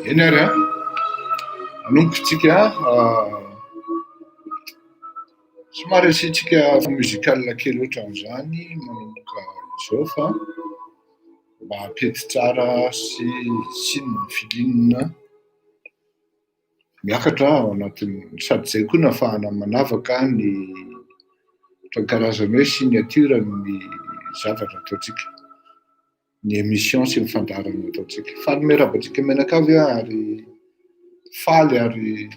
Eny ary a, anombotsika somary asiantsika musical kely ohatran'izany manomboka izao fa mba hampety tsara sy ny filinina miakatra ao anatin'ny sady zay koa nafahana manavaka ny karazana hoe signature ny zavatra ataotsika, ny émission sy ny fandarana ataotsika. Faly merabatsika menakavy ary faly ary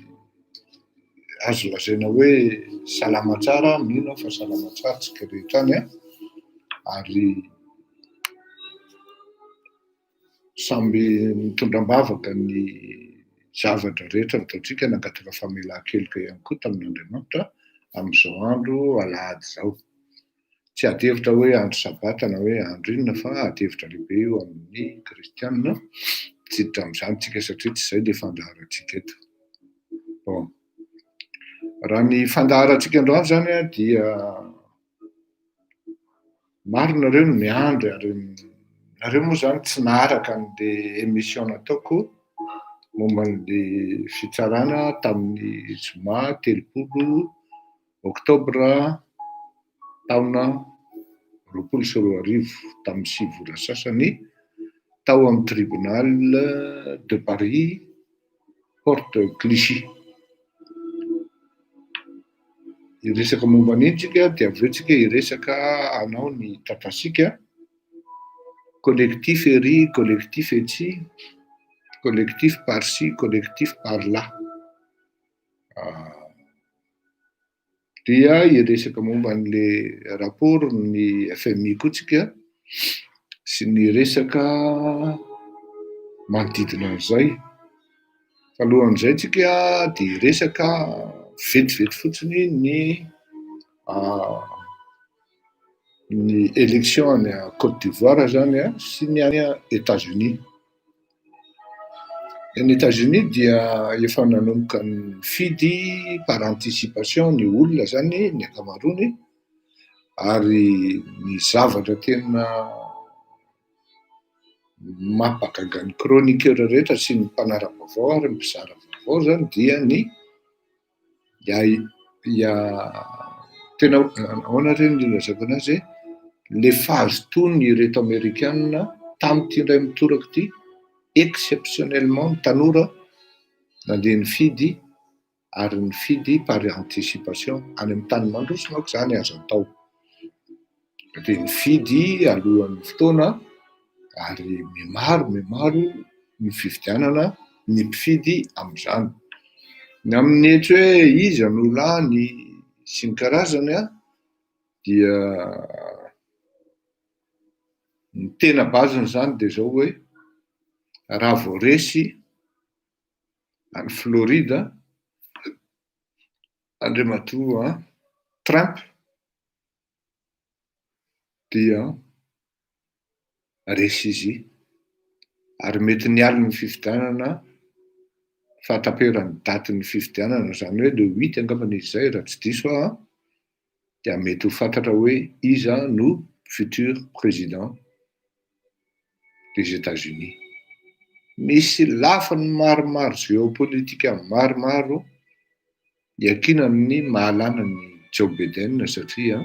azo lazaina hoe salama tsara, mino fa salama tsara tsika rehetra any ary samby mitondram-bavaka ny zavatra rehetra ataotsika nangataka famelan-keloka ihany koa tamin'Andriamanitra amin'izao andro alahady izao. Tsy ady hevitra hoe andro sabata na hoe andro inona fa ady hevitra lehibe eo amin'ny kristianina, tsiditra amin'izany tsika satria tsy izay le fandaharantsika eto. Bon. Raha ny fandaharantsika androany zany dia maro nareo no miandry ary nareo moa zany tsy naharaka an'le émission nataoko momban'le fitsarana tamin'ny zoma 30 oktobra taona 2020 tamin'ny 9 vola sasany tao amin'ny tribunal de Paris porte Clichy. Iresaka momba an'intsika dia avetsika iresaka anao ny tatasika collectif ery, collectif ety, collectif par-ci, collectif par-là. Dia iresaka momba an'le rapport ny FMI koa tsika sy ny resaka manodidina an'izay. Alohan'izay tsika dia resaka vetivety fotsiny ny élection any a Côte d'Ivoire zany a sy ny any États-Unis. Ny États-Unis dia efa nanomboka mifidy par anticipation ny olona zany ny ankamaroany, ary ny zavatra tena mampagaga ny chroniqueur rehetra sy ny mpanara-baovao ary mpizara vaovao zany dia ny tena ahoana reny ny lazako anazy le fahazotoany ireto Amerikanina tamin'ity indray mitoraka ity, exceptionnellement ny tanora nandeha nifidy ary nifidy par anticipation any amin'ny tany mandroso manko zany azo atao, de nifidy alohan'ny fotoana ary mihamaro ny fifidianana ny mpifidy amin'izany. Ny amin'ny etry hoe iza no lany sy ny karazany a dia ny tena baziny zany de zao hoe raha vao resy any Florida andriamatoa Trump dia resy izy ary mety niala ny fifidianana fahataperan'ny datin'ny fifidianana zany hoe le 8 angambany izy zay raha tsy diso aho, dia mety ho fantatra hoe iza no futur président des États-Unis. Misy lafiny maromaro géopolitika maromaro iakinan'ny mahalana ny Joe Biden satria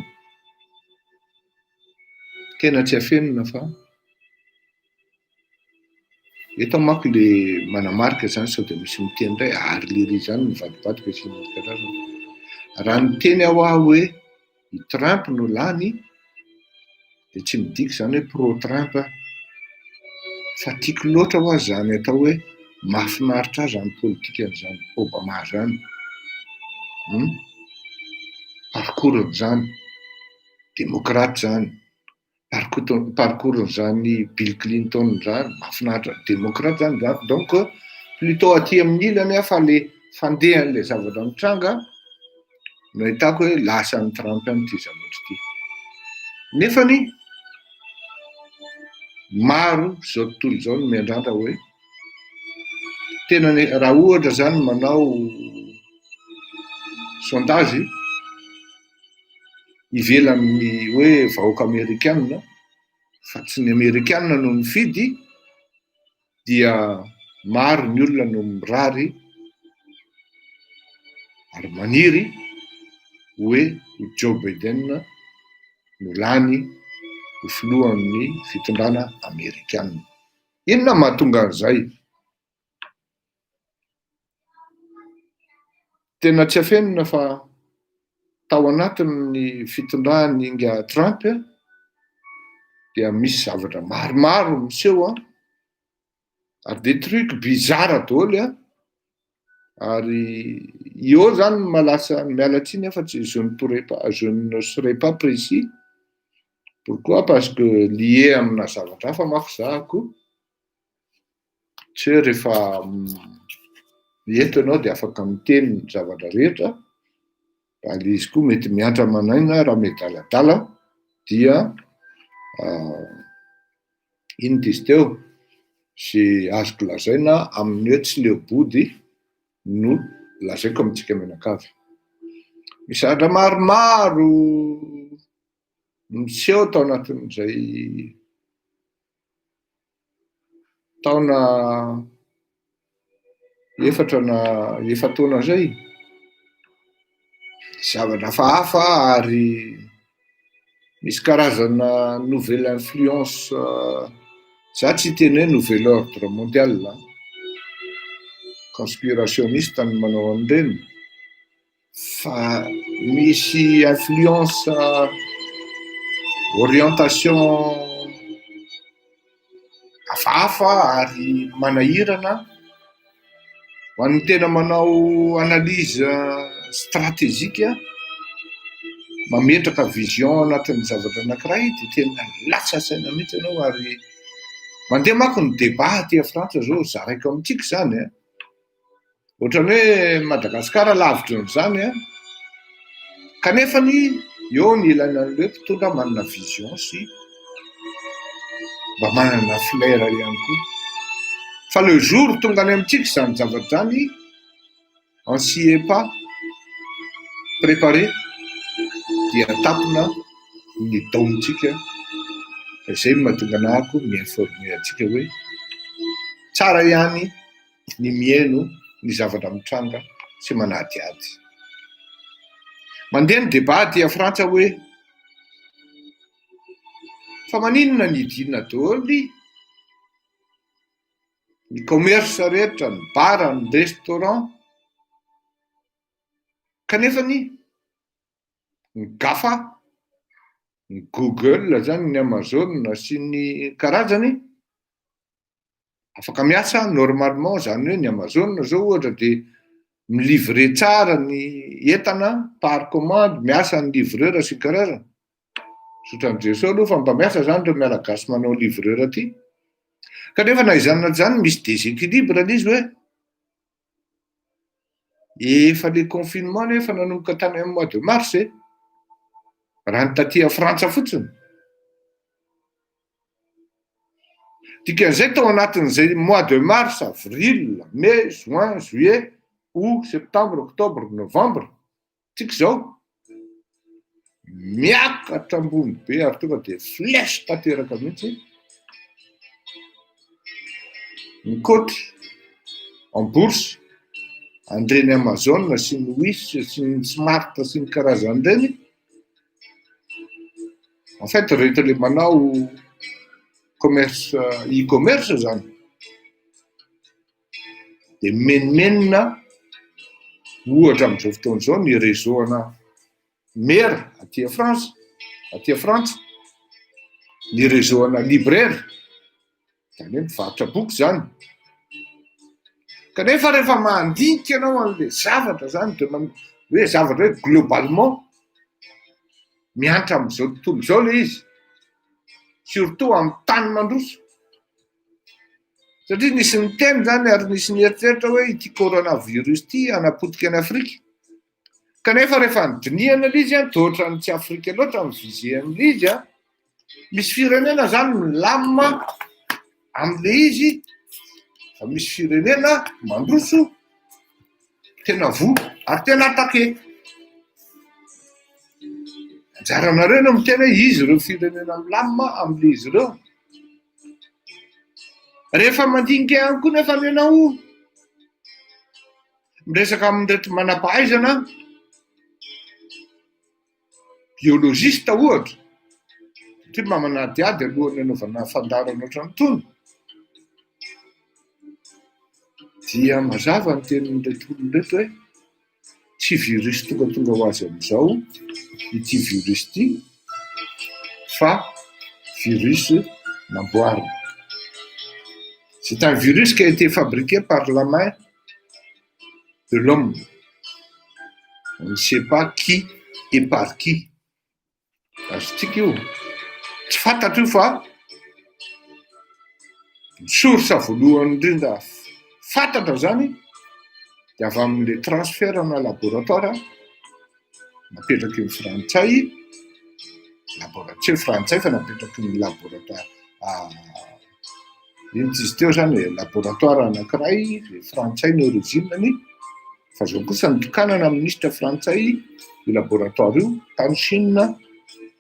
tena tsy afenina fa eto manko le manamarika zany sao de misy miteny indray ary liry zany mivadibadika sy ny karazana. Raha ny teny aho hoe i Trump no lany de tsy midika zany hoe pro-Trump fa tiako loatra ho azy zany atao hoe mahafinaritra azy amin'ny politika an'izany Obama zany, parcours zany démocrate zany, parcours zany Bill Clinton zany mahafinaritra, démocrate zany donc plutôt aty amin'ny ilany fa le fandehan'le zavatra mitranga no ahitako hoe lasan'ny Trump amin'ity zavatra ity. Nefany maro zao tontolo zao no miandrandra hoe tena raha ohatra zany manao sondage ivelan'ny hoe vahoaka Amerikanina fa tsy ny Amerikanina no mifidy, dia maro ny olona no mirary ary maniry hoe Joe Biden no lany ho filohan'ny fitondrana Amerikanina. Inona mahatonga an'izay? Tena tsy afenina fa tao anatin'ny fitondrany inga Trump dia misy zavatra maromaro miseho ary des trucs bizarres daholo ary io zany mialatsiny fa je ne serai pas précis. Pourquoi? Parce que lié amina zavatra hafa mafy zahako, tsy hoe rehefa eto ianao dia afaka miteny ny zavatra rehetra, ary izy koa mety miantra manaina raha mety adaladala dia iny dizy teo sy azoko lazaina amin'ny hoe tsy leobody no lazaiko amintsika menakavy. Misy zavatra maromaro miseho tao anatin'izay taona efa taona zay, zavatra hafahafa ary misy karazana nouvelle influence, za tsy teny hoe nouvel ordre mondial, conspirationniste ny manao an'ireny, fa misy influence orientation hafahafa ary manahirana ho an'ny tena manao analyse stratégique, mametraka vision anatin'ny zavatra anankiray, dia tena latsa saina mihitsy ianao ary mandeha manko ny débat aty Frantsa zao zaraiko amintsika zany a. Ohatran'ny hoe Madagasikara lavitra n'izany a. Kanefa ny eo ny ilaina an'ireo mpitondra manana vision sy mba manana flair ihany koa. Fa le jour tonga any amintsika zany zavatra zany, on s'y est pas préparé, dia tapona ny taontsika. Izay mahatonga anahako mi-informer atsika hoe tsara ihany ny mihaino ny zavatra mitranga sy manadiady. Mandeha ny débat aty Frantsa hoe fa maninona ny idina daholo ny commerce rehetra, ny bara, ny restaurant, kanefa ny GAFA, ny Google zany, ny Amazon sy ny karazany afaka miasa normalement. Zany hoe ny Amazon zao ohatra dia milivre tsara ny entana par commande, miasa ny livreur sy karazany. Sotran'i Jesosy aloha fa mba miasa zany ireo Malagasy manao livreur aty. Kanefa na izany na zany misy déséquilibre izy hoe efa le confinement nefa nanomboka tany amin'ny mois de mars raha ny taty Frantsa fotsiny. Dikan'izay tao anatin'izay mois de mars, avril, mai, juin, juillet, août, septembre, octobre, novembre, tsika zao miakatra ambony be ary tonga dia flèche tanteraka mihitsy ny côte en bourse andreny Amazon sy ny Wish sy ny Smart sy ny karazan'ireny. En fait rehetra le manao commerce e-commerce zany dia menimenina ohatra amin'izao fotoana izao ny réseau-na mera aty Frantsa, ny réseau-na libraire, zany hoe mivarotra boky zany. Kanefa rehefa mandinika ianao an'le zavatra zany dia hoe zavatra hoe globalement miantra amin'izao tontolo izao le izy, surtout amin'ny tany mandroso. Satria nisy ny teny zany ary nisy ny eritreritra hoe ity coronavirus ity hanapotika any Afrika. Kanefa rehefa nydinihana le izy toa ohatran'ny tsy Afrika loatra mivize amin'le izy misy firenena zany milamina amin'le izy, fa misy firenena mandroso tena vo ary tena attaqué. Anjaranareo no miteny hoe izy ireo firenena milamina amin'le izy ireo. Rehefa mandinika ihany koa nefa ianao miresaka amin'ireto manam-pahaizana biologiste ohatra, satria mba manadiady alohan'ny anaovana fandarana ohatran'itony, dia mazava ny tenin'ireto olon'ireto hoe tsy virus tonga ho azy amin'izao ity virus ity, fa virus namboarina. C'est un virus qui a été fabriqué par la main de l'homme. On ne sait pas qui et par qui. Azontsika io tsy fantatra io fa ny source voalohany indrindra fantatra zany dia avy amin'le transfert-na laboratoire napetraky ny frantsay, tsy frantsay fa napetraky ny laboratoire izy teo zany laboratoire anankiray frantsay ny originany, fa zao kosa nitokanana ministra frantsay io laboratoire io tany Chine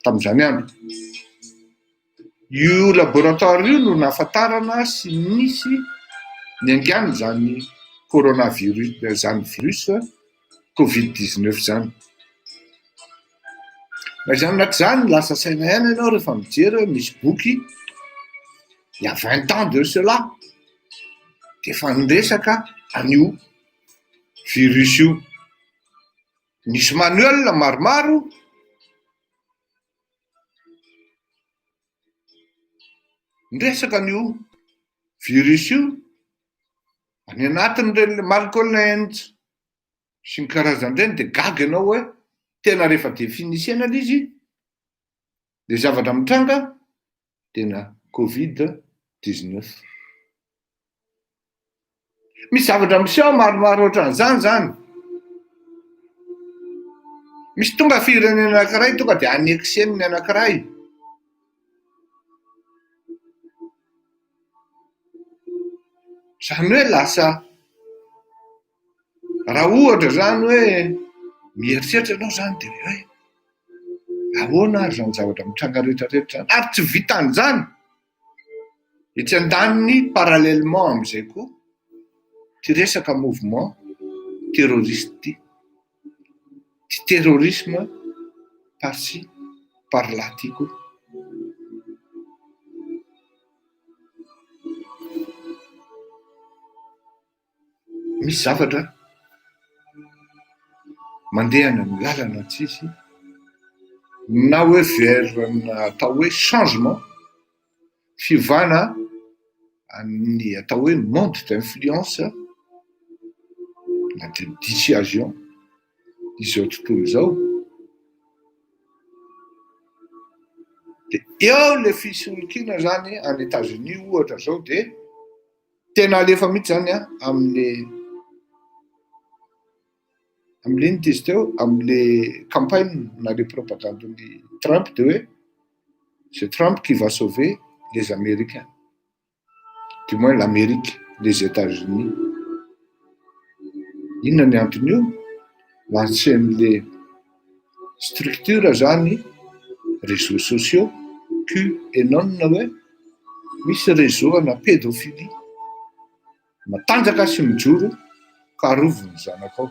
tamin'izany andro. Io laboratoire io no nahafantarana sy nisy ny angano zany coronavirus, zany virus Covid-19 zany. Izany nak'izany lasa saina ihany ianao rehefa mijery hoe misy boky il y a 20 ans de cela dia efa niresaka an'io virus io. Nisy manuel maromaro niresaka an'io virus io any anatin'ireny Malcolm X sy ny karazan'ireny dia gaga ianao hoe tena rehefa définitiana izy dia zavatra mitranga tena Covid-19. 19. Misy zavatra miseho maromaro ohatran'izany zany. Misy tonga firenena anankiray tonga de annexeny ny anankiray. Zany hoe lasa raha ohatra zany hoe mieritreritra ianao zany de hoe ahoana ary zany zavatra mitranga rehetrarehetra zany ary tsy vitan'izany. Etsy an-daniny parallèlement am'izay koa ty resaka mouvement terroriste ty terrorisme par-ci par-là ty koa. Misy zavatra mandeha any amin'ny lalana tsisy na hoe vers atao hoe changement, fivana amin'ny atao hoe monde d'influence na de dissuasion izao tontolo izao. De eo le fisolokiana zany any États-Unis ohatra zao de tena alefa mihitsy zany am'le ino ty izy teo am'le campagne na le propagandon'ny Trump de hoe c'est Trump qui va sauver les Américains, du moins l'Amérique, les États-Unis. Inona ny antony io? Lansen'le structure zany réseaux sociaux QAnon hoe misy réseau ana pédophilie matanjaka sy mijoro ka arovony zanakao.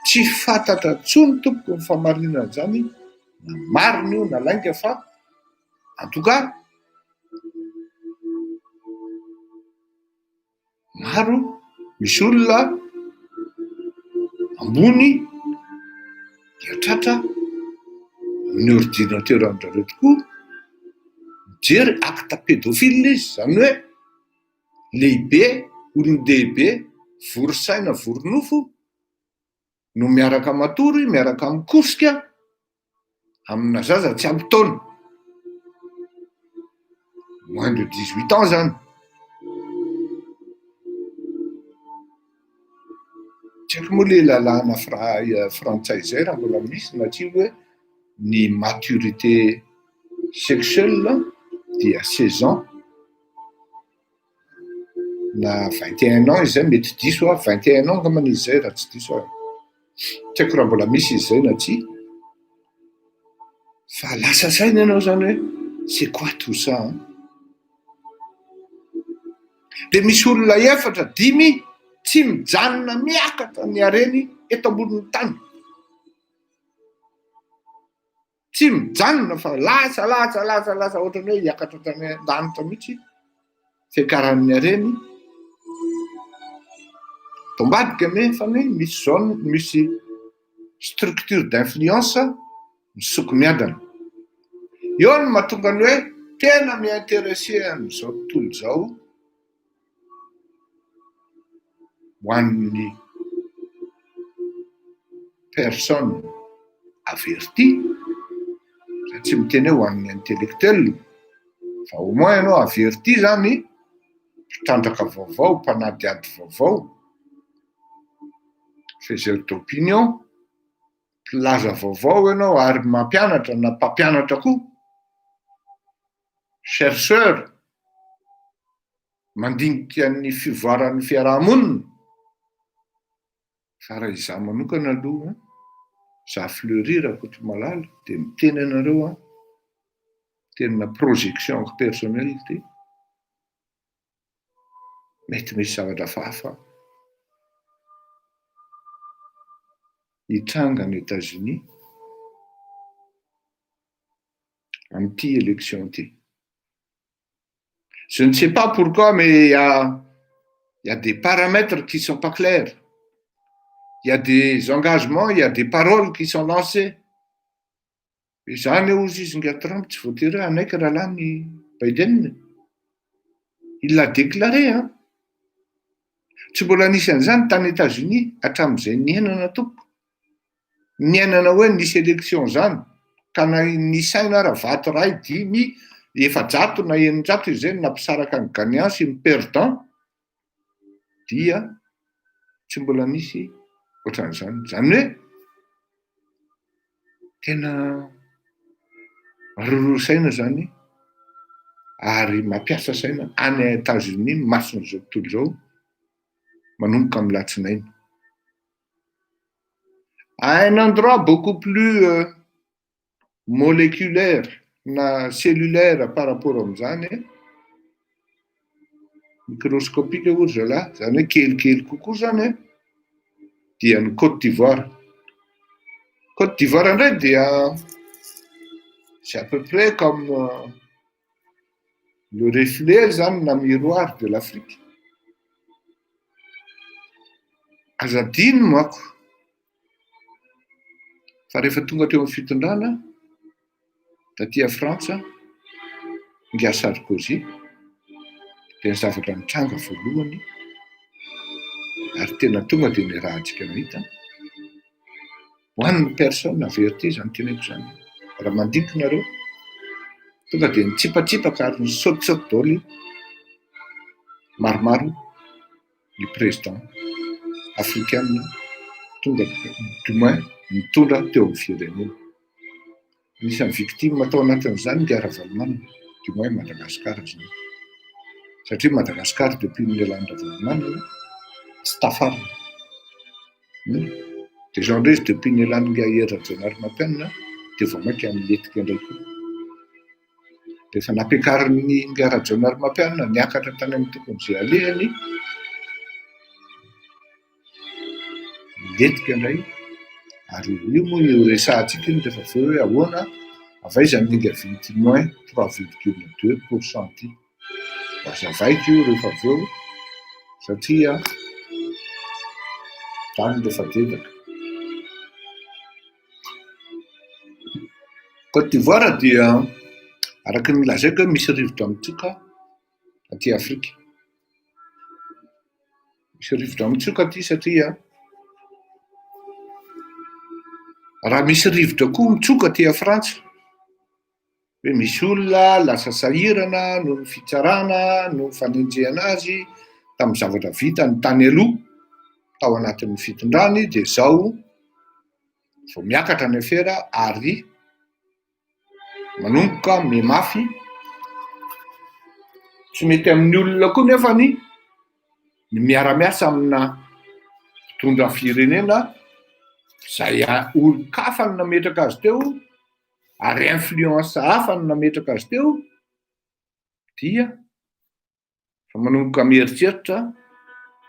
Tsy fantatra tsony tompoko ny famarinana zany na marina io na lainga fa en tout cas maro misy olona ambony dia tratra amin'ny ordinateur andrareo tokoa mijery acte pédophile izy, zany hoe lehibe olon-dehibe vorosaina voronofo no miaraka matory miaraka mikosika amina zaza tsy ampy taona moins de 18 ans zany. Tsy haiko moa le lalàna frantsay zay raha mbola misy na tsy hoe ny maturité sexuelle dia 16 ans na 21 ans izy zay, mety diso 21 ans angambany izy zay raha tsy diso aho. Tsy haiko raha mbola misy izy zay na tsy. Fa lasa saina ianao zany hoe c'est quoi tout ça hein? De misy olona efatra dimy tsy mijanona miakatra ny hareny eto ambonin'ny tany. Tsy mijanona fa lasa ohatrany hoe hiakatra tany an-danitra mihitsy fiakaran'ny hareny. Tombadika nefany misy zao misy structure d'influence misoko miadana. Eo no mahatonga ny hoe tena miintéressé am'izao tontolo zao ho an'ny personne avertie, tsy miteny hoe ho an'ny intellectuel fa au moins ianao avertie zany, mpitrandraka vaovao, mpanadiady vaovao, faiseur d'opinion, mpilaza vaovao ianao ary mampianatra na mpampianatra koa, chercheur mandinika ny fivoaran'ny fiarahamonina. Fa raha izaho manokana aloha za Fleury Rakoto Malala de miteny anareo tena projection personnelle ty mety misy zavatra hafa hitranga ny États-Unis am'ty élection ty. Je ne sais pas pourquoi, mais il y a des paramètres qui sont pas clairs. Il y a des engagements, il y a des paroles qui sont lancées. Et zany ozy izy nga Trump tsy voatery anaiky raha lany Biden. Il l'a déclaré hein. Tsy mbola nisy an'izany tany États-Unis hatramin'izay niainana tompoko. Niainana hoe nisy élection zany ka nisaina raha vato ray 10 efajato na eninjato izy zany nampisaraka ny gagnant sy ny perdant dia tsy mbola nisy ohatran'izany. Zany hoe tena rorosaina zany ary mampiasa saina any États-Unis masina zao tontolo zao manomboka amin'ny latsinainy. À un endroit beaucoup plus moléculaire na cellulaire par rapport amin'izany microscopique ozy zalahy, zany hoe kelikely kokoa zany dia ny Côte d'Ivoire. Côte d'Ivoire indray dia c'est à peu près comme le reflet zany na miroir de l'Afrique. Azadiny moako fa rehefa tonga teo amin'ny fitondrana taty Frantsa nga Sarkozy dia ny zavatra nitranga voalohany ary tena tonga dia ny raha antsika mahita one personne avertie zany teneko zany raha mandinika nareo tonga dia nitsipatsipaka ary nisaotisaoty daholo maromaro ny président africain tonga du moins mitondra teo amin'ny firenena. Anisan'ny victime atao anatin'izany ny ara-valomano du moins Madagascar zany. Satria Madagascar depuis ny nialan'ny ara-valomano tsy tafarina. Dia zao indray izy depuis ny nialan'ny Rajaonary Mapianina dia vao mainka miletika indray koa. Rehefa nampiakarin'ny Rajaonary Mapianina niakatra tany amin'ny tompon'izay alehany miletika indray ary io moa io resahantsika iny rehefa aveo hoe ahoana avaizany ninga 3,2% ity. Azavaiko io rehefa aveo satria tany rehefa dedaka. Côte d'Ivoire dia araka ny lazaiko hoe misy rivotra mitsoka aty Afrika. Misy rivotra mitsoka aty satria raha misy rivotra koa mitsoka aty Frantsa hoe misy olona lasa sahirana noho ny fitsarana noho ny fanenjehana azy tamin'ny zavatra vita ny tany aloha tao anatin'ny fitondrany dia zao vao miakatra ny afera ary manomboka mihamafy tsy mety amin'ny olona koa nefa ny miara-miasa amina mpitondra firenena izay olo-kafa no nametraka azy teo ary influence hafa no nametraka azy teo dia fa manomboka mieritreritra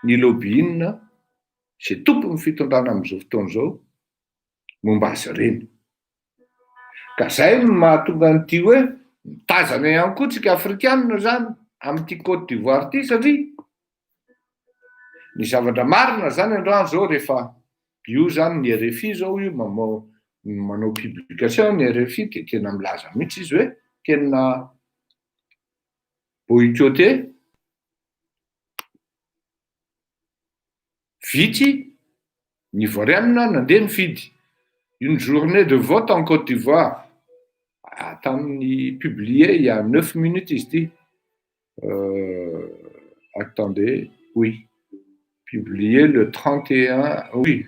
ny lobbying izay tompon'ny fitondrana amin'izao fotoana izao momba azy ireny. Ka zay no mahatonga an'ity hoe mitazana ihany koa tsika Afrikanina zany amin'ity Côte d'Ivoire ity satria ny zavatra marina zany androany zao rehefa io zany ny RFI zao io manao publication ny RFI dia tena milaza mihitsy izy hoe tena boycotté vitsy ny Ivoirianina nandeha nifidy une journée de vote en Côte d'Ivoire. Tamin'ny publié il y a 9 minutes izy ity. Attendez, oui. Publié le 31, oui,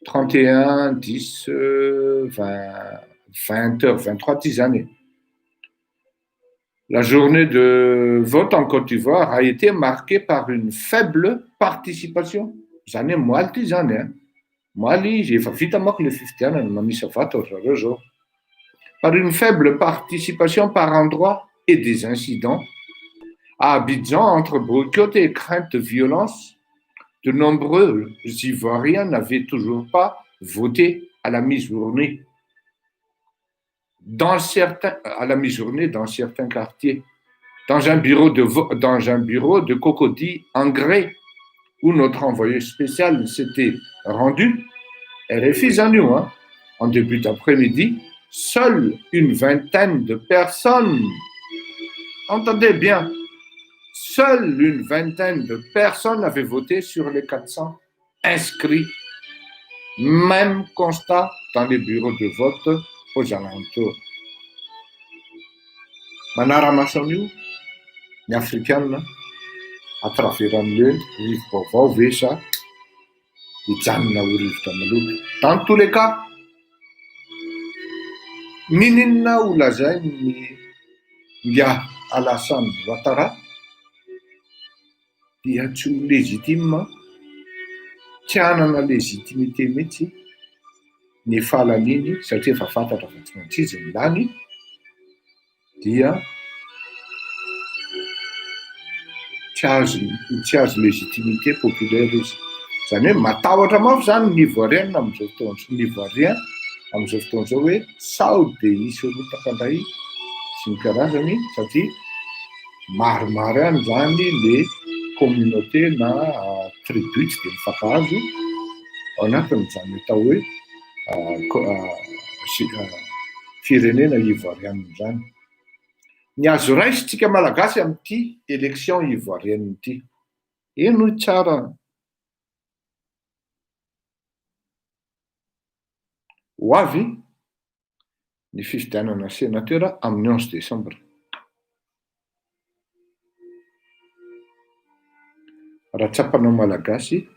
31, 10, 20h, 23, 10 années. La journée de vote en Côte d'Ivoire a été marquée par une faible participation. Zany moaly ty zany moaly izy efa vita manko le fifidianana mamisa vata zareo zao. Par une faible participation par endroit et des incidents. À Abidjan, entre boycott et crainte de violence, de nombreux Ivoiriens n'avaient toujours pas voté à la mi-journée dans certains quartiers, dans un bureau de Cocody en grès, où notre envoyé spécial s'était rendu, RFI Zanou, en début d'après-midi, seule une vingtaine de personnes, entendez bien, seule une vingtaine de personnes avaient voté sur les 400 inscrits. Même constat dans les bureaux de vote aux alentours. manara-maso an'io ny afrikanina atraveran'le rivo vaovao ve sa hijanona ho rivotra maloto. Dans tous les cas, mininona ho lazay ny Ngia Alassane Ouattara dia tsy ho legitime, tsy hanana legitimité mihitsy ny fahalaliny satria efa fantatra fa tsy maintsy izy ny lany, dia tsy azo legitimité populaire izy. Zany hoe matahotra mafy zany ny ivoirienne amin'izao fotoana, ny ivoirien amin'izao fotoana izao hoe sao de hisy rotaka indray sy ny karazany, satria maromaro ihany zany le communauté na tribu tsy de mifankahazo ao anatin'izany atao hoe firenena ivoirienne zany. Ny azo raisitsika malagasy amin'ity élection ivoirienne ity, ino tsara? Ho avy ny fifidianana sénateur amin'ny 11 décembre. Raha tsapanao malagasy,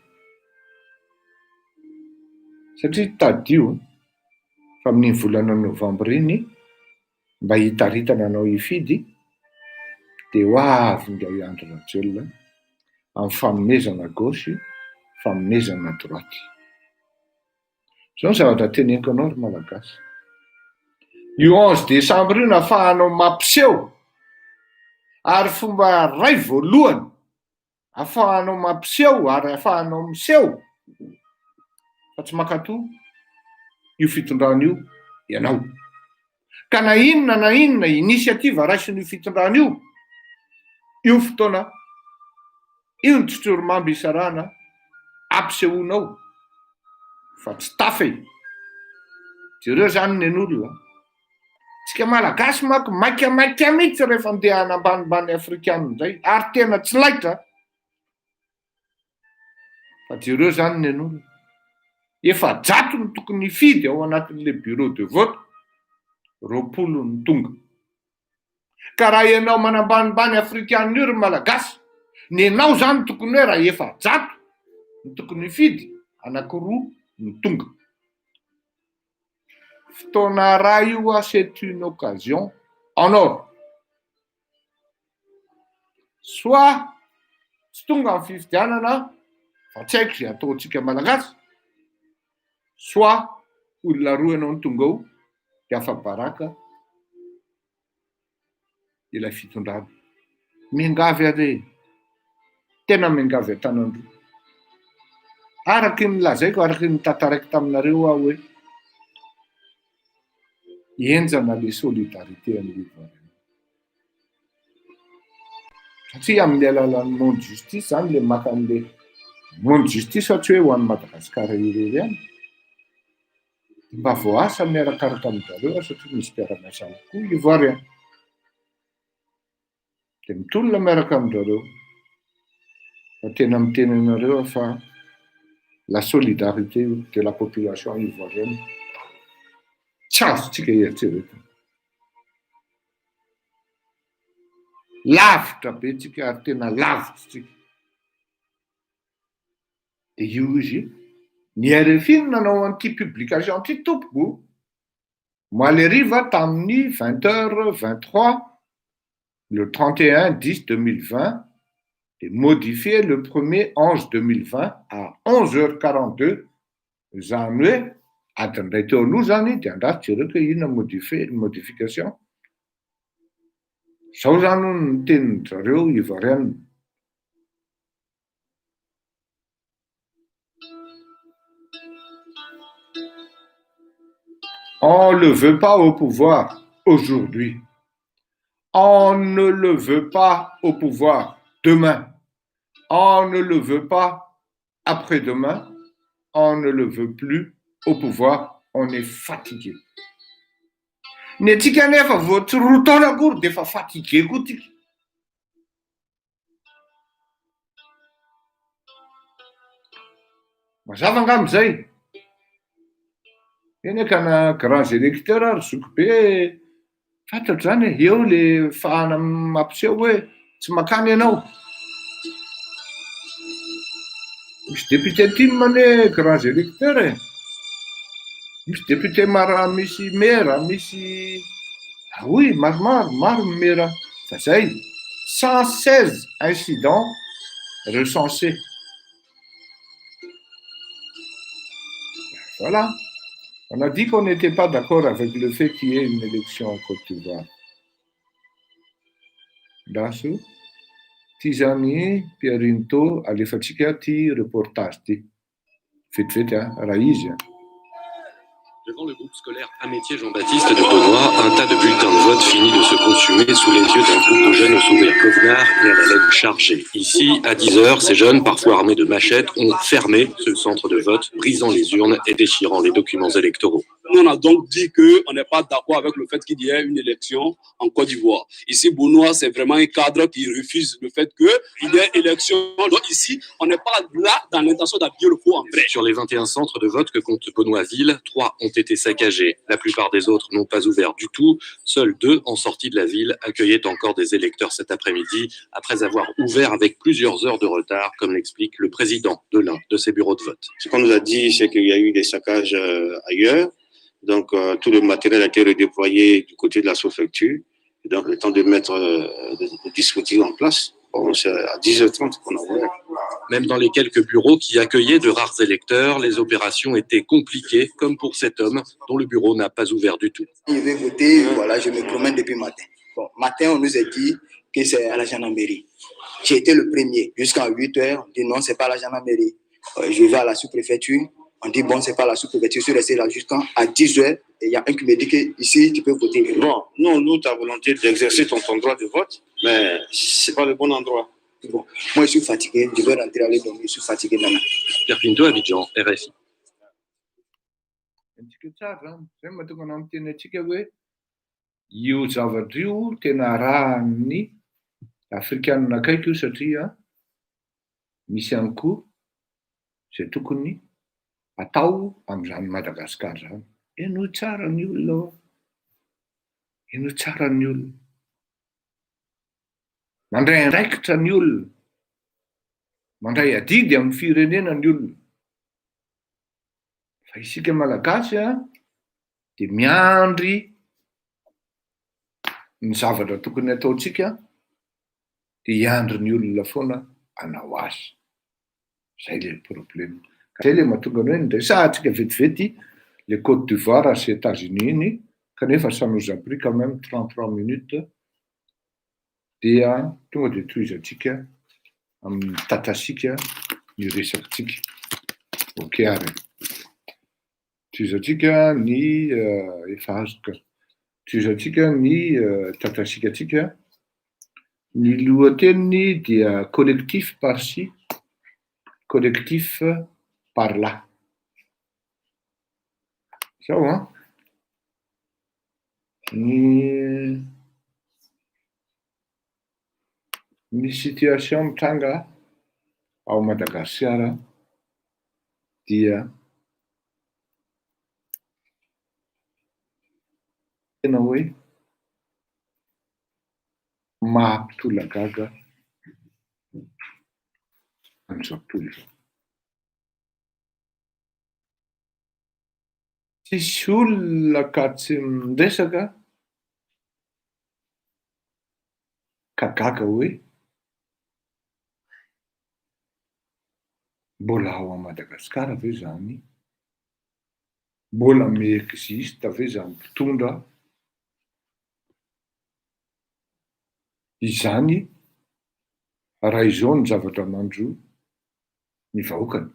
satria tadio fa amin'iny volana novambra iny mba hitaritana anao hifidy, de ho avy nga Andry Rajoelina amin'ny fanomezana gauche, fanomezana droite. Zao ny zavatra teneniko anao ry malagasy. Io 11 décembre io nahafahanao mampiseho, ary fomba ray voalohany ahafahanao mampiseho ary ahafahanao miseho fa tsy makato io fitondrana io ianao. Ka na inona initiative raisin'io fitondrana io fotoana io ny tsotsoromamby isarana ampisehonao fa tsy tafy. Jereo zany nen'olona, tsika malagasy manko maika mihitsy rehefa andeha ambanimbany afrikanina indray, ary tena tsy laitra. Fa jereo zany nen'olona, efa jato ny tokony hifidy ao anatin'le bureau de vote, 20 ny tonga. Ka raha ianao manambanimbany afrikanina io ry malagasy, nenao zany tokony hoe raha efa jato ny tokony hifidy, 2 ny tonga. Fotoana raha io, c'est une occasion en or. Soit tsy tonga ny fifidianana, fa tsy haiko zay ataontsika malagasy, soit olona roa ianao ny tonga ao, de afa-baraka ilay fitondrana. Miangavy are, tena miangavy Antanandroa. Araky ny lazaiko, araky ny tantaraiko taminareo aho hoe hienjana le solidarité amin'ny ivoirienne. Satria amin'ny alalan'ny monde justice zany le maka an'le monde justice fa tsy hoe ho an'ny Madagasikara irery ihany. Mba voasa miarakaraka amin'izareo satria misy mpiara-miasa koa ivoirien. De mitolona miaraka amin'izareo. Fa tena miteny anareo fa la solidarité de la population ivoirienne tsy azontsika eritreretana. Lavitra be tsika ary tena lavitra tsika. De io izy ny RFI nanao an'ity publication ity tompoko Maleriva tamin'ny 20h23 le 31/10/2020 et modifié le 1er 11/2020 à 11h42 zany hoe adiny ray teo aloha zany de andrafitra jereo hoe ino modification. Zao zany ny tenin zareo ivoirienne. On ne le veut pas au pouvoir aujourd'hui. On ne le veut pas au pouvoir demain. On ne le veut pas après-demain. On ne le veut plus au pouvoir. On est fatigué. Ny atsika nefa vao tsy roa taona akory de fa fatigué koa tika. Mazava angamb'izay. Eny ka na grands électeurs ary zoky be Fantatro zany e, eo le fahana mampiseho hoe tsy makany ianao. Misy député tiny mane grands électeurs e. Misy député misy maire, misy oui, maro maire. Fa zay 116 incidents recensés. Voilà. On a dit qu'on n'était pas d'accord avec le fait qu'il y ait une élection en Côte d'Ivoire. Daso, ty zany Piarinto alefatsika ty reportage ty. Vetivety raha izy. Devant le groupe scolaire Amétier Jean-Baptiste de Beaunois, un tas de bulletins de vote finit de se consumer sous les yeux d'un groupe de jeunes au sourire goguenard et à la laine chargée. Ici, à 10h, ces jeunes, parfois armés de machettes, ont fermé ce centre de vote, brisant les urnes et déchirant les documents électoraux. Nous, on a donc dit qu'on n'est pas d'accord avec le fait qu'il y ait une élection en Côte d'Ivoire. Ici, Beaunois, c'est vraiment un cadre qui refuse le fait qu'il y ait élection. Donc ici, on n'est pas là dans l'intention d'habiller le faux en vrai. Sur les 21 centres de vote que compte Beaunois-Ville, 3 ont été saccagés. La plupart des autres n'ont pas ouvert du tout. Seuls 2 en sortie de la ville accueillaient encore des électeurs cet après-midi, après avoir ouvert avec plusieurs heures de retard, comme l'explique le président de l'un de ces bureaux de vote. Ce qu'on nous a dit, c'est qu'il y a eu des saccages ailleurs. Donc, tout le matériel a été redéployé du côté de la sous-préfecture. Donc, le temps de mettre le dispositif en place, bon, c'est à 10h30 qu'on a ouvert. Même dans les quelques bureaux qui accueillaient de rares électeurs, les opérations étaient compliquées, comme pour cet homme dont le bureau n'a pas ouvert du tout. Je vais voter, voilà, je me promène depuis matin. Bon, matin, on nous a dit que c'est à la gendarmerie. J'ai été le premier. Jusqu'à 8h, on dit non, c'est pas à la gendarmerie. Je vais à la sous-préfecture. On dit bon, c'est pas la sous-préfecture. Je suis resté là jusqu'à 10h. Et il y a un qui me dit que ici, tu peux voter. Bon, non, nous, tu as volonté d'exercer ton droit de vote, mais c'est pas le bon endroit. Bon, moi, je suis fatigué. Je vais rentrer aller dormir. Je suis fatigué maintenant. Pierre Pinto, Abidjan, RFI. Io zavatra io tena rahan'ny afrikanina akaiky io satria misy ihany koa zay tokony atao amin'izany Madagasikara zany. Eno tsara ny olona, eno tsara ny olona. Mandray andraikitra ny olona, mandray adidy amin'ny firenena ny olona. Fa isika malagasy dia miandry ny zavatra tokony ataontsika dia hiandry ny olona foana hanao azy. Zay le problème. Zay le mahatonga ny hoe nresahantsika vetivety le Côte d'Ivoire sy États-Unis iny, kanefa ça nous a pris quand même 33 minutes dia tonga dia tohizantsika amin'ny tatasika ny resakantsika. Ok ary. Tohizantsika ny efa azoka. Tohizantsika ny tatasikatsika. Ny lohateniny dia collectif par-ci, collectif par-là. Zao an. Ny situation mitranga ao Madagasikara dia tena hoe mahampitolagaga amin'izao tontolo izao. Tsisy olona ka tsy miresaka ka gaga hoe mbola ao Madagasikara ve zany? Mbola miexiste ve zany mpitondra izany raha izao ny zavatra mandro ny vahoakany.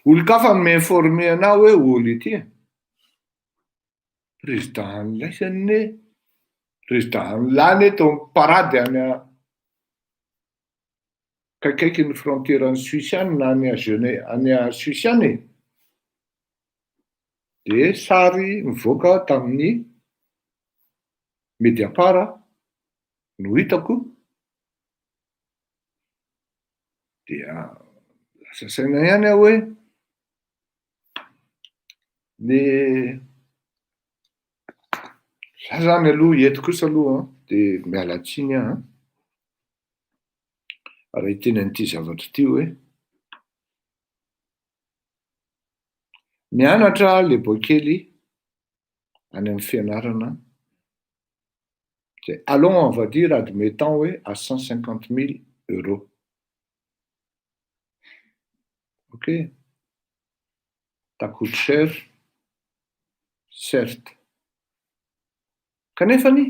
Olon-kafa mi-informe anao hoe olo ity président laisane, président lany eto parady any kaikaiky ny frontière Suisse any na any a Suisse any. De sary mivoaka tamin'ny Mediapart no hitako dia lasa saina ihany aho hoe le Za zany aloha eto kosa aloha dia miala tsiny aho raha hiteny an'ity zavatra ity hoe mianatra le boakely any amin'ny fianarana. Allons, on va dire, admettons, oui, à 150 000 euros. Ok. Ça coûte cher, certes. Kanefa ny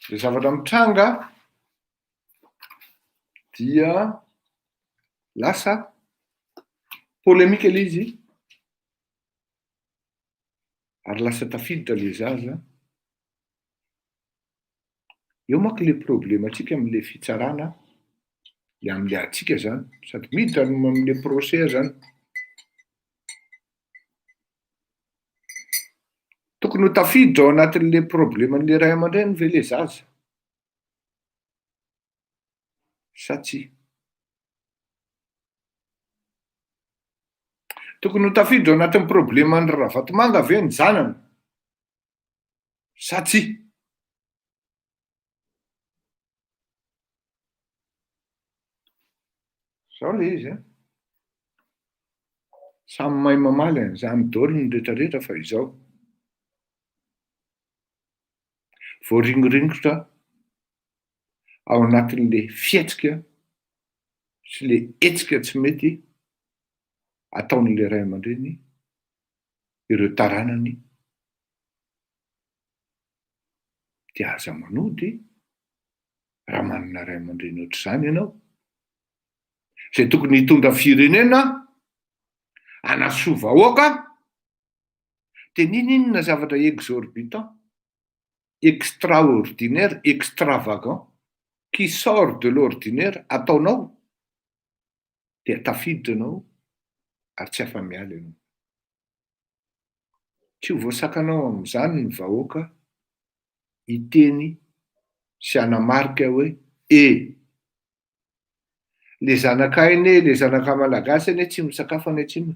le zavatra mitranga dia lasa polémique ilay izy ary lasa tafiditra le zaza. Eo manko le problème atsika amin'le fitsarana le amin'le atsika zany sady miditra amin'le procès zany. Tokony ho tafiditra ao anatin'le probleman'le ray aman-dreny ve le zaza sa tsy? Tokony ho tafiditra ao anatin'ny probleman'ny ravatomanga ve ny zanany sa tsy? Zao le izy samy mahay mamaly an'izany daholo ny rehetrarehetra fa izao voaringoringotra ao anatin'le fietsika sy le hetsika tsy mety ataon'le ray aman-dreny ireo taranany dia aza manody raha manana ray aman-dreny ohatr'izany ianao. Izay tokony hitondra firenena anasoa vahoaka dia ninona zavatra exorbitant, extraordinaire, extravagant qui sort de l'ordinaire ataonao dia tafiditra ianao ary tsy afa-miala ianao. Tsy ho voasakanao amin'izany ny vahoaka hiteny sy hanamarika hoe le zanakainy, le zanaka malagasy anie tsy misakafo any atsimo.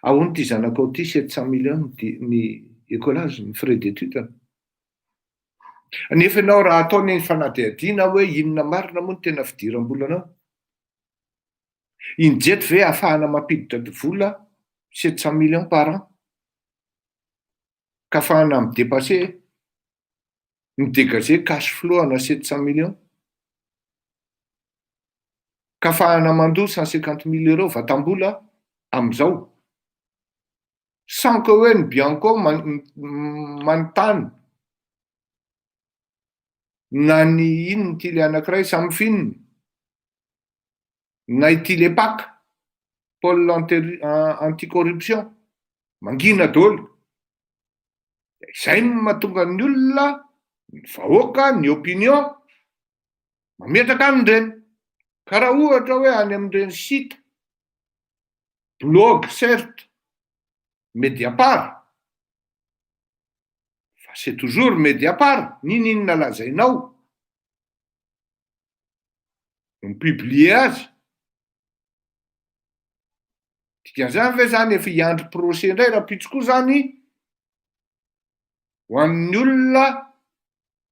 Ahoana ty zanakao ty 700 millions ny écolage, ny frais d'étude. Nefa ianao raha ataony fanadihadiana hoe inona marina moa ny tena fidiram-bolanao. Injeto ve ahafahana mampiditra vola 700 millions par an ka ahafahana midégager cash flow ana 700 millions ka ahafahana mandoa 150 000 euros vatam-bola amin'izao sans que hoe ny Bianco manontany na ny inony ty le anankiray samy fininy na ity le PAC, pôle anticorruption, mangina daholo. Izay no mahatonga ny olona, ny vahoaka, ny opinion mametraka amin'ireny. Ka raha ohatra hoe any amin'ireny site, blog certes, Mediapart, fa c'est toujours Mediapart, ninona lazainao mipublie azy. Dikan'izany ve zany efa hiandry procès indray raha pitsokoa zany ho an'ny olona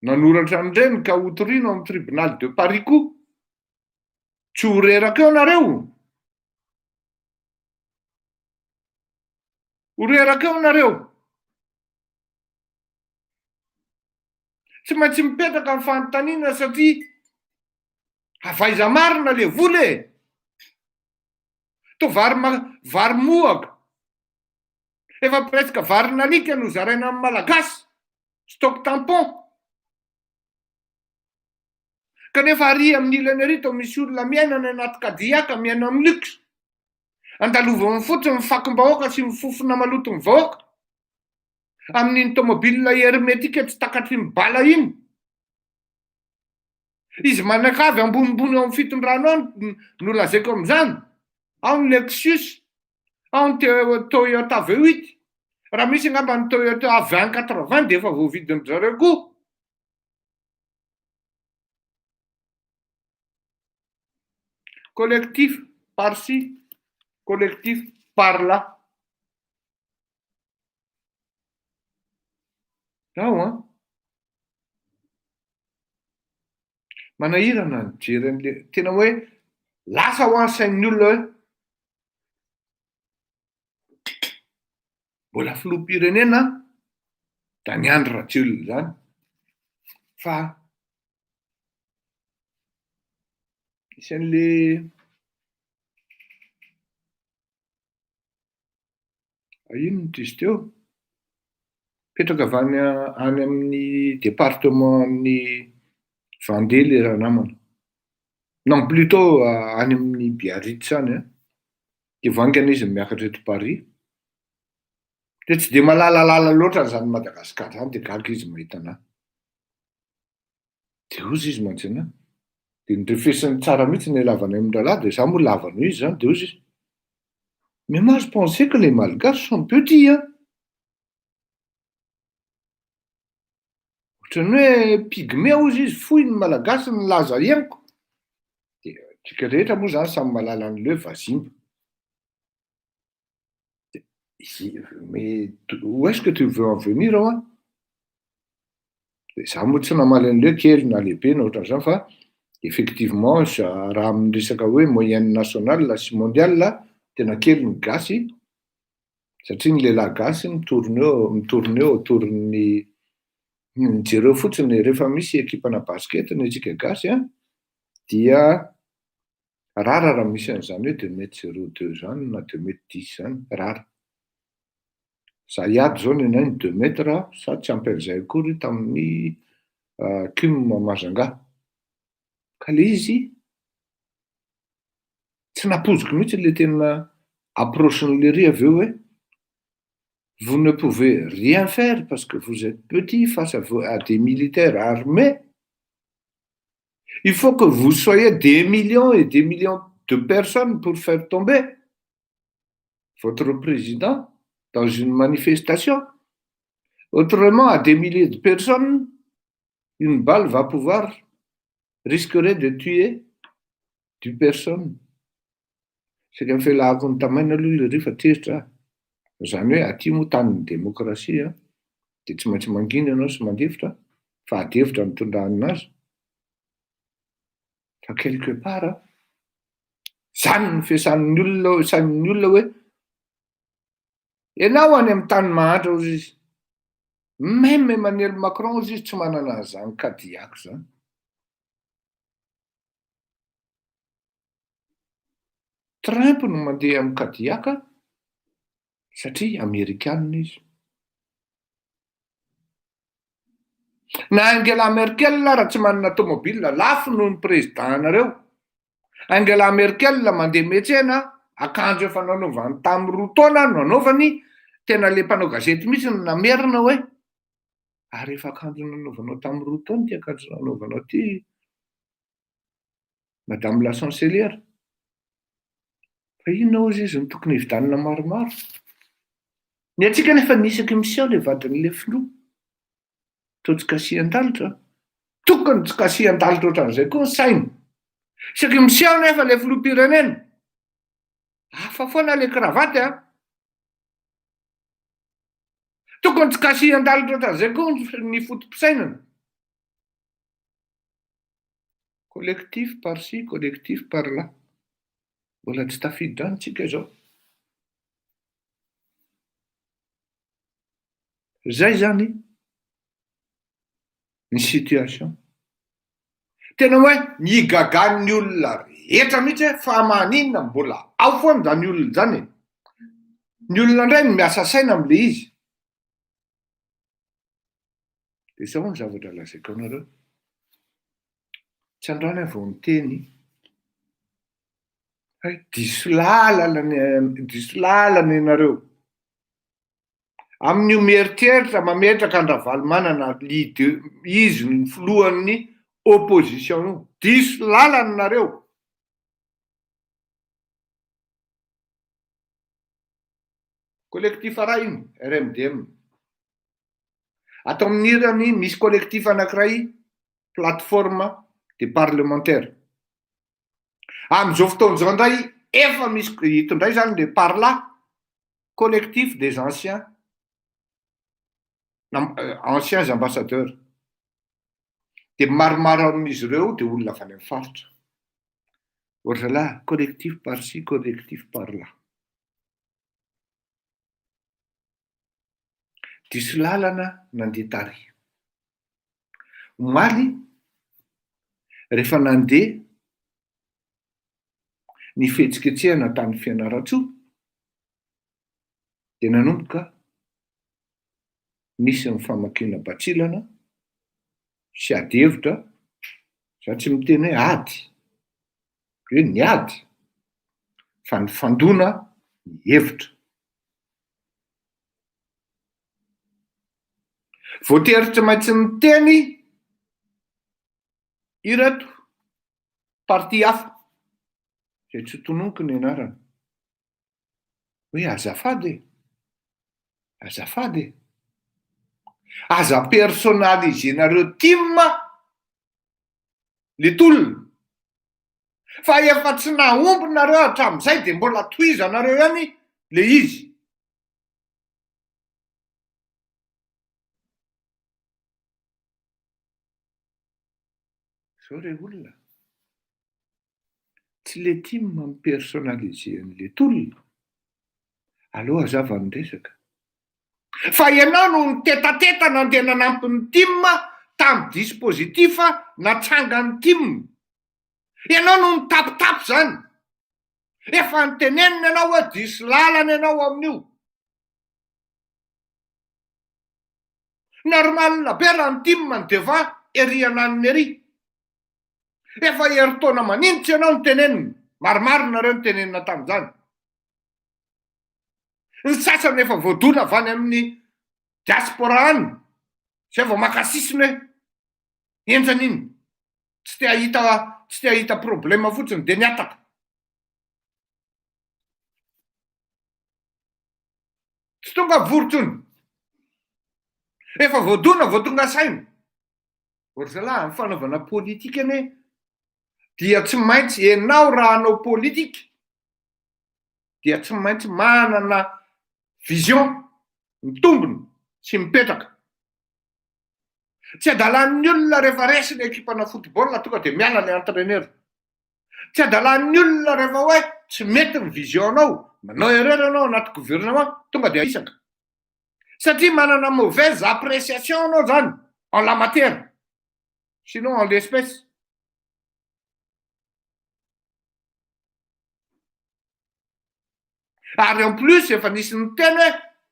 nanoratra an'ireny ka hotoriana amin'ny tribunal de Paris koa. Tsy ho reraka eo nareo. Ho reraka eo nareo. Tsy maintsy mipetraka amin'ny fanontaniana satria avaiza marina le vola e. To vary mohaka. Efa presque varinalika no zaraina amin'ny malagasy. Stock tampon. Kanefa ary amin'ny ilany arito misy olona miaina any anaty kadiaka, miaina amin'ny luxe. Andalovany fotsiny ny fakim-bahoaka sy ny fofona maloto ny vahoaka. Amin'iny tomobile hermétique tsy takatry ny bala iny. Izy manakavy ambonimbony ao amin'ny fitondrano any no lazaiko amin'izany. Ao ny Lexus, ao ny Toyota V8. Raha misy angamba ny Toyota 2080 dia efa voavidiny zareo koa. Collectif par-ci, collectif par-là. Zaho manahirana ny jeren'le tena hoe lasa ho ansain'ny olona hoe mbola filoham-pirenena da ny Andry Rajoelina zany. Fa isan'le inona izy teo petraka avy any amin'ny département-ny Vendée le raha namana. Non, plutôt any amin'ny Biarritz any de vaingana izy miakatra eto Paris. De tsy de malalalala loatra zany Madagasikara zany de gaga izy mahita anahy. De ozy izy mantsy anahy. De nirefesiny tsara mihitsy ny lavany amin'ny rahalahy de za moa lavany izy zany de ozy izy. Mais moi je pensais que les Malgaches sont petits Ohatran'ny hoe pygmée ozy izy, fohy ny malagasy ny laza henoko. De tsika rehetra moa zany samy mahalala an'leo vazimba. Mais où est-ce que tu veux en venir De za moa tsy namaly an'leo kely na lehibe na ohatran'izany fa effectivement raha amin'ny resaka hoe moyenne nationale sy mondiale tena kely ny gasy satria ny lehilahy gasy mitorona eo autour-ny jereo fotsiny rehefa misy ekipana basket ny antsika gasy dia rara raha misy an'izany hoe 2,02 zany na 2,10 zany rara. Za hiady zao ny anay ny 2 metra sa tsy ampy an'izay akory tamin'ny CUM Majunga. Ka le izy tsy napoziko mihitsy le tena approche-n'le ry avy eo hoe vous ne pouvez rien faire parce que vous êtes petit face à des militaires armés. Il faut que vous soyez des millions et des millions de personnes pour faire tomber votre président dans une manifestation. Autrement, à des milliers de personnes, une balle va risquerait de tuer 10 personnes. C'est qu'un fait la contamine le rifatestra. Zany hoe aty moa tanin'ny démocratie de tsy maintsy mangina ianao sy mandefitra fa adefitra ny tondrahana azy. Fa quelque part zany ny fiasan'ny olona hoe ianao any amin'ny tany mahantra ozy izy. Même Emmanuel Macron ozy izy tsy manana an'izany kadiako zany. Trump no mandeha amin'ny kadiaka satria Amerikanina izy. Na Angela Merkel raha tsy manana tomobile lafo noho ny président anareo. Angela Merkel mandeha miantsena akanjo efa nanaovany tamin'ny 2 taona nanaovany tena le mpanao gazety mihitsy namerina hoe ary efa akanjo nanaovanao tamin'ny 2 taona ty akanjo nanaovanao ty Madame la chancelière. Fa inona ozy izy ny tokony hividanana maromaro. Ny antsika nefa nisaky mission le vadin'le filoha. To tsy kasihan-dalitra. Tokony tsy kasihan-dalitra ohatran'izay koa ny saina. Isaky mission nefa le filoham-pirenena. Hafa foana le kravaty Tokony tsy kasihan-dalitra ohatran'izay koa ny fotom-pisainana. Collectif par-ci, collectif par-là. Mbola tsy tafiditra antsika zao. Zay zany ny situation. Tena hoe ny gagan'ny olona rehetra mihitsy fa maninona mbola ao foana zany olona zany. Ny olona indray no miasa saina amin'le izy. De zao ny zavatra lazaiko anareo. Tsy andrana vao niteny diso lalana ianareo. Amin'io mieritreritra mametraka Andravalomanana izy ny filohan'ny opposition io. Diso lalana nareo. Collectif raha iny, RMDM. Atao amin'ny irany misy collectif anankiray plateforme des parlementaires. Amin'izao fotoan'izao indray efa misy hitondray zany le par là collectif des anciens anciens ambassadeurs. Dia maromaro amin'izy ireo dia olona avy any amin'ny faritra. Ohatra lahy, collectif par-ci, collectif par-là. Diso lalana nandeha tary. Omaly, rehefa nandeha ny fihetsiketsehana tany Fianaratsoa, dia nanomboka misy ny famakiana batsilana sy ady hevitra, za tsy miteny hoe ady, hoe ny ady, fa ny fandona ny hevitra. Voatery tsy maintsy miteny ireto parti hafa, izay tsy tononoko ny anarana, hoe azafady e, azafady e, aza personnalisenareo team le tolona, fa efa tsy naombonareo hatramin'izay dia mbola tohizanareo ihany le izy. Zao re olona, tsy le team mipersonnaliser an'le tolona, aleo hazava ny resaka. Fa ianao no nitetateta nandeha nanampy ny team tamin'ny dispositif natsanga ny team. Ianao no nitapitapy zany. Efa nitenenina ianao hoe diso lalana ianao amin'io. Normalina be raha ny team ny deva ery ananiny ery. Efa heritaona manintsy ianao nitenenina. Maromaro nareo nitenenina tamin'izany. Ny sasany efa voadona avy any amin'ny diaspora any, izay vao makasisiny hoe enjana iny, tsy te hahita problema fotsiny dia niataka. Tsy tonga vorontsony. Efa voadona vao tonga saina. Ohatra lahy, amin'ny fanaovana politika anie, dia tsy maintsy ianao raha hanao politika, dia tsy maintsy manana vision mitombony sy mipetraka. Tsy adalan'ny olona rehefa resy ny ekipana football tonga dia miala ny entraîneur. Tsy adalan'ny olona rehefa hoe tsy mety ny visionao, manao erreur ianao anaty gouvernement, tonga dia isaka. Satria manana mauvaise appréciation anao zany en la matière, sinon en l'espèce. Ary en plus efa nisy ny teny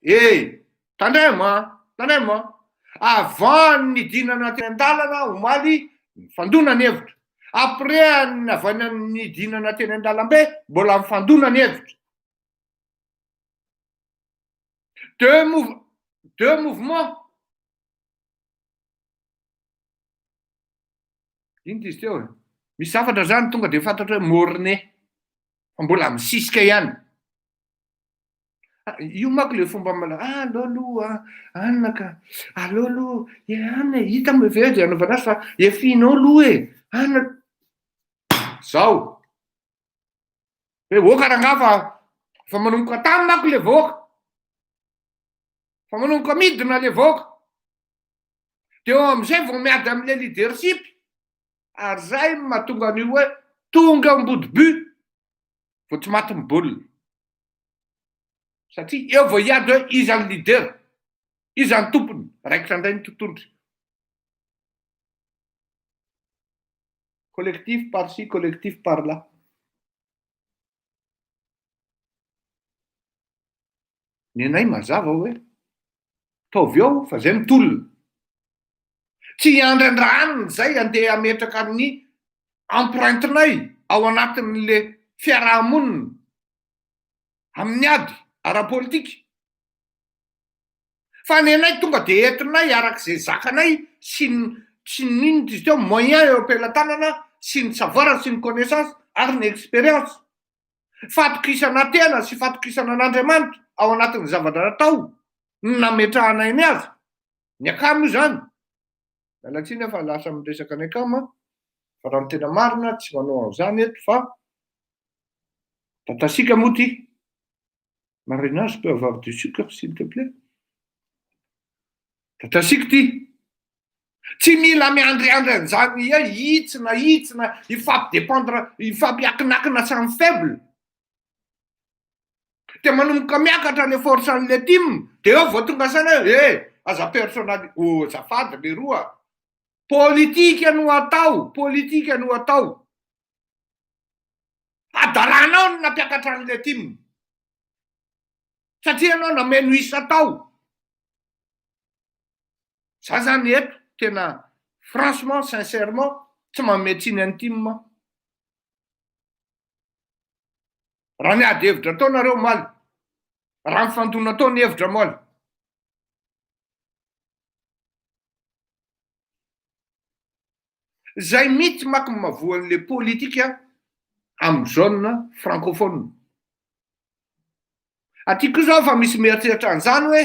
hoe tandremo avant ny dinana teny an-dalana omaly mifandona ny hevitra. Après ny dinana teny an-dalambe mbola mifandona ny hevitra. Deux mouvements. Ino izy teo e? Misy zavatra zany tonga dia fantatra hoe morne, fa mbola misisika ihany. Io manko le fomba lolo anaka, lolo ihany hita mo very anaovana azy fa efinao lo e, zao. Hoe voaka rangaha fa manomboka tamy manko le voaka. Fa manomboka midina le voaka. Dia eo amin'izay vao miady amin'le leadership, ary zay mahatonga an'io hoe tonga ambody but vao tsy maty mibaolina. Satria eo vao hiady hoe iza ny leader, iza ny tompony, raikitra indray ny tontolo. Collectif par-ci, collectif par-là. Ny anay mazava hoe taovy eo fa zay mitolona. Tsy andran-dranony zay andeha ametraka ny empreintenay ao anatin'le fiarahamonina amin'ny ady ara-politika. Fa ny anay tonga dia entinay arak'izay zakanay sy ny izy teo moyen eo am-pelantanana sy ny savoir sy ny connaissance ary ny expérience. Fatokisana tena sy fatokisana an'Andriamanitra ao anatin'ny zavatra natao nametrahanay ny azy. Ny akamo io zany. Mialatsiny fa lasa miresaka ny akamo, fa raha ny tena marina tsy manao an'izany eto fa tatasika moa ty. Marinage peut avoir du sucre, s'il te plaît? Tatasika ty. Tsy mila miandriandry an'izany hitsina ifampiakinakina samy faible. Dia manomboka miakatra le force an'le team, dia eo vao tonga saina aza personnalité. Zafady le roa. Politika no atao. Adalanao no nampiakatra an'le team. Satria anao nameno isa tao. Za zany eto, tena franchement, sincèrement, tsy mametsiny an'ny team. Raha niady hevitra tao nareo maly. Raha mifantona tao ny hevitra maly. Zay mihitsy maky mavoan'le politika amin'ny zone francophone. Aty koa zao fa misy mieritreritra an'izany hoe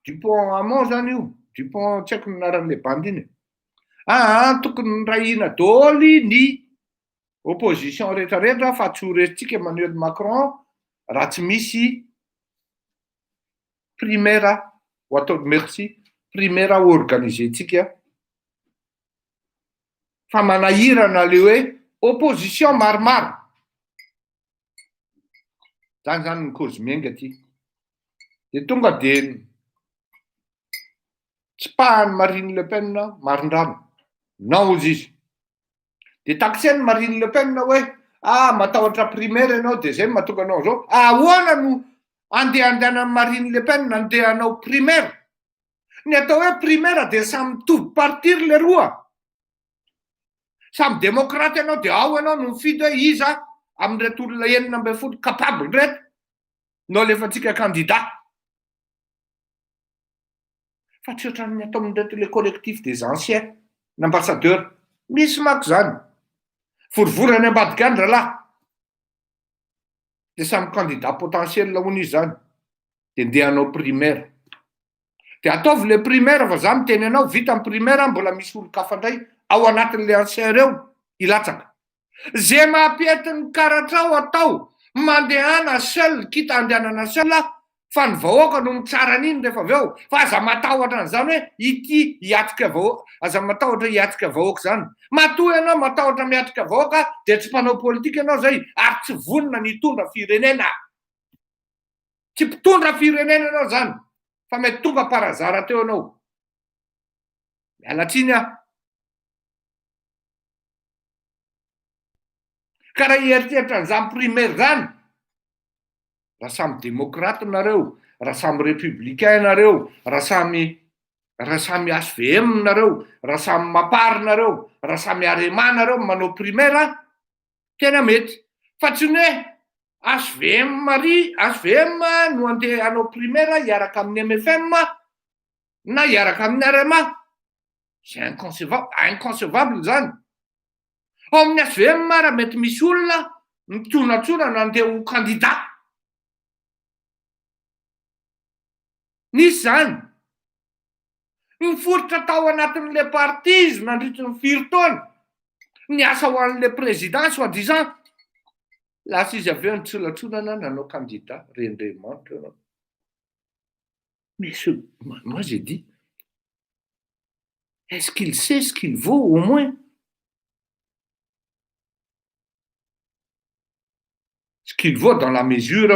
Dupont-Aimon zany io. Dupont tsy haiko ny anaran'le bandy iny. Tokony rahina daholo ny opposition rehetrarehetra fa tsy ho resitsika Emmanuel Macron raha tsy misy primaire primaire organisentsika. Fa manahirana le hoe opposition maromaro. Zany ny cause miainga ty. Dia tonga dia tsy pahan'ny Marine Le Pen marindrano. Naozy izy. Dia takseny Marine Le Pen hoe matahotra primaire ianao dia zay mahatonga anao zao. Ahoana no andehandehanan'ny Marine Le Pen andehanao primaire? Ny atao hoe primaire dia samy mitovy partir le roa. Samy démocrate ianao dia ao ianao no mifidy hoe iza amin'reto olona 12 capable reto no alefantsika candidat. Fa tsy ohatran'ny atao amin'reto le collectif des anciens, n'ambassadeur. Misy mako zany. Vorovorany ambadika any rahalahy. Dia samy candidat potentiel hono izy zany. Dia ndehanao primaire. Dia ataovy le primaire fa za miteny anao vita amin'ny primaire mbola misy olon-kafa indray ao anatin'le ancien reo ilatsaka. Zay mahampietiny karatrao atao mandehana seul, kita andehanana seul fa ny vahoaka no mitsara an'iny rehefa avy eo. Fa aza matahotra an'izany hoe ity hiatrika vahoaka, aza matahotra hiatrika vahoaka zany. Matoa ianao matahotra miatrika vahoaka dia tsy mpanao politika ianao zay ary tsy vonona ny hitondra firenena. Tsy mpitondra firenena ianao zany. Fa mety tonga parazara teo ianao. Mialatsiny aho. Ka raha hieritreritra an'izany primaire zany, raha samy démocrate nareo, raha samy républicain nareo, raha samy HVM nareo, raha samy mapary nareo, raha samy RMA nareo manao primaire, tena mety. Fa tsy ny hoe HVM no andeha hanao primaire hiaraka amin'ny MFM na hiaraka amin'ny RMA. C'est inconcevable zany. Ao amin'ny HVM raha mety misy olona mitonatsona nandeha ho candidat. Nisy zany. Niforitra tao anatin'le parti izy nandritra ny 4 taona. Niasa ho an'le président soi-disant. Lasa izy avy eo nitsolatsonana nanao candidat rendrement. Mais moi j'ai dit, est-ce qu'il sait ce qu'il vaut au moins? Ce qu'il vaut dans la mesure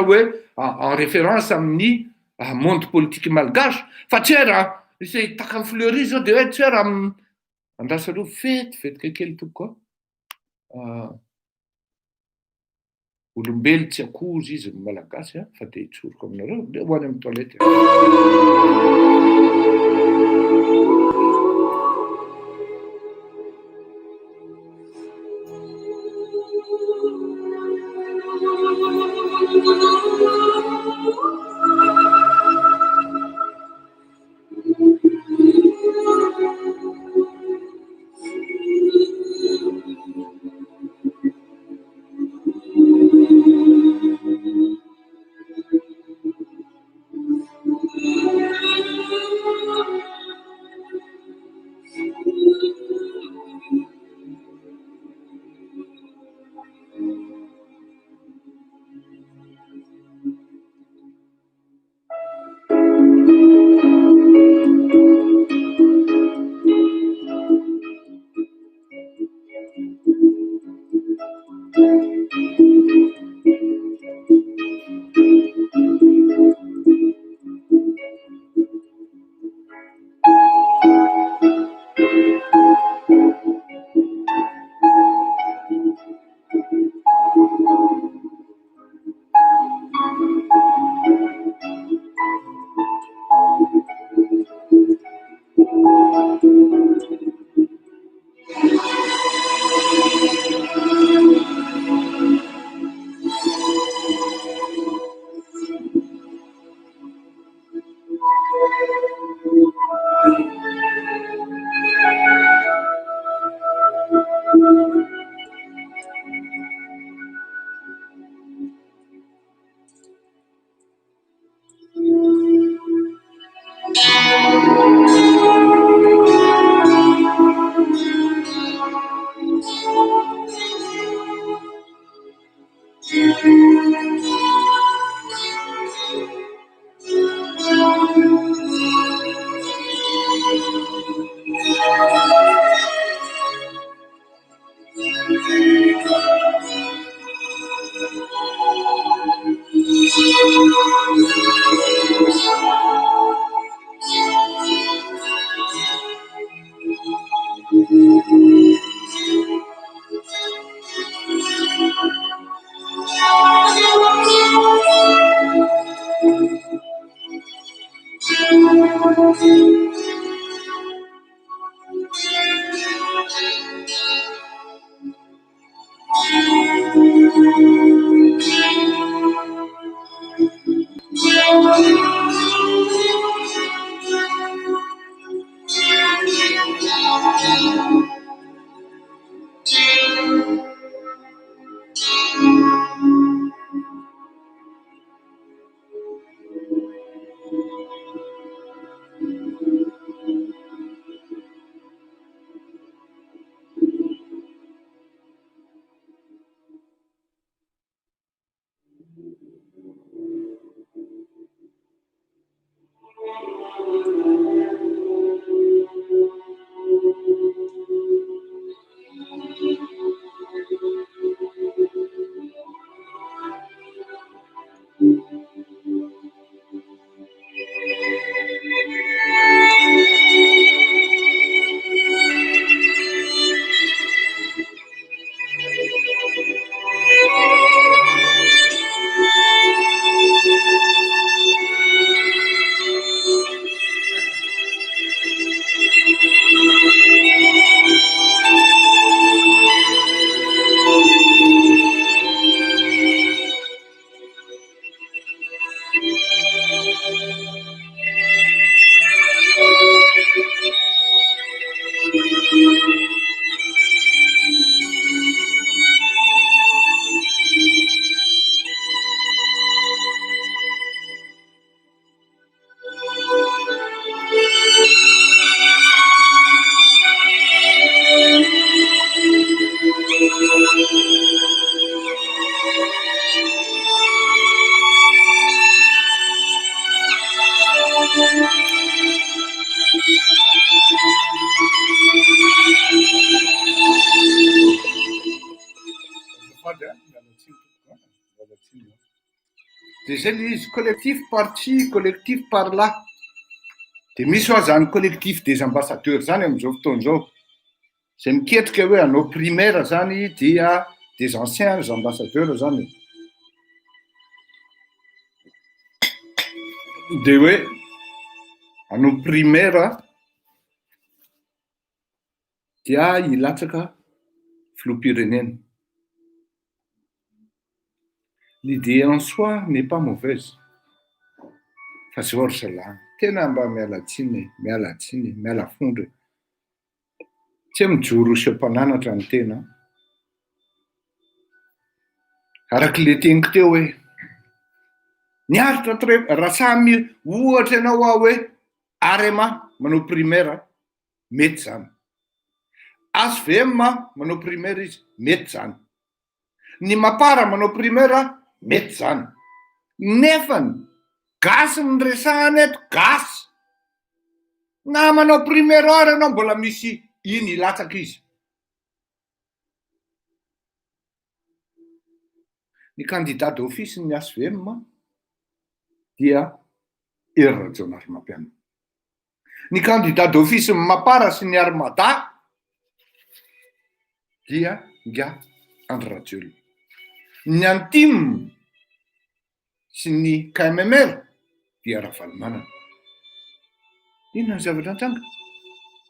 en référence amin'ny monde politique malgache. Fa tsy raha isay takany fleury zao dia hoe tsy raha andrasa aloha fety kelikely tokoa. Olombelo tsy akoho izy ny malagasy fa dia hitsoroko aminareo dia ho any amin'ny toilette. Dia zay le izy collectif par-ci, collectif par-là. Dia misy hoa zany collectif des ambassadeurs zany amin'izao fotoan'izao. Zay miketrika hoe hanao primaire zany dia des anciens ambassadeurs zany. Dia hoe hanao primaire dia hilatsaka filoham-pirenena. L'idée en soi n'est pas mauvaise. Fa zao ry zalahy, tena mba miala tsiny, miala fondry. Tsy mijoro isam-pananatra ny tena. Arak'ile teniko teo hoe niaritra raha samy ohatra ianao aho hoe Arema manao primaire, mety zany. ASVM manao primaire izy, mety zany. Ny Mapara manao primaire, mety zany. Nefany gasy ny resahany eto, gasy. Na manao primaire ary ianao mbola misy iny ilatsaka izy. Ny candidat d'office ny ASVM dia Hery Rajaonarimampianina. Ny candidat d'office ny Mapara sy ny Armada dia Nga Andry Rajoelina. Ny Antim sy ny KMMR dia Ravalomanana. Inona ny zavatra antranga?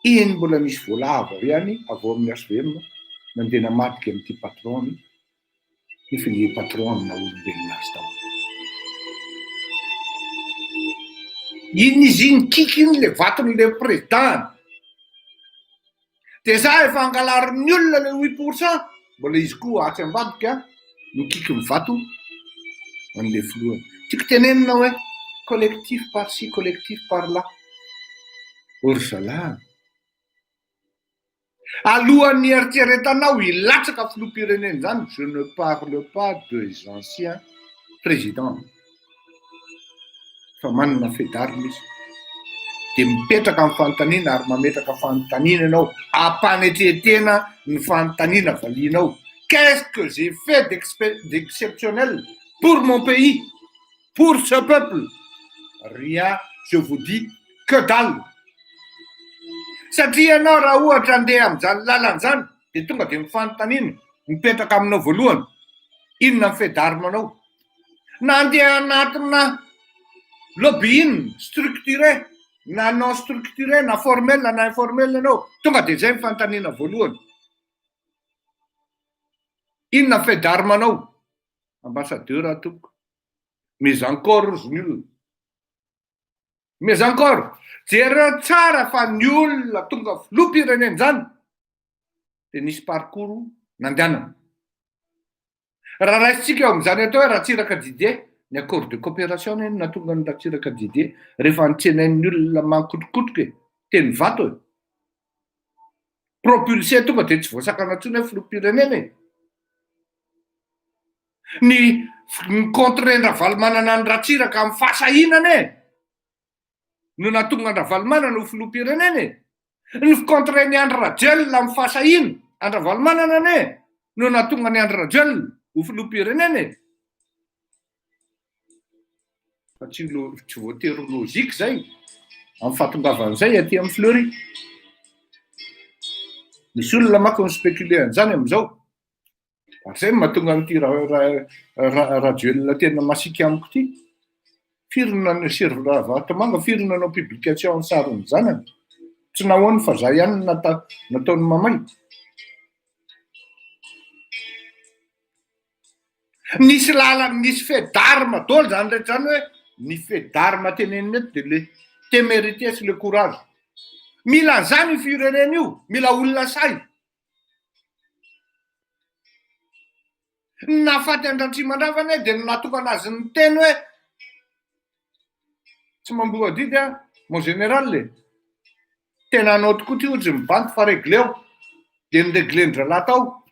Iny mbola misy voalavo ihany avy ao amin'ny ASVM mandeha namadika amin'ity patron nefa ilay patron na olombelona azy tao. Iny izy iny kikiny le vaton'le président. Dia za efa angalarin'ny olona le 8%, mbola izy koa atsy ambadika mikiky mivato an'le filohany. Tiako tenenina hoe collectif par-ci, collectif par-là. Ry zalahy, alohan'ny eritreretanao hilatsaka filoham-pirenena zany, je ne parle pas des anciens présidents. Fa manana fedarina izy. Dia mipetraka amin'ny fanontaniana ary mametraka fanontaniana ianao, ampanetretena ny fanontaniana valianao. Qu'est-ce que j'ai fait d'exceptionnel pour mon pays, pour ce peuple? Rien, je vous dis, que dalle. Satria ianao raha ohatra andeha amin'izany lalan'izany, dia tonga dia mifanontaniana, mipetraka aminao voalohany. Inona ny fedarinanao? Na andeha anatina lobbying structuré, na non structuré, na formel na informel ianao, tonga dia zay mifanontaniana voalohany. Inona ny fedarinanao? Ambassadeur atoko. Mais encore, mais encore, Jereo tsara fa ny olona tonga filoham-pirenena zany dia nisy parcours nandehanana. Raha raisitsika eo amin'izany atao hoe Ratsiraka Didier, ny accord de coopération iny natonga ny Ratsiraka Didier rehefa nitsenain'ny olona mankotrokotroka e, teny vato e. Propulsé tonga dia tsy voasakana intsony hoe filoham-pirenena e. Ny contre-ny Ravalomanana ny Ratsiraka amin'ny fahasahinana e, no natonga ny Ravalomanana ho filoham-pirenena e. Ny contre-ny Andry Rajoelina amin'ny fahasahina Andry Ravalomanana e, no natonga ny Andry Rajoelina ho filoham-pirenena e. Fa tsy voatery lôzika zay amin'ny fahatongavan'izay aty amin'ny Fleury. Misy olona manko ny spéculé an'izany amin'izao. Zay mahatonga an'ity Rajoelina tena masika amiko ity. Firina ny Servatomanga, firina anao publication ny sariny zanany. Tsy nahoany fa zay ihany nataony mamay. Nisy lalana, nisy fait d'armes daholo zany rehetra zany hoe ny fait d'armes teneniny eto dia le témérité sy le courage. Mila an'izany io firenena io, mila olona say. Nahafaty Andratrimandravana dia nahatonga anazy ny teny hoe tsy mamboa didy a mon général le tena anao tokoa ty ohatry mibanty fa régleo dia nireglendra latao.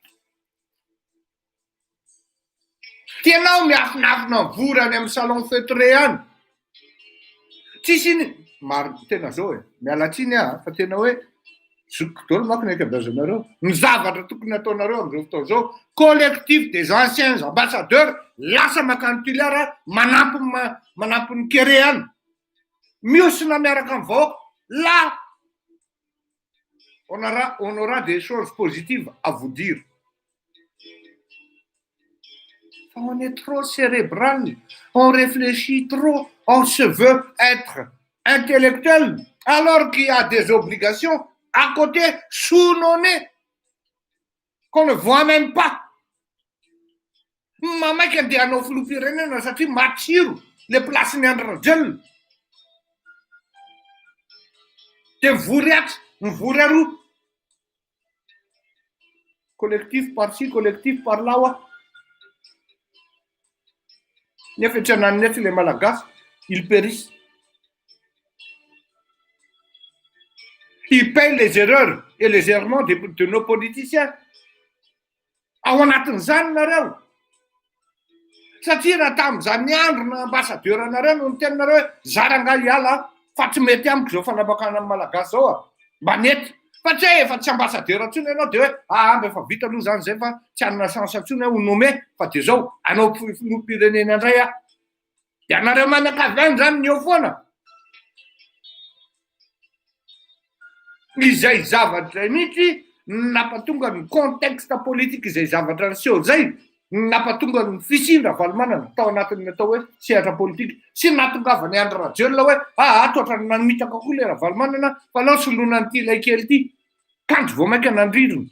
Tianao miafinafina mivory any amin'ny salon feutré any. Tsisy maro tena zao e, mialatsiny fa tena hoe zokiko daholo manko ny ankabazanareo. Ny zavatra tokony ataonareo amin'izao fotoana zao, collectif des anciens ambassadeurs lasa makany tulaire manampy ny kere any. Miosina miaraka amin'ny vahoaka. Là, on aura des choses positives à vous dire. On est trop cérébral, on réfléchit trop, on se veut être intellectuel, alors qu'il y a des obligations à côté, sous nos nez, qu'on ne voit même pas. Mamay kan dia hanao filoham-pirenena satria matsiro le placen'ny Andry Rajoelina. Dia mivory atsy, mivory aroa. Collectif par-ci, collectif par-là oa. Nefa etranany nefa les Malagasy, ils périssent. Ils payent les erreurs et les errements de nos politiciens. Ao anatin'izany nareo. Satria raha tamin'izany ny andro na ambassadeur anareo no nitenanareo hoe zaranga hiala fa tsy mety amiko zao fanapakana amin'ny Malagasy zao a. Mba nety. Fa tsy hoe efa tsy ambassadeur intsony ianao dia hoe mba efa vita aloha zany zay fa tsy hanana chance intsony hoe ho nommé fa dia zao anao filoham-pirenena indray a. Dia anareo manakavy zany ny eo foana. Izay zavatra mihitsy nampatonga ny contexte politique izay zavatra niseho zay nampatonga ny fisiany Ravalomanana tao anatin'ny atao hoe sehatra politika sy nahatongavany Andry Rajoelina hoe toatra namitaka koa le Ravalomanana fa alao soloina an'ity ilay kely ity kandro vao maika nandridrona.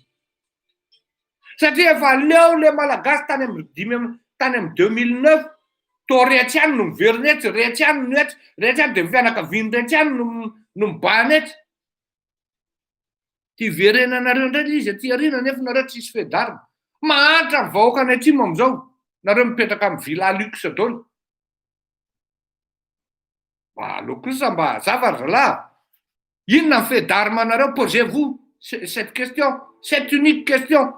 Satria efa leo le Malagasy tany amin'ny 2009 to rehetra ihany no miveriny etsy, rehetra ihany no etsy, rehetra ihany dia ny fianakaviany rehetra ihany no mibahany etsy. Ty verenanareo indray izy aty aoriana nefa nareo tsisy fait d'armes. Mahantra ny vahoaka any atsimo amin'izao. Nareo mipetraka amin'ny villa luxe daholo. Allo kosa mba hazava zalahy. Inona ny fait d'armes anareo? Posez-vous cette question, cette unique question.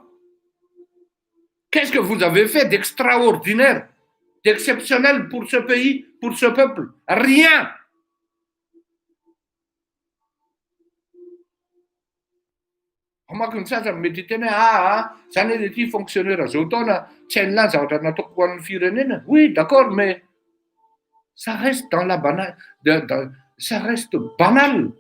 Qu'est-ce que vous avez fait d'extraordinaire, d'exceptionnel pour ce pays, pour ce peuple? Rien. Manko ny sasany mety tena zany hoe ity fonctionnaire zao taona tsy hainy lany zavatra nataoko ho an'ny firenena. Oui, d'accord, mais ça reste dans la banale, ça reste banal.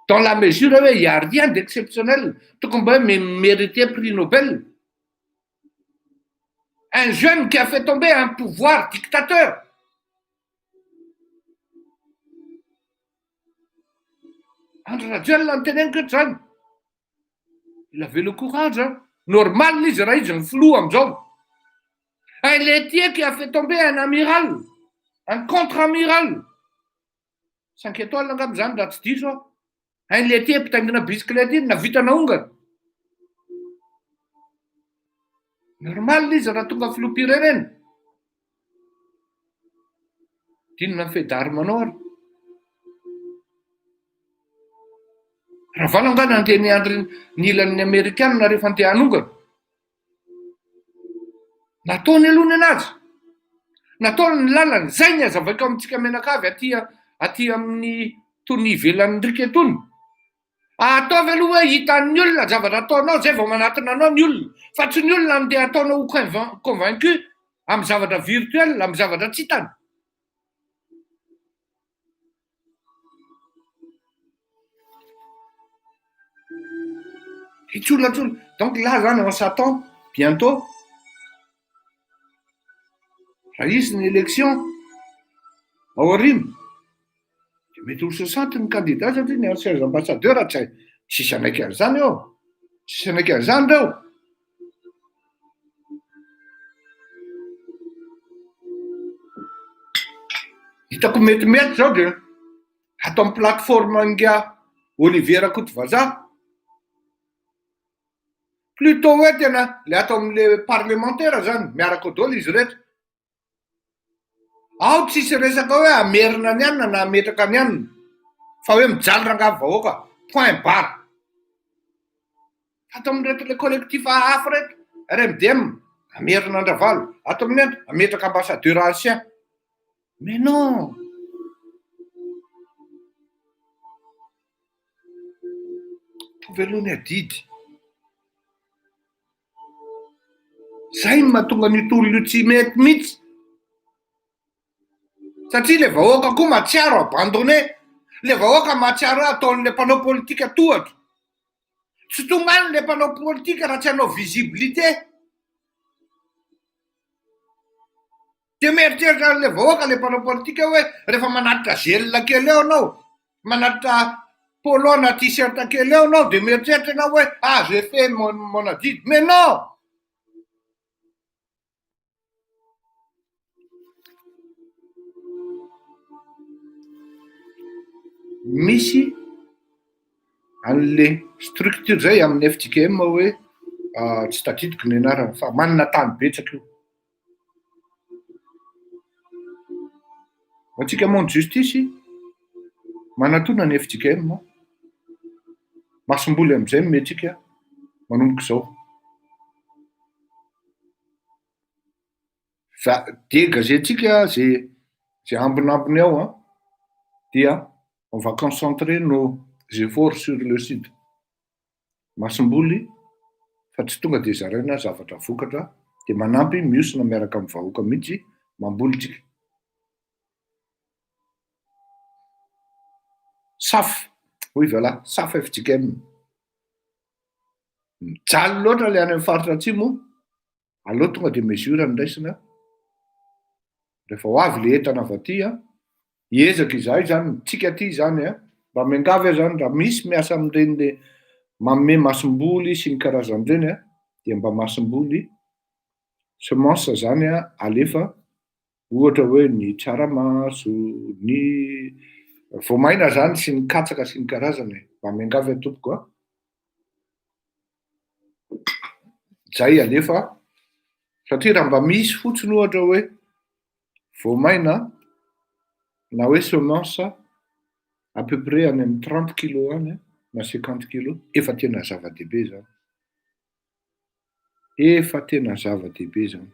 Dans la mesure où il n'y a rien d'exceptionnel. Tout comme mérité prix Nobel. Un jeune qui a fait tomber un pouvoir dictateur. Andry Rajoelina ny teneniko eto zany. Il avait le courage. Normal, l'Israël, un flou en job. Un laitier qui a fait tomber un amiral, un contre-amiral. 5 angamba zany raha tsy diso aho. Hain'le ty mpitaingina bisikilety iny navitana ongana. Normal izy raha tonga filoham-pirenena. Dinona fedary manao ary. Raha valo angana andeha niandry ny ilan'ny Amerikanina rehefa andeha hanongana. Nataony aloha ny anazy. Nataony ny lalany. Zay ny azavaiko amintsika menakavy aty amin'ny tony ivelan'ny ndrika etony. Ataovy aloha hoe hitan'ny olona zavatra ataonao zay vao manatona anao ny olona. Fa tsy ny olona andeha ataonao ho convaincu amin'ny zavatra virtuel, amin'ny zavatra tsy hitany. Hitsolatsolo. Donc là zany on s'attend bientôt. Raha izy ny élection ao aoriana. Mety ho 60 ny candidat satria ny ancien ambassadeur tsisy anaiky an'izany eo. Tsisy anaiky an'izany reo. Hitako metimety zao dia atao amin'ny plateforme nga Olivier Rakotovazaha. Plutôt hoe tena le atao amin'le parlementaire zany miaraka daholo izy rehetra. Ao tsisy resaka hoe amerina ny anina na ametraka ny anina. Fa hoe mijaly rangavy vahoaka. Point barre. Atao amin'rehetra le collectif hafa rehetra. RMDM amerina andravalo. Atao amin'ny ametraka ambassadeur ancien. Mais non. Velohany adidy. Zay mahatonga ny tolona tsy mety mihitsy. Satria le vahoaka koa mahatsiaro abandonné. Le vahoaka mahatsiaro ataon'le mpanao politika tohatra. Tsy tonga any le mpanao politika raha tsy hanao visibilité. Dia mieritreritra le vahoaka le mpanao politika hoe rehefa manatitra zelona kely eo anao, manatitra polo na t-shirt kely eo anao dia mieritreritra anao hoe j'ai fait mon adidy. Mais non. Misy an'le structure zay amin'ny FJKM hoe tsy tadidiko ny anarany fa manana tany betsaka io. Antsika monde justice manatona ny FJKM. Masomboly amin'izay metsika manomboka izao. Fa dia gazetintsika zay ambinambiny ao dia on va concentrer nos efforts sur le sud. Masomboly fa tsy tonga dia zaraina zavatra vokatra dia manampy miosona miaraka amin'ny vahoaka mihitsy mamboly tsika. SAF, oui voilà, SAF FJKM. Mijaly loatra le any amin'ny faritra atsimo. Aleo tonga dia mesure andraisina. Rehefa ho avy le entana avy aty hiezaka izahay zany, tsika aty zany mba miangavy zany raha misy miasa amin'ireny le manome masomboly sy ny karazan'ireny dia mba masomboly semence zany alefa ohatra hoe ny tsaramaso, ny voamaina zany sy ny katsaka sy ny karazany mba miangavy atompoko. Zay alefa satria raha mba misy fotsiny ohatra hoe voamaina na hoe semence à peu près any amin'ny 30 kg any na 50 kg efa tena zava-dehibe zany. Efa tena zava-dehibe zany.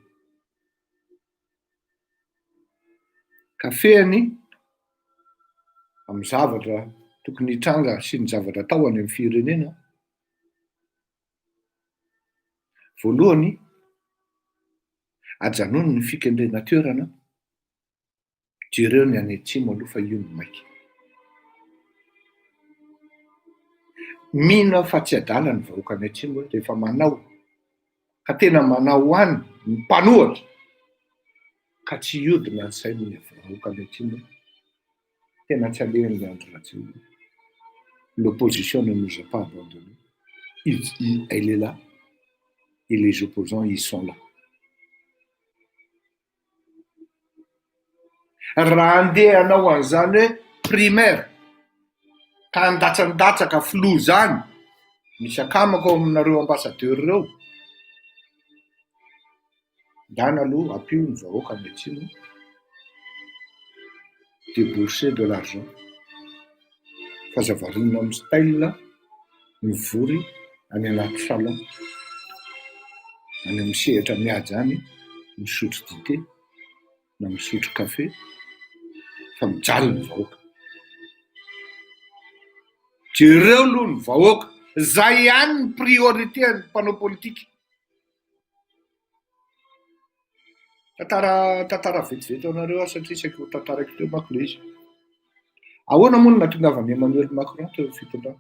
Kafehany amin'ny zavatra tokony hitranga sy ny zavatra atao any amin'ny firenena. Voalohany ajanony ny fikendrenaterana. Jereo ny any atsimo aloha fa io ny maika. Mino fa tsy adala ny vahoaka any atsimo dia efa manao ka tena manao any ny mpanohatra ka tsy iodina ny sain'ny vahoaka any atsimo. Tena tsy alehan'ny andro Rajoelina. L'opposition ne nous a pas abandonnés. Elle est là et les opposants ils sont là. Raha andeha anao an'izany hoe primaire ka andatsandatsaka flo zany misy akamako aminareo ambassadeur reo dana aloha ampio ny vahoaka metsino débourser de l'argent fazavarina amin'ny style mivory any anaty salon any amin'ny sehatra miady any misotro dité na misotro café fa mijaly ny vahoaka jereo aloha ny vahoaka zay ihany ny priorité ny mpanao politika tantara vetivety anareo satria saiko tantaraiky teo mako le izy ahoana moa no nahatongavany Emmanuel Macron teo fitondrana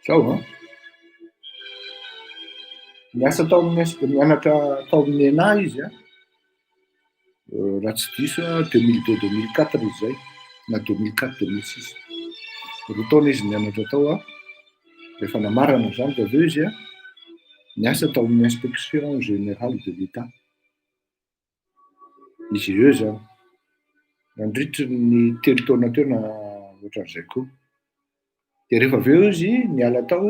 zao miasa tao mianatra tao amin'ny ENA izy raha tsy diso 2002-2004 izy zay na 2004-2006 roa taona izy mianatra tao rehefa namarana zany de aveo izy miasa tao amin'ny inspection générale de l'État izy eo zany nandritry ny telo taona teo na ohatran'izay koa de rehefa aveo izy niala tao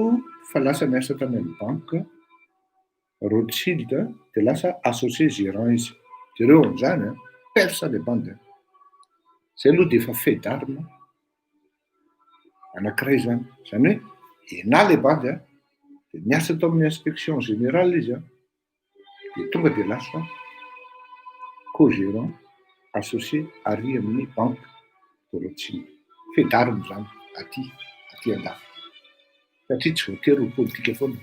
fa lasa miasa tany amin'ny banque Rothschild de lasa associé gérant izy jereo am'zany persa les bandes zay aloha de efa fait d'armes anankiray zany hoe ENA les bandes de miasa tao amin'ny inspection générale izy de tonga de lasa co-gérant associé ary amin'ny banque de Rothschild fait d'armes zany aty andafy satria tsy voatery ho politika foana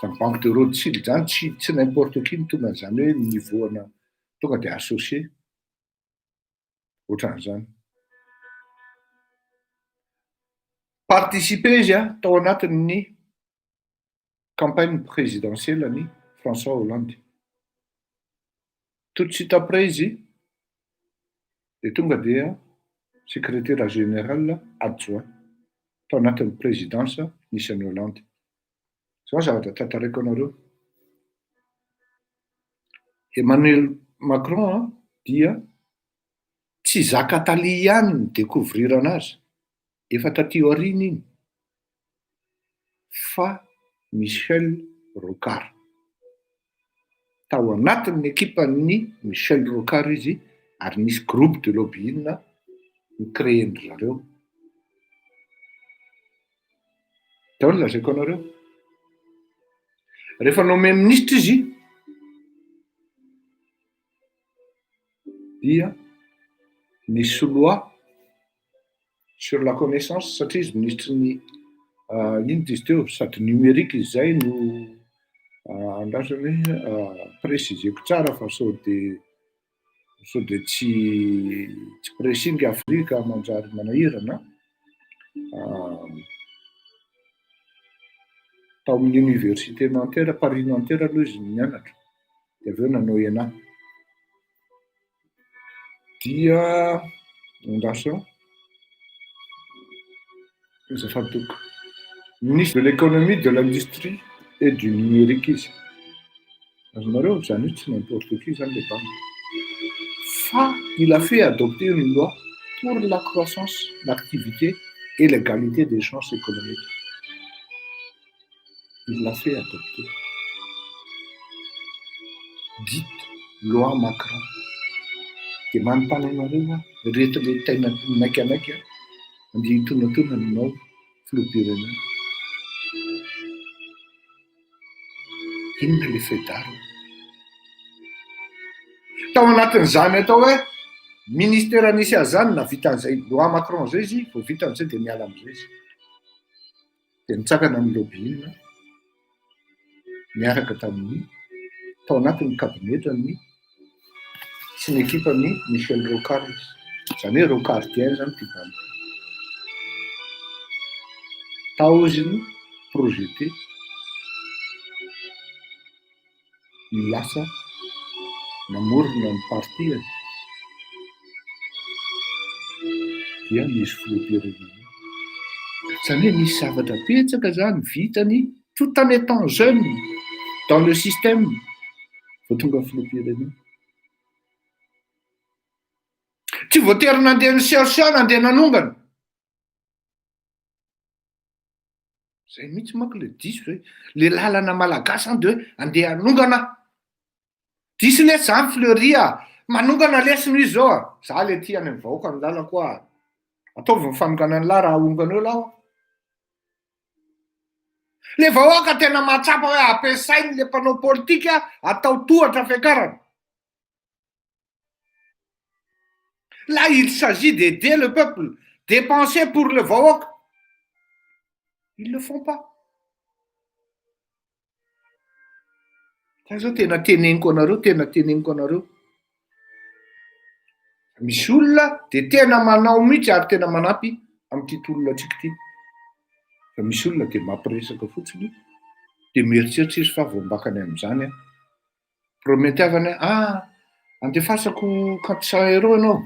zany banque de Rothschild zany tsy n'importe qui ny tonga zany hoe nivoana tonga de associé ohatran'izany participer izy tao anatin'ny campagne présidentielle ani François Hollande tout de suite après izy de tonga dia secrétaire général adjoint tao anatin'ny présidence nisy Hollande zao zavatra tantaraiko anareo Emmanuel Macron dia tsy zaka taly ihany ny découvrir anazy efa taty aorina iny fa Michel Rocard tao anatin'ny ekipan'ny Michel Rocard izy ary nisy groupe de lobbying nicréen-dry zareo tao ny lazaiko anareo rehefa nommé ministre izy dia nisy loi sur la connaissance satria izy ministre ny ino izy teo sady numérique izy zay no andrasany hoe préciseko tsara fa sao de tsy presingy Afrika manjary manahirana tao amin'ny université Nanterre Paris Nanterre aloha izy nianatra de aveo nanao ENA dia andasa zafadoko ministre de l'économie, de l'industrie et du numérique izy azonareo zany hoe tsy n'importe qui zany le banque fa il a fait adopter une loi pour la croissance, l'activité et l'égalité des chances économiques. Il l'a fait adopter. Dite loi Macron. De manontany anareo reto le tena maikamaika andeha hitonatona nanao filoham-pirenena. Inona le fait d'armes tao anatin'izany atao hoe ministère anisy azany na vitan'izay loi Macron zay izy vao vitan'izay de miala am'izay izy de nitsakana amin'ny lobbying miaraka tamin'ny tao anatin'ny kabinetrany sy ny ekipany Michel Rocard zany hoe Rocardien zany ty banque tao izy ny projeté milasa namorona ny partiany dia misy filoham-pirenena zany hoe misy zavatra petsaka zany vitany tout en étant jeune dans le système vao tonga filoham-pirenena Tsy voatery nandeha ny chercheur nandeha nanongana. Zay mihitsy manko le diso hoe le lalana malagasy any de hoe andeha hanongana. Diso le zany fleuria manongana lesiny izy zao a. Za le tia any amin'ny vahoaka ny lalako a. Ataovy ny fanongana ny lahy raha ongana eo laho. Le vahoaka tena mahatsapa hoe ampiasainy le mpanao politika atao tohatra fiakarana. Là, il s'agit d'aider le peuple, dépenser pour le vahoaka. Ils ne le font pas. Fa zao tena teneniko anareo. Misy olona de tena manao mihitsy ary tena manampy amin'ity tolonantsika ity. Fa misy olona de mampiresaka fotsiny de mieritreritra izy fa voambakany amin'izany a. Prometiavany andefasako 400 € ianao.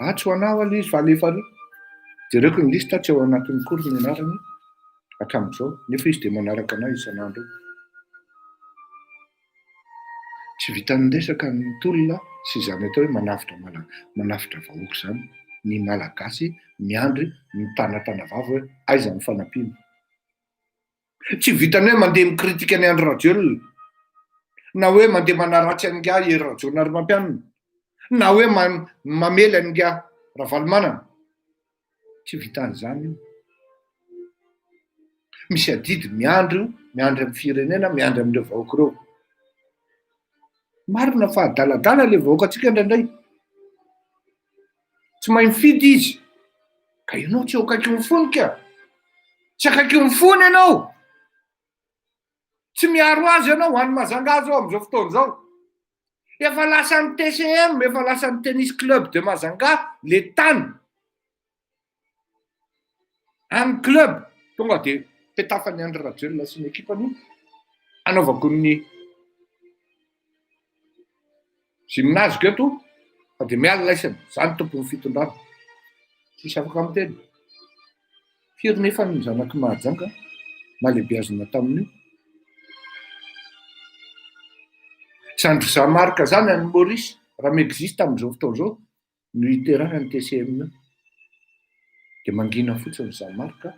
Tsy ho anao ale izy fa alefa ary. Jereko ny lista tsy ao anatin'ny kory ny anarany hatramin'izao. Nefa izy de manaraka anahy isan'andro. Tsy vitan'ny resaka ny tolona sy izany atao hoe manafitra vahoaka zany. Ny malagasy miandry mitanatana vava hoe aiza ny fanampiana. Tsy vitany hoe mandeha mikritika ny Andry Rajoelina, na hoe mandeha manaratsy an'nga Hery Rajaonarimampianina, na hoe mamely an'nga Ravalomanana. Tsy vitan'izany io. Misy adidy miandry amin'ny firenena, miandry amin'ireo vahoaka ireo. Marina fa adaladala le vahoaka antsika indraindray. Tsy mahay mifidy izy. Ka ianao tsy eo akaiky mifony ka. Tsy akaiky mifony ianao. Tsy miaro azy ianao ho an'ny Mazanga zao amin'izao fotoana izao. Efa lasan'ny TCM, efa lasan'ny tennis club de Mazanga le tany. Amin'ny club tonga de petafany Andry Rajoelina sy ny ekipany anaovako ny gymnase eto fa de miala laisany. Zany tompon'ny fitondrana. Tsisy afaka amiteny. Firy nefa ny zanaky Mahajanga na lehibeazina tamin'io. Sandro Samarka zany any Maurice raha miexiste amin'izao fotoana izao no iterahany TCM. De mangina fotsiny Samarka.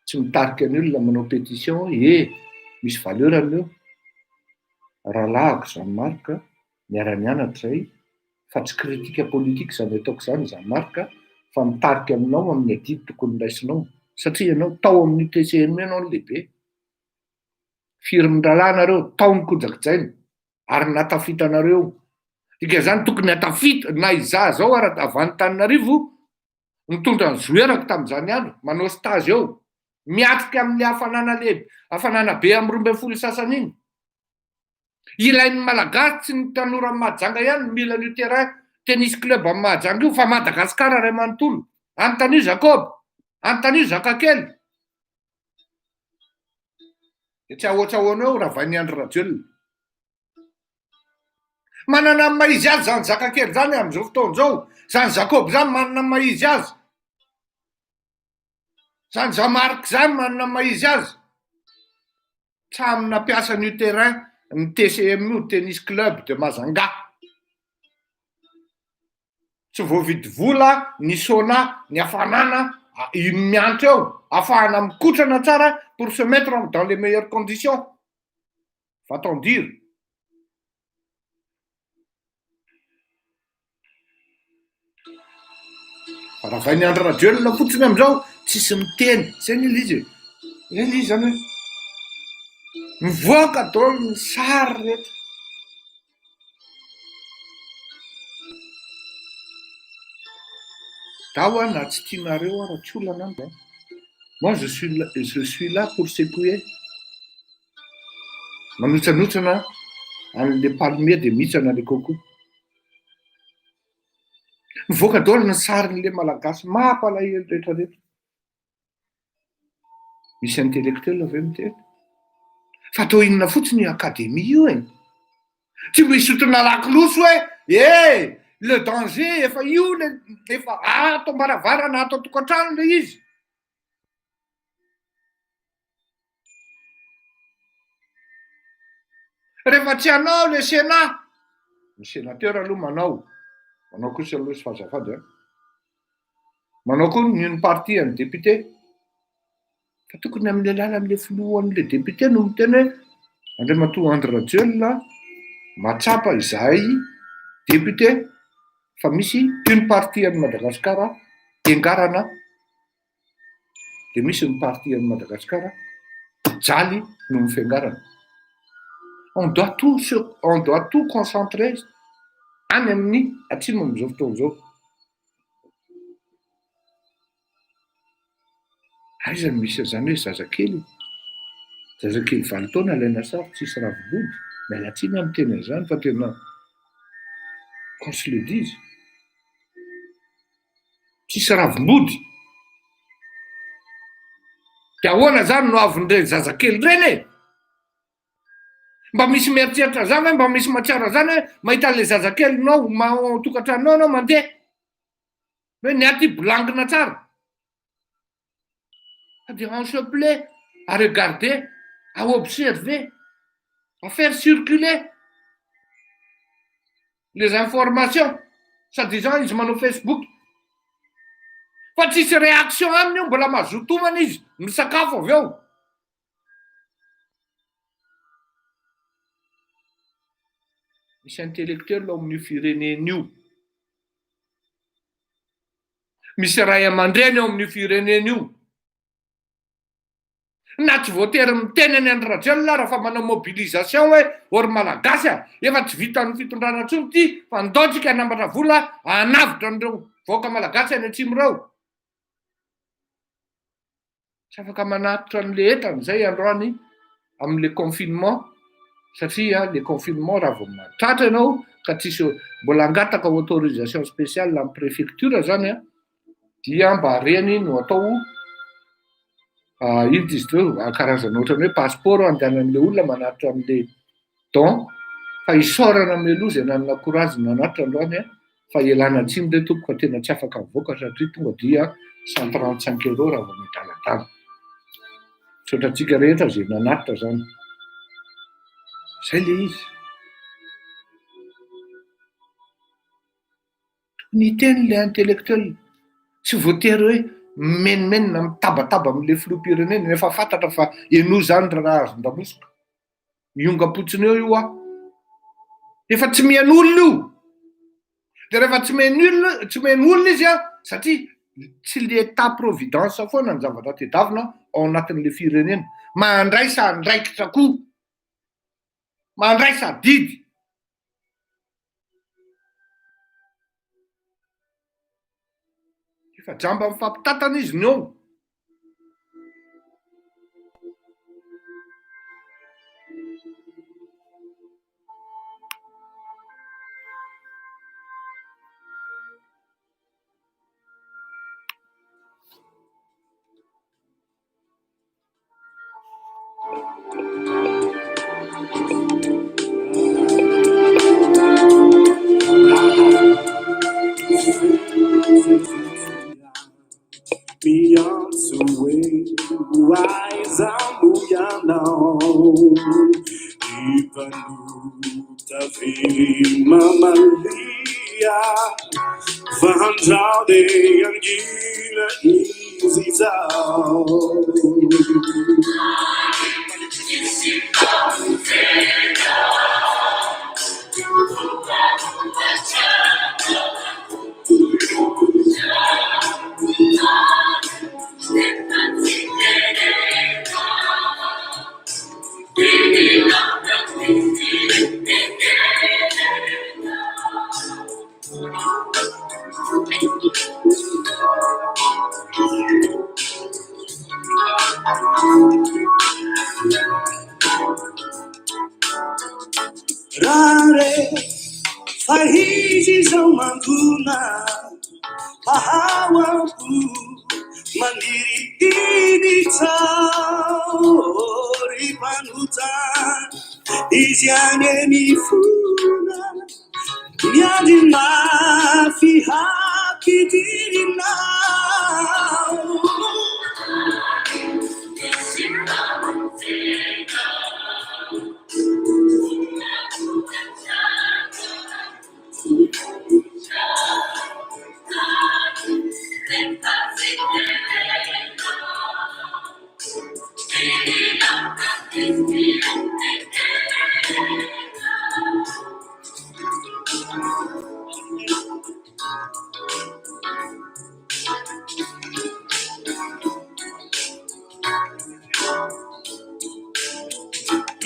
Tsy mitarika ny olona manao pétition. Misy valeur amin'io. Rahalahako Samarka miara-mianatra zay fa tsy kritika politika zany ataoko zany Samarka fa mitarika aminao amin'ny adidy tokony raisinao satria ianao tao amin'ny TCM ianao lehibe. Firy mindralanareo tao ny kojakjaina ary natafitanareo. Dika zany tokony atafita na iza zao avy any Antananarivo nitondra ny zoerako tamin'izany andro manao stage eo. Miatrika amin'ny hafanana be amin'ny 12 sasany iny. Ilain'ny malagasy sy ny tanora amin'ny Mahajanga ihany mila ny terrain tennis club amin'ny Mahajanga io fa Madagasikara ray manontolo. Anontany Jacob, anontany Zakakely. Tsy ahoana eo raha vain'ny Andry Rajoelina. Manana amin'ny maizy azy zany Zakakely zany amin'izao fotoana izao. Zany Jacob zany manana amin'ny maizy azy. Zany Zamark zany manana amin'ny maizy azy. Samy nampiasa ny terrain ny TCM io tennis club de Mazanga. Tsy voavidy vola, ny sona, ny hafanana, miantra eo, afahana mikotrana tsara pour se mettre dans les meilleures conditions. Va-t-on dire. Fa raha vain'ny Andry Rajoelina fotsiny amin'izao, tsisy miteny. Zay ny izy. Zay izy zany hoe mivoaka daholo ny sary rehetra. Dawa na tsy tianareo raha tsy olana any. Moi je suis là pour secouer. Manotsanotsana an'le palmier de mitsana le coco. Mivoaka daholo ny sarin'le malagasy mampalahelo rehetra rehetra. Misy intellectuel avy miteny. Fa atao inona fotsiny akademia io e. Tsy misotona lakiloso hoe le danger efa io efa atao mbaravarana atao tokantrano le izy. Rehefa tsy hanao le Sénat, ny sénateur aloha manao Manao kosa aloha sy fazafady an. Manao koa ny parti an'ny député. Fa tokony amin'ilay lala amin'ilay filohan'ilay député no miteny hoe Andriamatoa Andry Rajoelina matsapa izahay député fa misy une partie an'i Madagasikara engarana dia misy ny partie an'i Madagasikara jaly no mifiangarana. On doit tout concentrer any amin'ny atsimo amin'izao fotoana izao. Aizany misy an'izany hoe zazakely 20 taona alaina sary tsisy ravim-body. Miala tsiny amin'ny teny an'izany fa tena qu'on se le dise. Tsisy ravim-body. Dia ahoana zany no avin'ireny zazakely ireny e? Mba misy mieritreritra zany hoe mba misy mahatsiaro zany hoe mahita an'ilay zazakelynao tokantranonao anao mandeha hoe ny aty bolangina tsara. Dia on se plaît à regarder, à observer, à faire circuler les informations. Soi-disant izy manao Facebook. Fa tsisy réaction aminy io, mbola mazoto homana izy, misakafo avy eo. Misy intellectuel ao amin'io firenen'io. Misy ray aman-dreny ao amin'io firenen'io. Na tsy voatery miteny any Andry Rajoelina raha fa manao mobilisation hoe or malagasy efa tsy vitan'ny fitondrana intsony ity fa andaotsika hanambatra vola hanavitra an'ireo vahoaka malagasy any atsimo ireo. Tsy afaka manatitra an'ilay entana izay androany amin'ilay confinement satria le confinement raha vao mahatratra ianao ka tsisy mbola angataka autorisation spéciale amin'ny préfecture zany a dia mba reny no atao ino izy ireo karazana ohatrany hoe passeport andehanan'ilay olona manatitra amin'ilay don fa isaorana amin'ilay loha izay nanana courage nanatitra androany a fa ialana atsimo ilay tompoko tena tsy afaka mivoaka satria tonga dia 135 € raha vao midaladala. Sotratsika rehetra izay nanatitra zany. Zay le izy. Ny teny le intellectuel tsy voatery hoe menimenina mitabataba amin'ilay filoham-pirenena nefa fantatra fa eno zany raha azon-damosoka. Mionga-potsiny eo io efa tsy mihaino olona io. Dia rehefa tsy mihaino olona izy satria tsy le état providence foana ny zavatra tedavina ao anatin'ilay firenena. Mandray sa andraikitra koa. Mandray sa didy. Efa jamba mifampitatana izy ny eo. Beyond the way, wise and now. Ipanuta Mama Lia, Vanjade Angela Easy Rare, Fahizis ao Manguna, Ahawapu, Mandiri Ori Panutan, Iziane Mifuna, Yadima Fiha Kidina.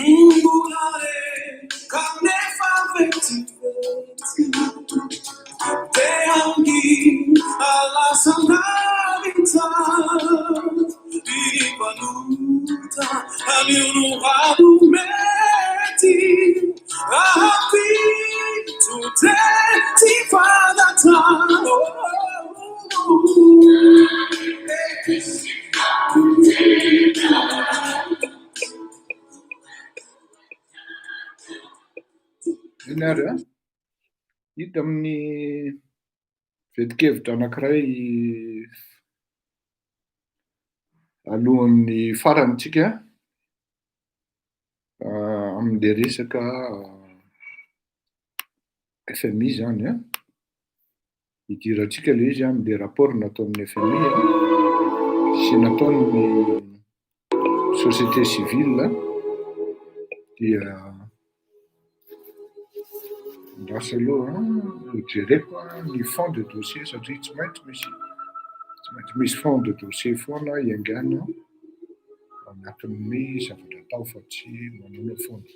Mungulare, kane faveti, te angi alla sanavita, ivaluta, amiunu adumeti, api tu te ti fadatano. Inara, hita amin'ny vetikevitra anankiray alohan'ny farantsika amin'le resaka FMI zany a. Hidirantsika ilay izy amin'le rapport nataon'ny FMI sy nataon'ny société civile dia ndasy aloha jereko ny fond de dossier satria tsy maintsy misy fond de dossier foana iangana anatin'ny zavatra atao fa tsy manana fond.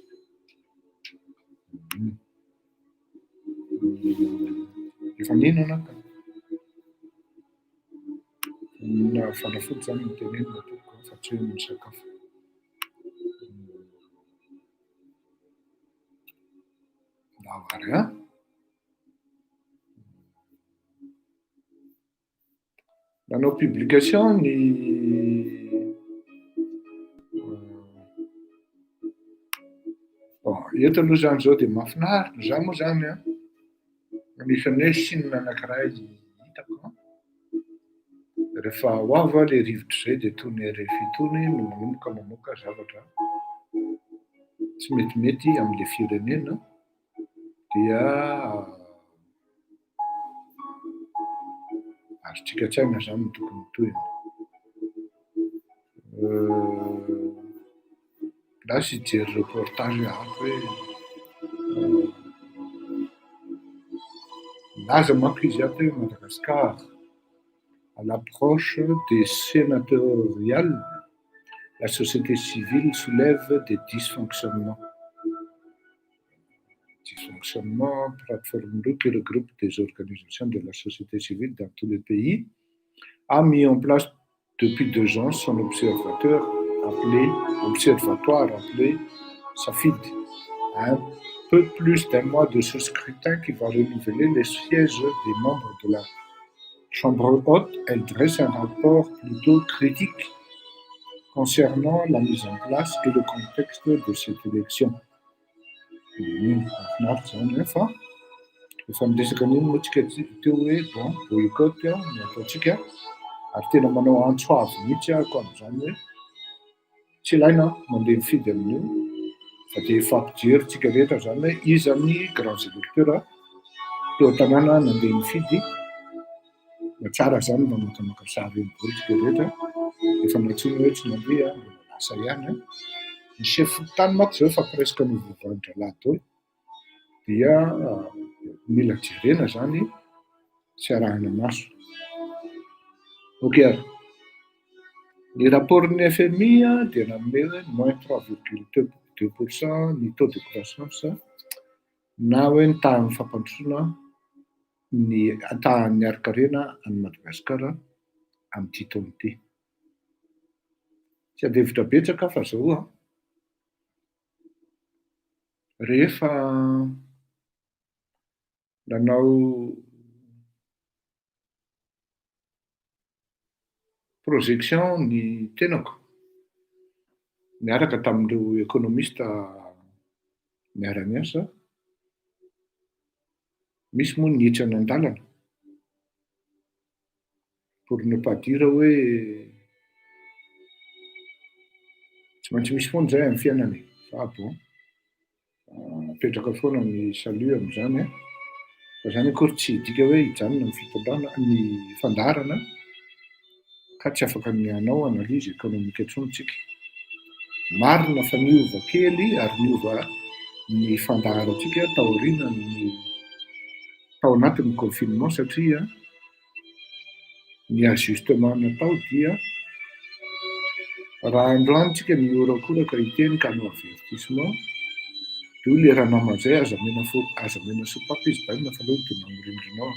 Efa ninana ka na fanafody zany ny tenenina toko fa tsy hoe misakafo. Davary a. Nanao publication ny eto aloha zany zao dia mahafinaritra za moa zany a. Anisan'ny hoe sinina anankiray hitako rehefa ho avy le rivotra izay dia tony RFI tony no manomboka mamoaka zavatra tsy metimety amin'le firenena dia azotsika tsaina zany no tokony tohina. Lasy hijery reportage hafa hoe laza manko izy ato hoe Madagascar à l'approche des sénatoriales, la société civile soulève des dysfonctionnements. Dysfonctionnements, plateforme qui regroupe des organisations de la société civile dans tous les pays, a mis en place depuis 2 ans son observatoire appelé SAFID. Un peu plus d'1 mois de ce scrutin qui va renouveler les sièges des membres de la Chambre haute, elle dresse un rapport plutôt critique concernant la mise en place et le contexte de cette élection. Efa miresaka an'iny moa tsika teo hoe bon boycott no ataotsika ary tena manao antsoavy mihitsy ako amin'izany hoe tsy ilaina mandeha mifidy amin'io fa dia efa ampijeryntsika rehetra zany hoe iza ny grands électeurs teo an-tanàna nandeha mifidy. Tsara zany mamoakamaka sary eny politika rehetra efa natsoina hoe tsy mandeha mbola lasa ihany a. Ny chef tany manko zao efa presque novovandra lahateo dia mila jerena zany tsy arahana maso. Ok, ny rapportn'ny FMI dia nanome hoe -3,2% ny taux de croissance na hoe ny tahan'ny fampandrosoana ny tahan'ny ari-karena any Madagasikara amin'ity taona ity. Tsy adevitra betsaka fa zao rehefa nanao projection ny tenako miaraka tamin'ireo économiste miara-miasa, misy moa nihitra ny an-dalana pour ne pas dire hoe tsy maintsy misy foana zay amin'ny fiainana fa bon apetraka foana ny salut amin'izany fa zany akory tsy hidika hoe hijanona ny fitondrana ny fandarana ka tsy afaka mianao analyse économique intsontsika. Marina fa niova kely ary niova ny fandaharantsika taoriana tao anatin'ny confinement satria ny ajustement natao dia raha androantsika ny orakoraka iteny ka no avertissement dia le raha namazay aza mena sopape izy baina fa loha dia mamorindrinao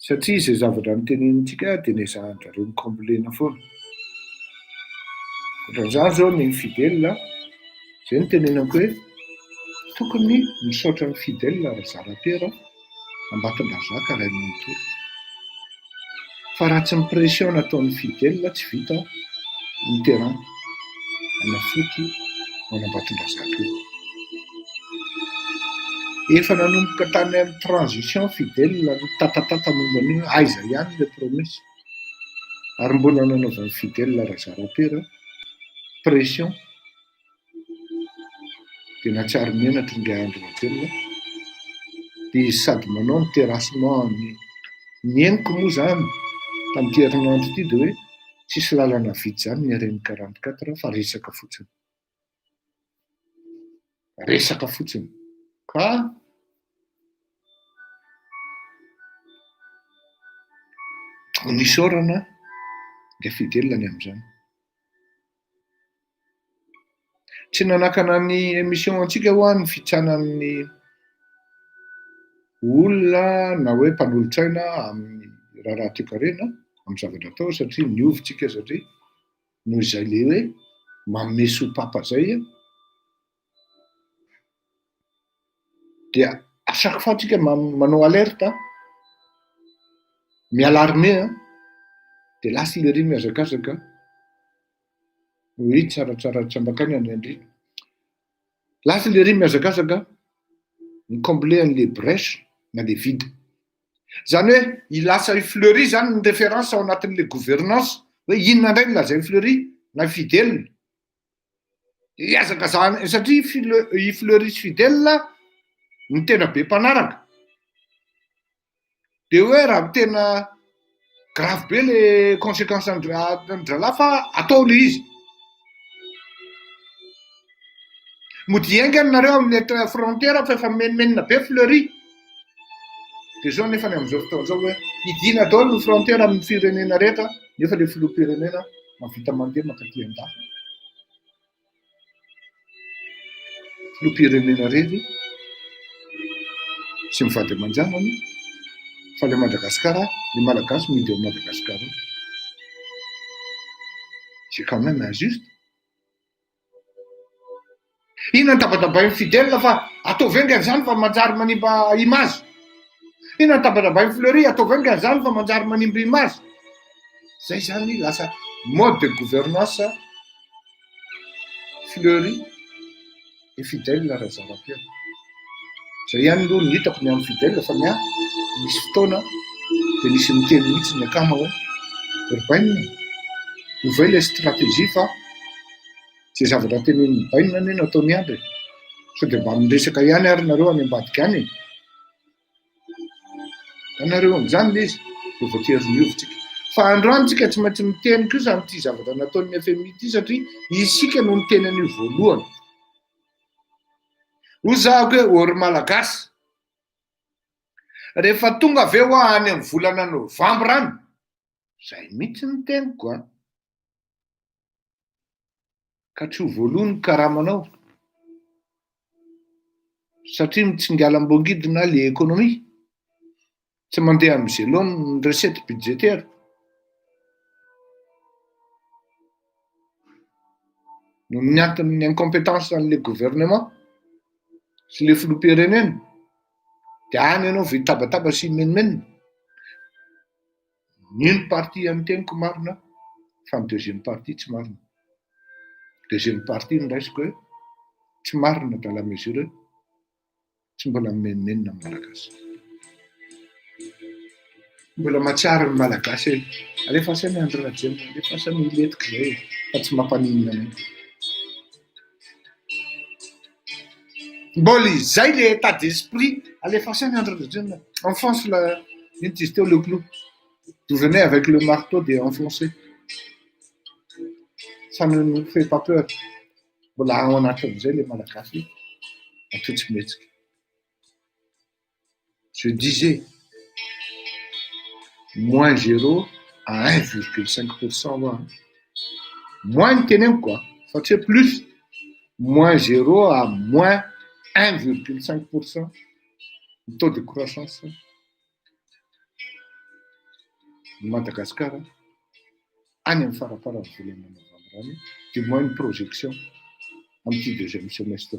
satria izay zavatra notenenintsika dia nezahandrareo mikomplena foana. Raha za zao ny fidèle zay no tenenako hoe tokony misaotra ny fidèle raha zara-pera ambaton-drazaka ray manontolo. Fa raha tsy mipression nataon'ny fidèle tsy vita ny terrain anafoty manambaton-drazaka io. Efa nanomboka tany amin'ny transition fidèle tatatata momban'io aiza ihany le promesse ary mbola nanaovan'ny fidèle raha zara-pera pression dia natsiary menatra indray andro atelina dia sady manao ny terrassement ny henoko moa zany tamin'ity herinandro ity dia hoe tsisy lalana vitsy zany ny RN 44 fa resaka fotsiny ka nisy orana dia fidèle ny amin'izany. Tsy nanakana ny émission antsika ho any fitsanan'ny olona na hoe mpanolotsaina amin'ny raha toekarena amin'ny zavatra atao satria niovitsika satria noho izay le hoe manome sopapa zay dia à chaque fois tsika manao alerte mialarme dia lasa le ry mihazakazaka hoe tsaratsara tsambakany any andriny lasa le ry mihazakazaka ny combler an'le brèche na le vide zany hoe ilasa ifleury zany ny référence ao anatin'le gouvernance hoe inona indray nylazay fleury na fidèle iazaka zany satria ifleury sy fidèle ny tena be mpanaraka dia hoe raha tena grave be le conséquence andrala fa atao le izy mody aingany nareo amin'ny frontière fa efa menimenina be fleury dia zao nefa ny amin'izao fotoana zao hoe idina daholo ny frontière amin'ny firenena rehetra nefa le filoham-pirenena mavita mandeha makaty an-dafy filoham-pirenena rery tsy mivady aman-janany fa le Madagasikara le malagasy midy ao Madagasikara c'est quand même injuste. Inona ny tabatabain'ny fidèle fa atao vaingany zany fa manjary manimba image. Inona ny tabatabain'ny fleury atao vaingany zany fa manjary manimba image. Zay zany lasa mode de gouvernance fleury et fidèle raha zara-pera. Zay ihany aloha ny hitako ny amin'ny fidèle fa misy fotoana dia nisy miteny mihitsy ny akama hoe ry bainina ovay le stratégie fa zay zavatra tenenin'ny bainina anie natao ny andry sao dia mba miresaka ihany ary nareo any ambadika any anareo amin'izany le izy dia voatery niovitsika fa androantsika tsy maintsy miteny kosa amin'ity zavatra nataon'ny FMI ity satria isika no miteny an'io voalohany hozahako hoe ory malagasy rehefa tonga avy eo any amin'ny volana novambra any zay mihitsy ny teniko ka tsy ho voalohany karamanao satria mitsingalam-boangidina le économie tsy mandeha amin'izay loha ny recette budgétaire no mianton'ny incompétence an'le gouvernement sy le filoham-pirenena dia any ianao vitabataba sy menimenina nino partie any teniko marina fa ny deuxième partie tsy marina. Deuxième partie ndraisiko hoe tsy marina dans la mesure tsy mbola menimenina amin'ny malagasy mbola matsiary ny malagasy alefasany andro rajena alefasany iletika zay fa tsy mampanina anay mbola izay le état d'esprit alefasany andro rajena enfonce la ino izy teo le clou Vous venez avec le marteau déenfoncé. Ça ne nous fait pas peur. Voilà, on a attendu les Malagasy. En toute suite. Je disais, moins 0 à 1,5%. Voilà. Moins de quoi. Ça fait plus. Moins 0 à moins 1,5%. Le taux de croissance. Madagascar, année par rapport à du moins une projection, un petit deuxième semestre.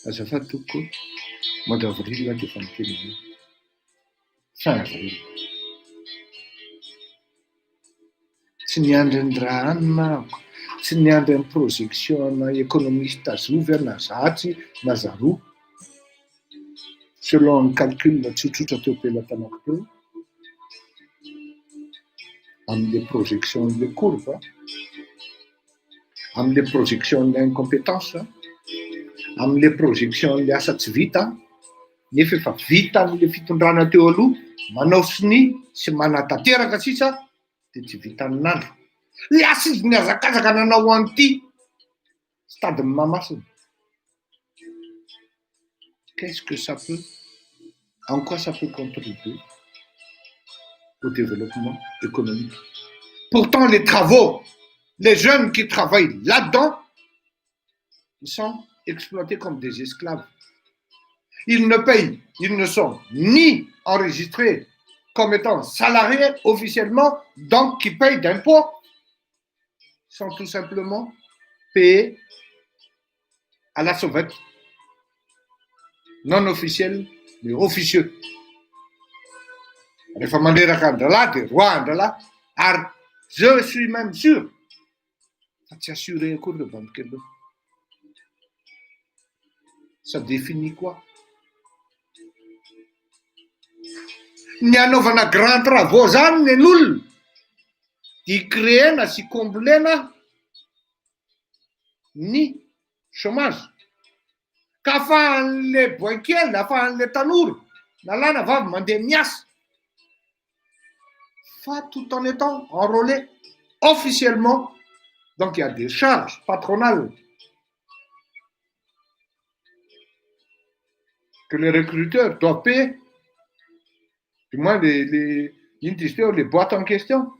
À ce fait, tout court, mois d'avril, là, qui fin avril. Tsy niandran-drano tsy niandran projection économiste azover na zatsy na zaroa selon un calcul tsotsotra teo pelantanako teo amin'le projection le courbe amin'le projection le incompétence amin'le projection le asa tsy vita nefa efa vita amin'le fitondrana teo aloha manao siny sy manatanteraka sisa de tsy vita amin'andro le asa izy ny azakazaka nanao an'ity stade mamasina. Qu'est-ce que ça peut, en quoi ça peut contribuer au développement économique? Pourtant, les travaux, les jeunes qui travaillent là-dedans, ils sont exploités comme des esclaves. Ils ne payent, ils ne sont ni enregistrés comme étant salariés officiellement, donc qui payent d'impôts, ils sont tout simplement payés à la sauvette. Non officiel, mais officieux. Je suis même sûr. Ça définit quoi? Ny anaovana grand travaux zany ny an'olona ikréena sy kombolena ny chômage. Ka afahan'le boikely, afahan'le tanora, nalana vavy mandeha miasa, fa tout en étant enrôlé officiellement. Donc il y a des charges patronales que les recruteurs doivent payer, du moins les boîtes en question.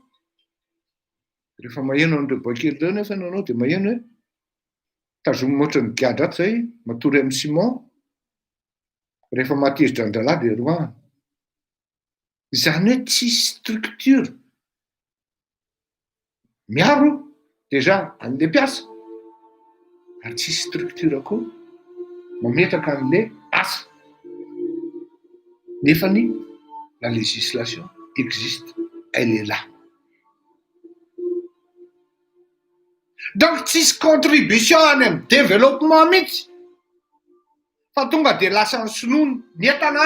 Rehefa maheno an'ireo boikely ireo nefa ianao dia maheno hoe tazomina ohatran'ny giadraty zay matory amin'ny ciment rehefa matezitra an-dralahy dia roahana. Izany hoe tsisy structure miaro déjà an'le mpiasa ary tsisy structure koa mametaka an'le asa. Nefany la législation existe, elle est là. Donc tsisy contribution any amin'ny développement mihitsy fa tonga dia lasa ny sinono ny entana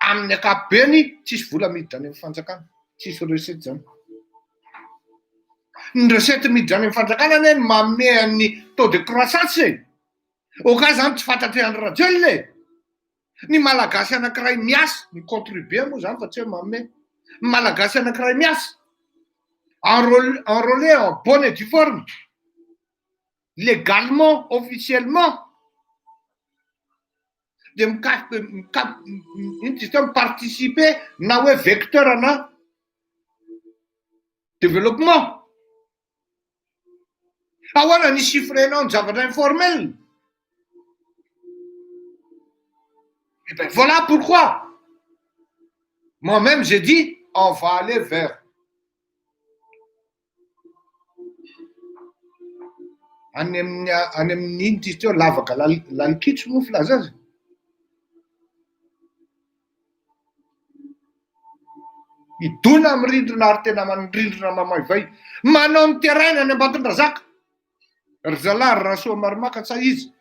amin'ny ankapobeny tsisy vola miditra any amin'ny fanjakana, tsisy recette zany. Ny recette miditra any amin'ny fanjakana ne manome an'ny taux de croissance au cas zany tsy fantatrehan'ny rajely ny malagasy anankiray miasa ny contribuer moa zany fa tsy hoe manome. Ny malagasy anankiray miasa enrôlé en bonne et due forme, légalement, officiellement, de participer na hoe vecteur ana développement. Ahoana ny chiffrenao ny zavatra informel? Et bien voilà pourquoi moi-même j'ai dit on va aller vers any amin'ny iny ty teo lavaka lalikitso moa filaza azy. Idona amin'ny rindrina ary tena rindrina mamaivay manao ny terrain any Ambatondrazaka ry zalahy raha soa marimaka sa izy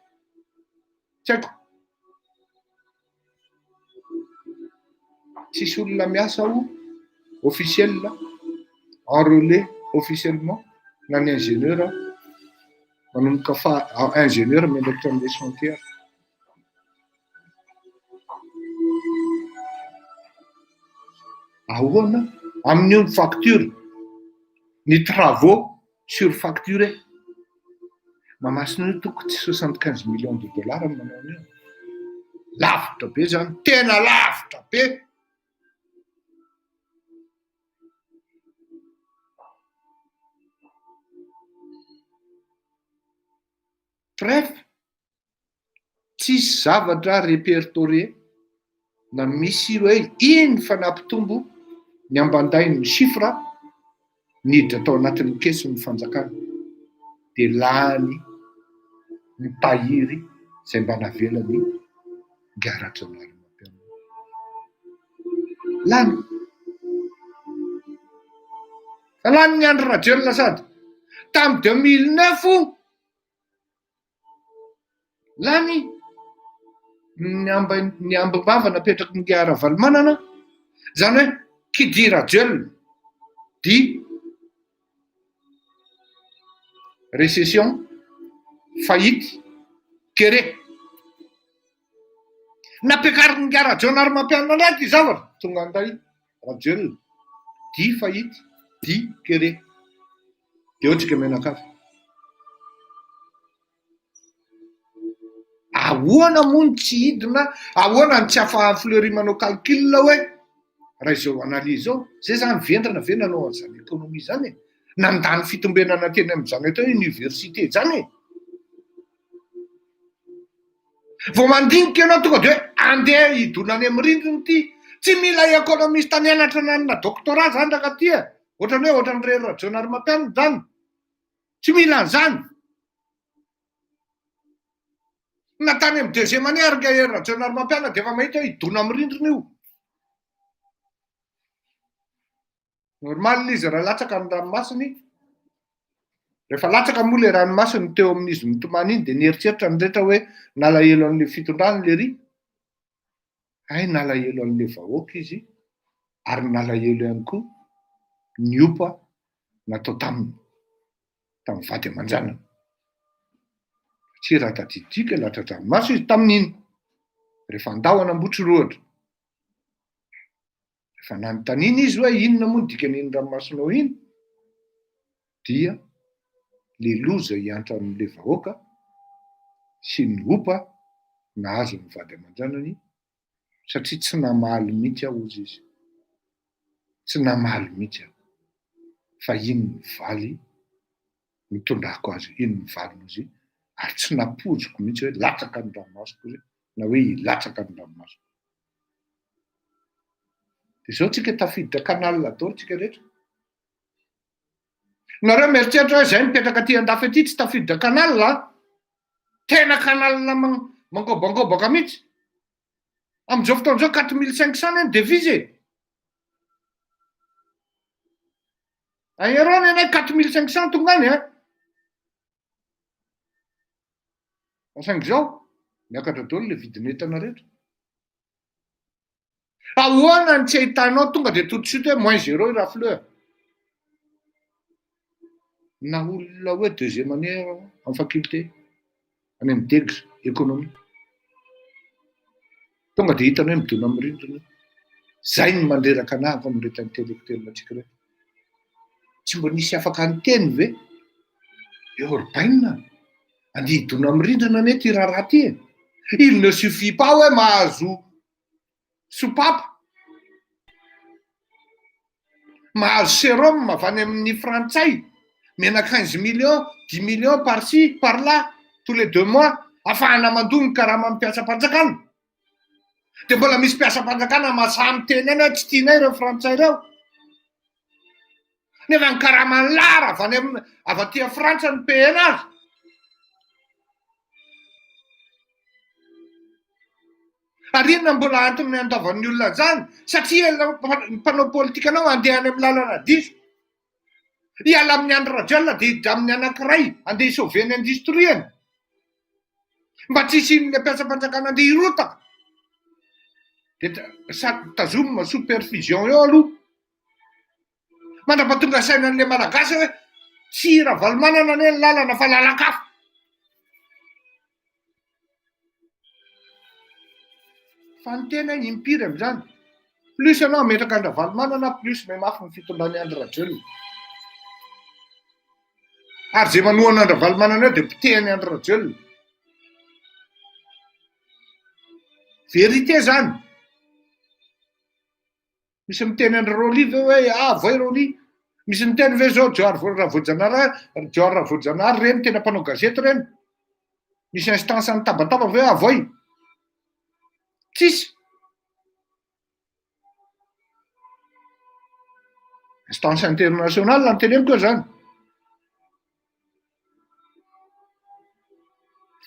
tsy haiko. Tsisy olona miasa ao officiel enrôlé officiellement na ny ingénieur manomboka fa ingénieur miandraikitra amin'le chantier. ahoana amin'io ny facture ny travaux sur facture mamasina toko tsy 75 millions de dollars manao an'io. Lavitra be zany, tena lavitra be. Bref, tsisy zavatra répertorié na misy hoe iny fanampitombo ny ambanday ny chiffre niditra tao anatin'ny kesy ny fanjakana de lany ny tahiry zay mba navelany garatra narimampianina. Lany fa lany ny andro radiolina sady tamin'ny 2009 lany ny ambom-bava napetraky ny Gara Valmanana zany hoe kidi radiolina di récession faillite kere napiakariny ny Gara Narimampianina anaty zavatra tonga anday radiolina di faillite di kere de otrika menakafy. Ahoana moa tsy hidina, ahoana tsy afahan'ny Fleury manao calcul hoe raha izao analyse zao zay zany vendrana ve nanao an'izany économie zany nandany fitombenana teny amin'izany atao université zany vao mandinika ianao tonga de hoe andeha hidonany amin'ny rindriny ty tsy mila économiste nianatra nanana doctorat zany raka ty ohatrany hoe ohatrany rery radio Narimampianina zany tsy mila an'izany. Natany amin'ny deuxième année ary ka radio Narimampianina de efa mahita hoe hidona amin'ny rindrina io. Normal izy raha latsaka ny ranomasiny, rehefa latsaka moa le ranomasiny teo amin'izy mitomany iny de nieritreritra ny rehetra hoe nalahelo an'le fitondrany le ry. Ay nalahelo an'le vahoaka izy ary nalahelo ihany koa ny opa natao taminy vady aman-janany. Tsy raha tadidika latra dranomasy izy tamin'iny rehefa andao anambotry roatra. Rehefa nanontaniana izy hoe inona moa ny dikan'iny ranomasinao iny dia le loza hiantra amin'le vahoaka sy ny opa nahazo ny vady aman-janany satria tsy namaly mihitsy aho ozy izy. Tsy namaly mihitsy aho. Fa iny ny valy mitondrako azy, iny ny valinozy ary tsy napojiko mihitsy hoe latsaka ny ranomasiko izy na hoe hilatsaka ny ranomasiko. De zao tsika tafiditra canal daholo tsika rehetra. Nareo mieritreritra hoe zay mipetraka aty andafy aty tsy tafiditra canal tena canal mangobangobaka mihitsy. Amin'izao fotoan'izao 4500 ny devise. Aerony ane 4500 tonga any Saingy zao miakatra daholo le vidin'entana rehetra. Ahoana ny tsy ahitanao tonga de tout de suite hoe -0 i raha fleur. Na olona hoe deuxième année en faculté any amin'ny degra économie. Tonga de hitany hoe midona amin'ny rindrina. Zay ny mandreraka anahako amin'ny rehetra intellectuel atsika rehetra. Tsy mba nisy afaka nyteny ve? Urbaine andeha hidona amin'ny rindrina ane ty raharaha ty il ne suffit pas hoe mahazo sopape mahazo sérum avy any amin'ny frantsay mena 15 millions 10 millions par-ci par-là tous les 2 mois afahana mandony karama mpiasa panjakana. De mbola misy mpiasa panjakana masamy teny eny tsy tianay ireo frantsay ireo. Nefa ny karamany lara avy aty a Frantsa ny PNH. Ary inona mbola antony andavan'ny olona zany satria ny mpanao politika anao andeha any amin'ny lalana diso. Hiala amin'ny andro radiolina de hiditra amin'ny anankiray andeha hisauver ny industrieny. Mba tsisy inona mpiasa panjakana andeha hirotaka. De tazomina supervision eo aloha. Mandrapatonga sainan'le malagasy hoe tsy Ravalmanana ane ny lalana fa lalakafo. Fa ny tena impiry amin'izany plus anao metraka Andravalo manana plus me mafy ny fitondrany Andry Rajoelina. Ary zay manohana Andravalo manana eo dia pitehany Andry Rajoelina. Vérité zany. Misy miteny Andry Rôly ve hoe voi Rôly. Misy miteny ve zao Dior Vojanahary reny tena mpanao gazety reny. Misy instance any tabataba ve voi. Tsisy. Instance internationale ny teneniko zany.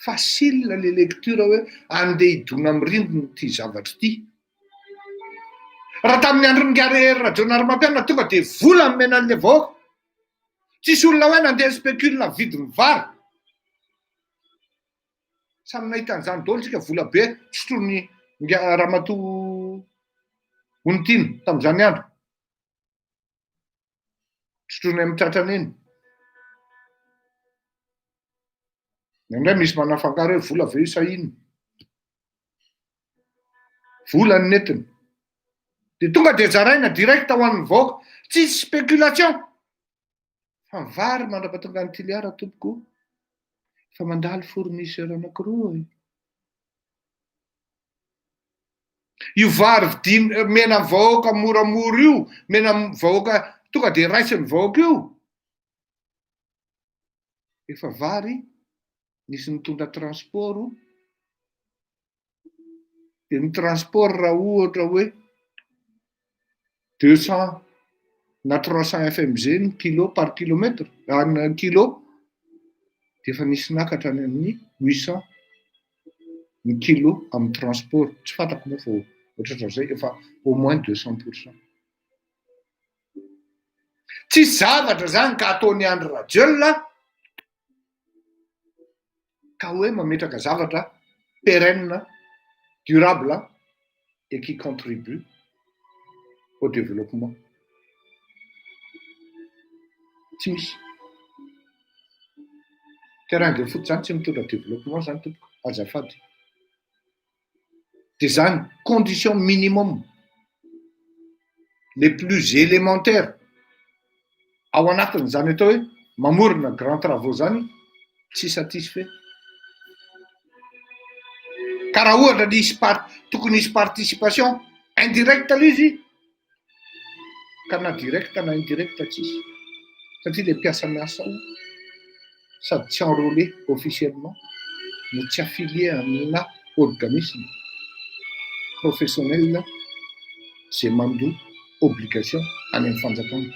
Facile les lectures hoe andeha hidona amin'ny rindrina ity zavatra ity. Raha tamin'ny andron'ny Rajaonarimampianina tonga dia vola ny menan'ilay vahoaka. Tsisy olona hoe nandeha spécule vidiny vary. Samy nahita an'izany daholo tsika vola be sotroiny Ramatoa Onitiny tamin'izany andro. Sotroiny amin'ny tratrany iny. Indray misy manafangaro hoe vola ve sahiny. Vola ny netiny. Dia tonga dia zaraina direct ho an'ny vahoaka. Tsisy spéculation. Fa vary mandrapatonga ny tiliara tompoko. Fa mandalo fournisseur anankiroa. Io vary mena vahoaka moramora io, mena vahoaka tonga dia raisiny vahoaka io. Efa vary nisy nitondra transport. Dia ny transport raha ohatra hoe 200 na 300 FMG ny kilo par kilomètre, ny kilo. Dia efa nisy nakatra any amin'ny 800 ny kilo amin'ny transport. Tsy fantako moa fa ohatr'izay efa au moins 200%. Tsy zavatra zany ka ataony Andry Rajoelina ka hoe mametraka zavatra pérenne, durable et qui contribue au développement. Tsy misy. Terrain de foot zany tsy mitondra développement zany tompoko, azafady. Dia zany condition minimum les plus élémentaires ao anatiny zany atao hoe mamorona grand travaux zany tsy satisfait. Ka raha ohatra tokony hisy participation indirecte ilay izy, ka na directe na indirecte tsisy. Satria ilay mpiasa miasa ao sady tsy enrôlé officiellement no tsy affilié amina organisme professionnel izay mandoa obligation any amin'ny fanjakana.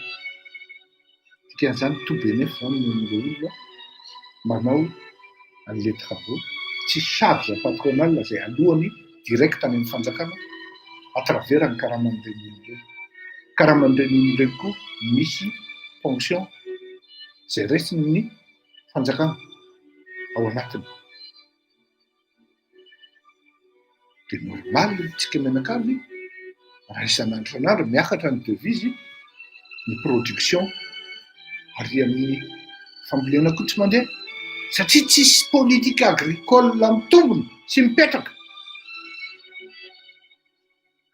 Dikan'izany tout bénef zany amin'ilay olona manao an'ilay travaux. Tsy charge patronale izay alohany direct any amin'ny fanjakana à travers ny karaman'ireny olona. Karaman'ireny olona ireny koa misy fonction izay raisiny ny fanjakana ao anatiny. Dia normal tsika menakavy raha isan'andro miakatra ny devise ny production ary amin'ny fambolena koa tsy mandeha. Satria tsisy politika agricole mitombina sy mipetraka.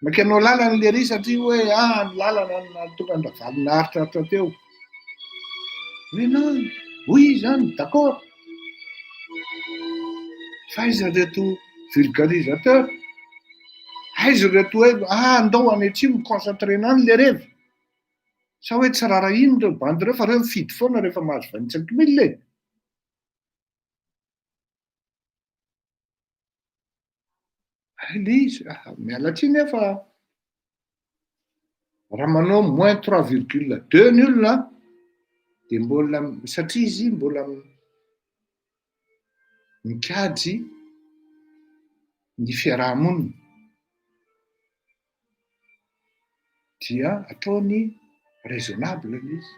Mankeno lalana ilay ry satria hoe ny lalana tonga Andravalo naharitra teo. Mais non, oui zany, d'accord. Fa aiza reto vulgarisateur? Aiza reto hoe andao any atsimo miconcentrena any le revy. Sa hoe tsy rara ino reo bandy reo fa reo mifidy foana rehefa mahazo 25 000 e. Ilay izy, miala tsiny efa raha manao moins 3,2 ny olona dia mbola satria izy mbola mikajy ny fiarahamonina dia ataony raisonnable izy,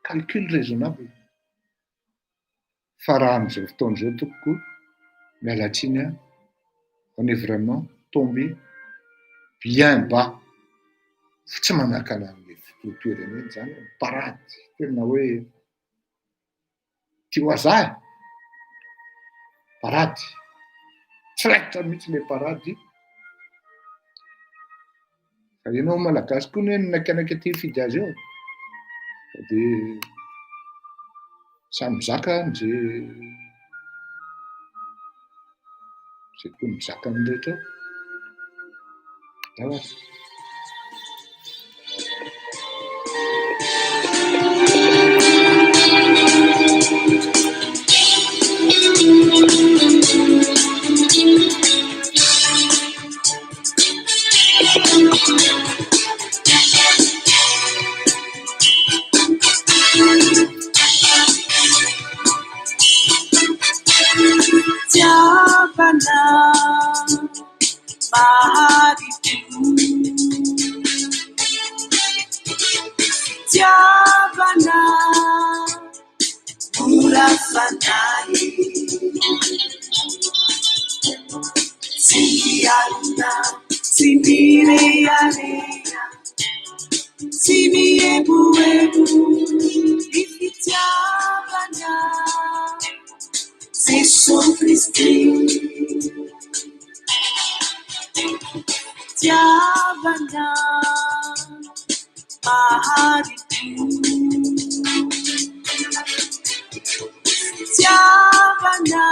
calcul raisonnable. Fa raha amin'izao fotoan'izao tompoko miala tsiny on est vraiment tombé bien bas. Tsy manakana an'ilay toerana zany parady tena hoe tia ho azahy parady tsy raitra mihitsy ilay parady Ka ianao malagasy koa hoe nakainaka ty fidy azy eo. Dia samy zaka zay koa ny zakany rehetra eo. Dahoatra. Tiavana maharitu, Tiavana urafanai, Simiaruna simirearea, simiebuebu ifitiavana Jesus Christi, Tiavana maharitu, Tiavana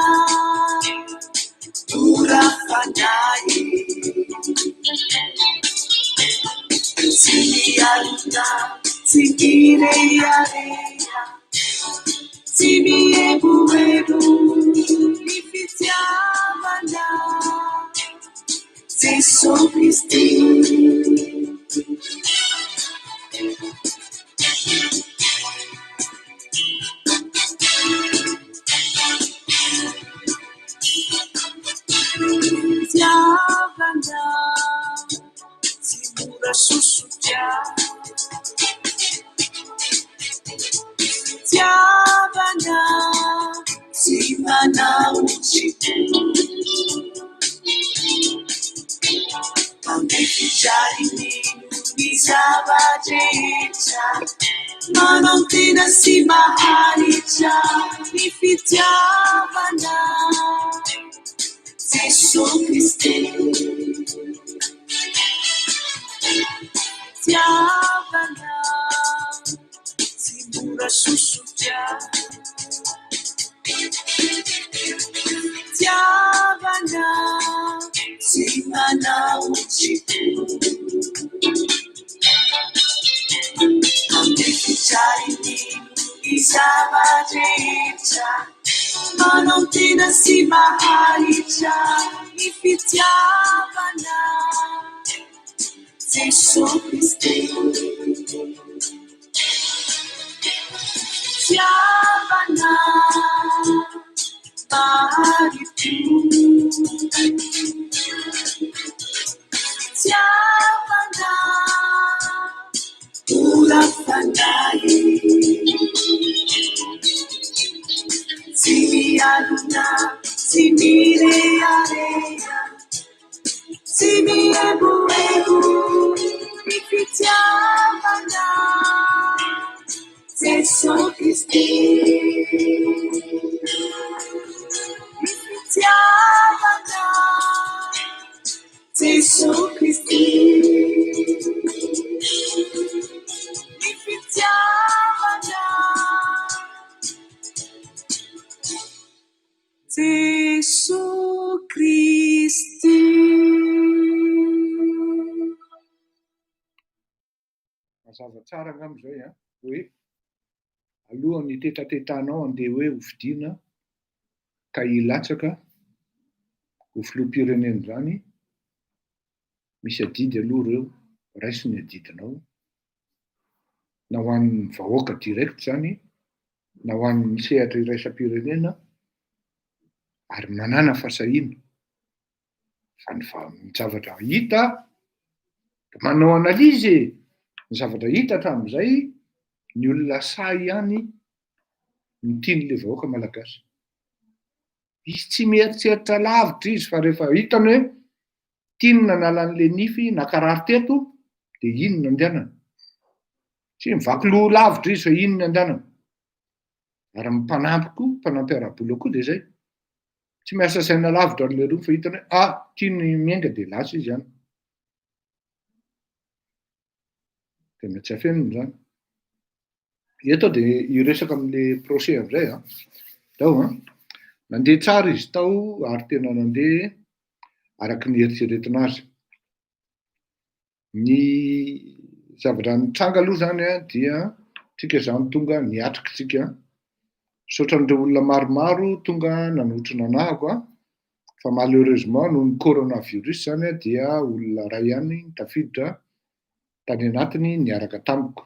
urafanai, Simiaruna simirearea, simiebuebu ifitiavana Jesus Christi. Tiavana simura susuja, Tiavana simana uchipu, Kambefichari ninu nisabajecha, Manontina simaharicha, Ifitiavana Jesus Christi, Tiavana simura susuja, Tiavana simana uchipu, Kambefichari ninu nisabajecha, Manontina simaharicha, Ifitiavana Jesus Christi, Tiavana maharitu, Tiavana urafanai, Simiaruna simirearea, simiebuebu ifitiavana Jesus Christi, ifitiavana Jesus Christi, ifitiavana Jesus Christi. Mazava tsara ngam'izay hoe alohan'ny tetatetanao andeha hoe hovidiana ka hilatsaka ho filoham-pirenena zany, misy adidy aloha ireo raisy ny adidinao, na ho an'ny vahoaka direct zany, na ho an'ny sehatra iraisam-pirenena, ary manana fasahiana fa ny zavatra hita manao analizy, ny zavatra hita hatramin'izay ny olona say ihany no tian'le vahoaka malagasy. Izy tsy mieritreritra lavitra izy fa rehefa hitany hoe tiany nanala an'le nify nakarary teto dia iny no andehanana. Tsy mivaky loha lavitra izy fa iny no andehanana. Ary mpanampy koa, mpanampy ara-bola koa dia izay. Tsy miasa saina lavitra an'le roa fa hitany hoe tiany miainga dia lasa izy ihany. tena tsy afenina zany. Eto dia iresaka amin'ilay procès amin'izay tao nandeha tsara izy tao ary tena nandeha araka ny eritreretina azy. Ny zavatra nitranga aloha zany dia tsika zany tonga niatrikitsika saotran'ireo olona maromaro tonga nanohitra nanahako fa malheureusement noho ny coronavirus zany dia olona ray ihany tafiditra tany anatiny niaraka tamiko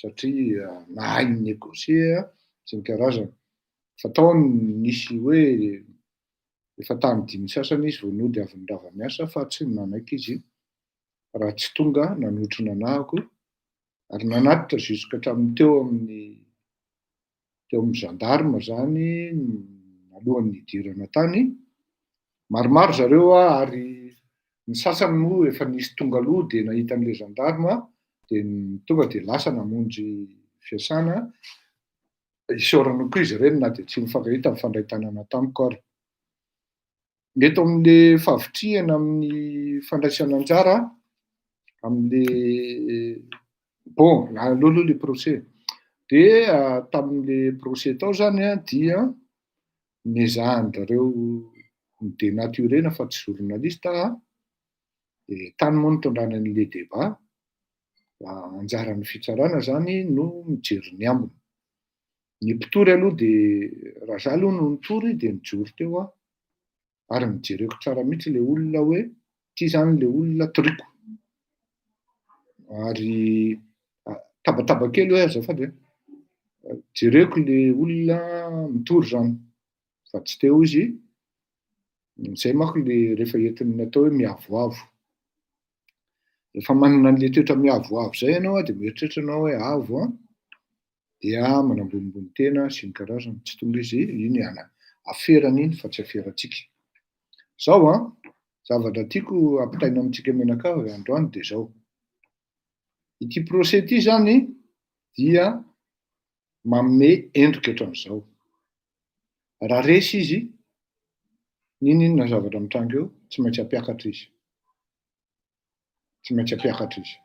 satria nahay ny négocier sy ny karazana. Fa tao nisy hoe efa tany 5 sasany izy vao nody avy nirava miasa fa tsy nanaiky izy raha tsy tonga nanohitra nanahako ary nanatitra jusque hatramin'ny teo amin'ny gendarme zany alohan'ny hidirana tany. Maromaro zareo ary ny sasany moa efa nisy tonga aloha dia nahita an'ilay gendarme dia tonga dia lasa namonjy fiasana isaorana koa izy ireny na dia tsy mifankahita mifandray tanana tamiko ary. Eto amin'ilay fahavitrihana amin'ny fandraisana anjara amin'ilay aloha ilay procès dia tamin'ilay procès tao zany dia niezahan'ireo ny dénaturena fa tsy journaliste tany moa nitondrana an'ilay débat anjaran'ny fitsarana zany no mijery ny ambiny. Ny mpitory aloha dia raha izaho aloha no nitory dia nijoro teo ary mijereko tsara mihitsy ilay olona hoe ity zany ilay olona toriko. Ary tabataba kely hoe azafady jereko ilay olona mitory zany fa tsy teo izy. Izay manko ilay rehefa entiny natao hoe miavoavo. Rehefa manana an'ilay toetra miavoavo zay ianao dia mieritreritra ianao hoe avo dia manambonimbony tena sy ny karazany. Tsy tonga izy iny aferany iny fa tsy aferantsika. Zao zavatra tiako ampitaina amintsika Menakavy androany dia zao. Ity procès ity zany dia manome endrika ohatran'izao. Raha resy izy n'inona zavatra mitranga eo tsy maintsy hampiakatra izy. Tsy maintsy hampiakatra izy.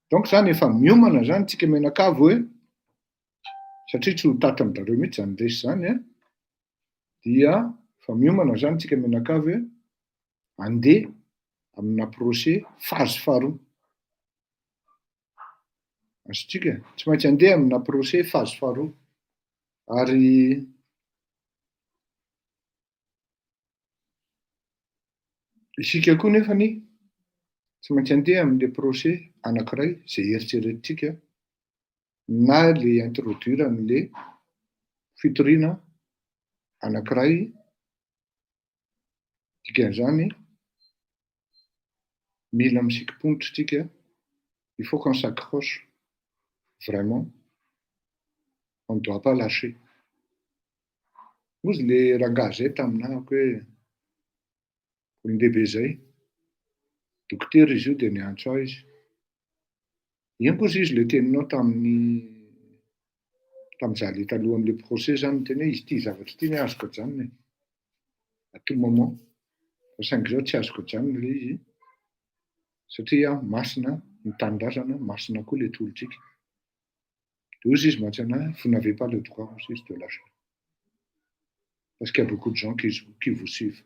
Donc zany efa miomana zany tsika Menakavy hoe satria tsy ho tatran'izareo mihitsy zany resy zany dia fa miomana zany tsika Menakavy hoe andeha amina procès phase faharoa. Azontsika tsy maintsy andeha amina procès phase faharoa ary isika koa nefany tsy maintsy andeha amin'ilay procès anankiray izay eritreretintsika na ilay introduire an'ilay fitoriana anankiray. Dikan'izany mila misikim-ponitra tsika. Il faut qu'on s'accroche vraiment. On ne doit pas lâcher. Mozy ilay rangahy zay taminahako hoe olon-dehibe zay dokotera izy io dia niantso ahy izy. Ino koa izy ilay teninao tamin'izaho le talohan'ilay procès zany teny hoe izy ity zavatra ity azoko ajanona à tout moment. Fa saingy izao tsy azoko ajanona ilay izy satria masina ny tanindrazana, masina koa ilay tolontsika. Dia ozy izy mantsy anahy vous n'avez pas le droit aussi de lâcher. Parce qu'il y a beaucoup de gens qui vous suivent.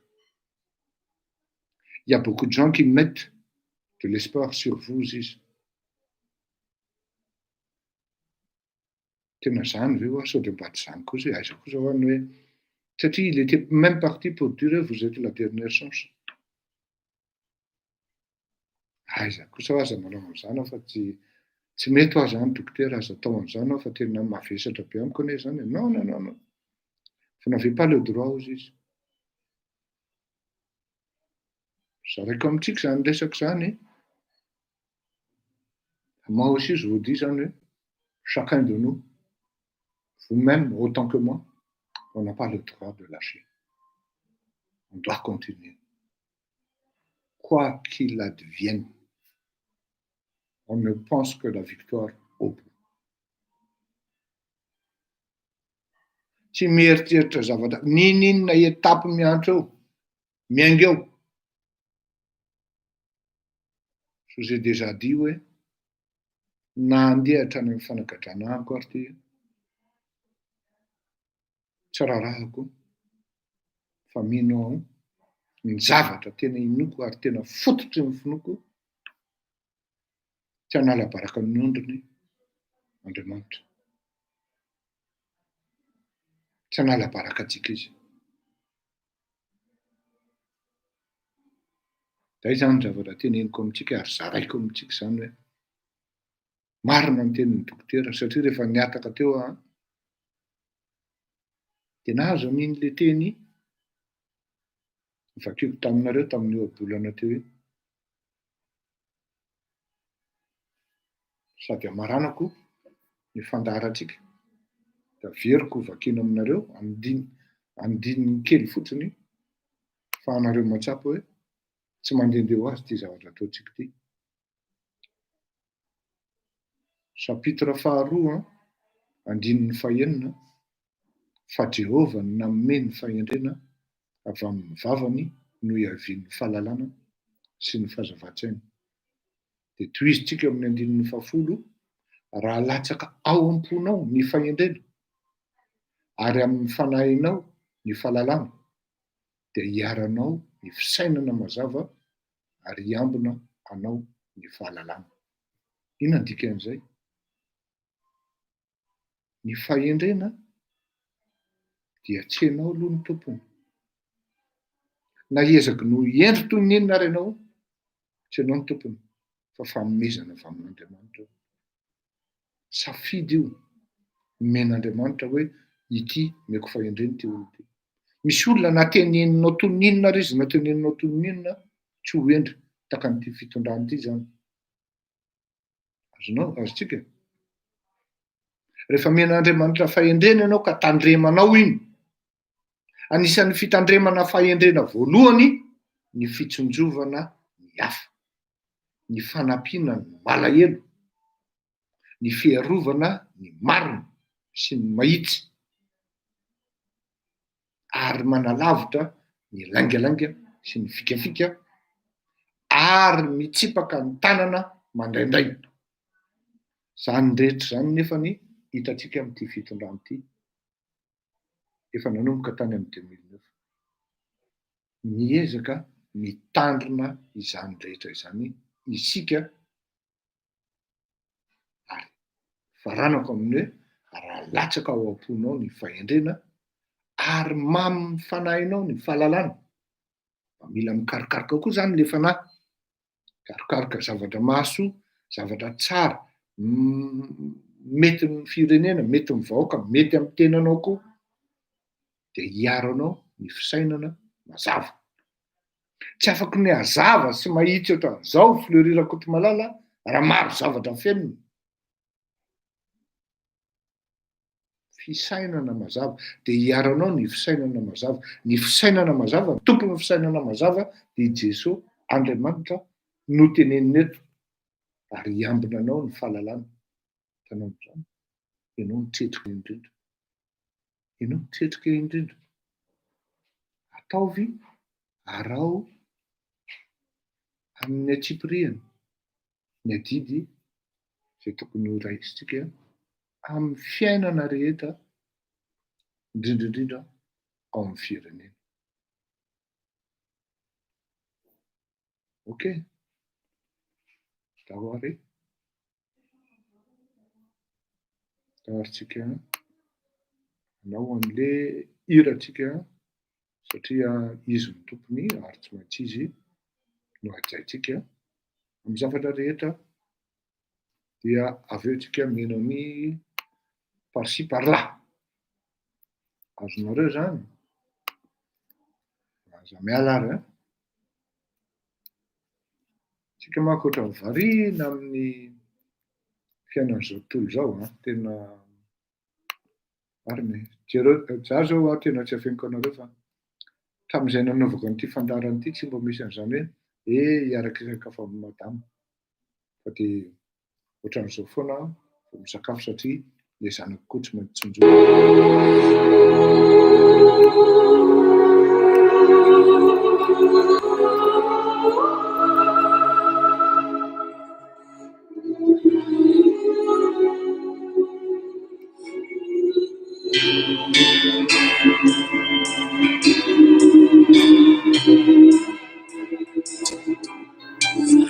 Il y a beaucoup de gens qui mettent de l'espoir sur vous izy. Tena zany ve sao dia mba tsy zany koa zay aiza koa zao any hoe satria il était même parti pour dire vous êtes la dernière chance. Aiza koa sao aza manao an'izany fa tsy mety ho aza any dokotera aza atao an'izany fa tena mavesatra be amiko anie zany. Non, non, non, non. Vous n'avez pas le droit aux izy. Zaraiko amintsika zany resaka zany. Moi aussi je vous dis zany hoe chacun de nous, vous-même autant que moi, on n'a pas le droit de lâcher. On doit continuer. Quoi qu'il advienne, on ne pense que la victoire au bout. Tsy mieritreritra zavatra ninona étape miantso eo, miainga eo. Je vous ai déjà dit, ouais, na andeha hatrany amin'ny fanagadranaako ary ty tsy rarahako fa mino aho ny zavatra tena inoko ary tena fototry ny finoko tsy hanala baraka ny ondriny Andriamanitra, tsy hanala baraka antsika izy. Zay zany zavatra teneniko amintsika ary zaraiko amintsika zany hoe marina ny tenin'ny dokotera satria rehefa niataka teo dia nahazo an'iny le teny vakiko taminareo tamin'ny ohabolana teo iny. Sady amaranako ny fandaratsika da veriko vakino aminareo andininy kely fotsiny fa anareo matsapo hoe tsy mandendeha ho azy ty zavatra ataontsika ty. Chapitre 2 andininy 9 fa Jehova nanome ny fahendrena avy amin'ny vavany no iavian'ny fahalalana sy ny fahazava-tsaina. Dia tohizitsika amin'ny andininy 10 raha latsaka ao am-ponao ny fahendrena ary amin'ny fanahinao ny fahalalana dia hiaranao ny fisainana mazava ary hiambina anao ny fahalalana. Inona ny dikan'izay? Ny fahendrena dia tsy ianao aloha ny tompony. Na ezaka no endry toy ny inona ary ianao tsy ianao ny tompony fa fanomezana avy amin'Andriamanitra. Safidy io men'Andriamanitra hoe ity meko fahendrena ty olo ty. Misy olona na teneninao toy ny inona ary izy na teneninao toy ny inona tsy ho endry takan'ity fitondrana ity zany. Azontsika? Rehefa men'Andriamanitra fahendrena ianao ka tandremanao iny, anisan'ny fitandremana fahendrena voalohany ny fitsonjovana ny hafa, ny fanampiana ny malahelo, ny fiarovana ny marina sy ny mahitsy, ary manalavitra ny laingalainga sy ny fikafika, ary mitsipaka ny tanana mandraindray. Zany rehetra zany nefa ny hitantsika amin'ity fitondrana ity. Efa nanomboka tany amin'ny 2009. Miezaka mitandrina izany rehetra izany isika ary faranako amin'ny hoe raha latsaka ao am-ponao ny fahendrena ary mamy fanahinao ny fahalalana. Mila mikarokaroka koa zany le fanahy. Karokaroka zavatra mahasoa, zavatra tsara, mety amin'ny firenena, mety amin'ny vahoaka, mety amin'ny tenanao koa. Dia hiaro anao ny fisainana mazava. Tsy afaka ny hazava sy mahitsy ohatra zao fleurir Kotomalala raha maro zavatra feniny. Fisainana mazava dia hiaro anao ny fisainana mazava. Ny fisainana mazava, ny tompon'ny fisainana mazava dia Jesosy Andriamanitra no tenenina eto ary hiambina anao ny fahalalana. Tanao amin'izany, ianao mitretrika indrindra. Ianao mitretrika indrindra. Ataovy arao amin'ny atsipiriany ny adidy izay tokony ho raisitsika amin'ny fiainana rehetra, indrindraindrindra ao amin'ny firenena. Ok, dahoary dahoarytsika anao an'le hiratsika satria izy ny tompony ary tsy maintsy izy no hajaitsika amin'ny zavatra rehetra dia avy eo tsika mino ny par-ci par-là. Azonareo zany? Aza miala ary tsika manko ohatra variana amin'ny fiainan'izao tontolo zao tena marina. Jereo za zao tena tsy afeniko anareo fa tamin'izay nanaovako an'ity fandarana ity tsy mba misy an'izany hoe hiarakisaka fa amin'ny madama. Fa dia ohatran'izao foana vao misakafo satria le zanako koa tsy maintsy tsonjona.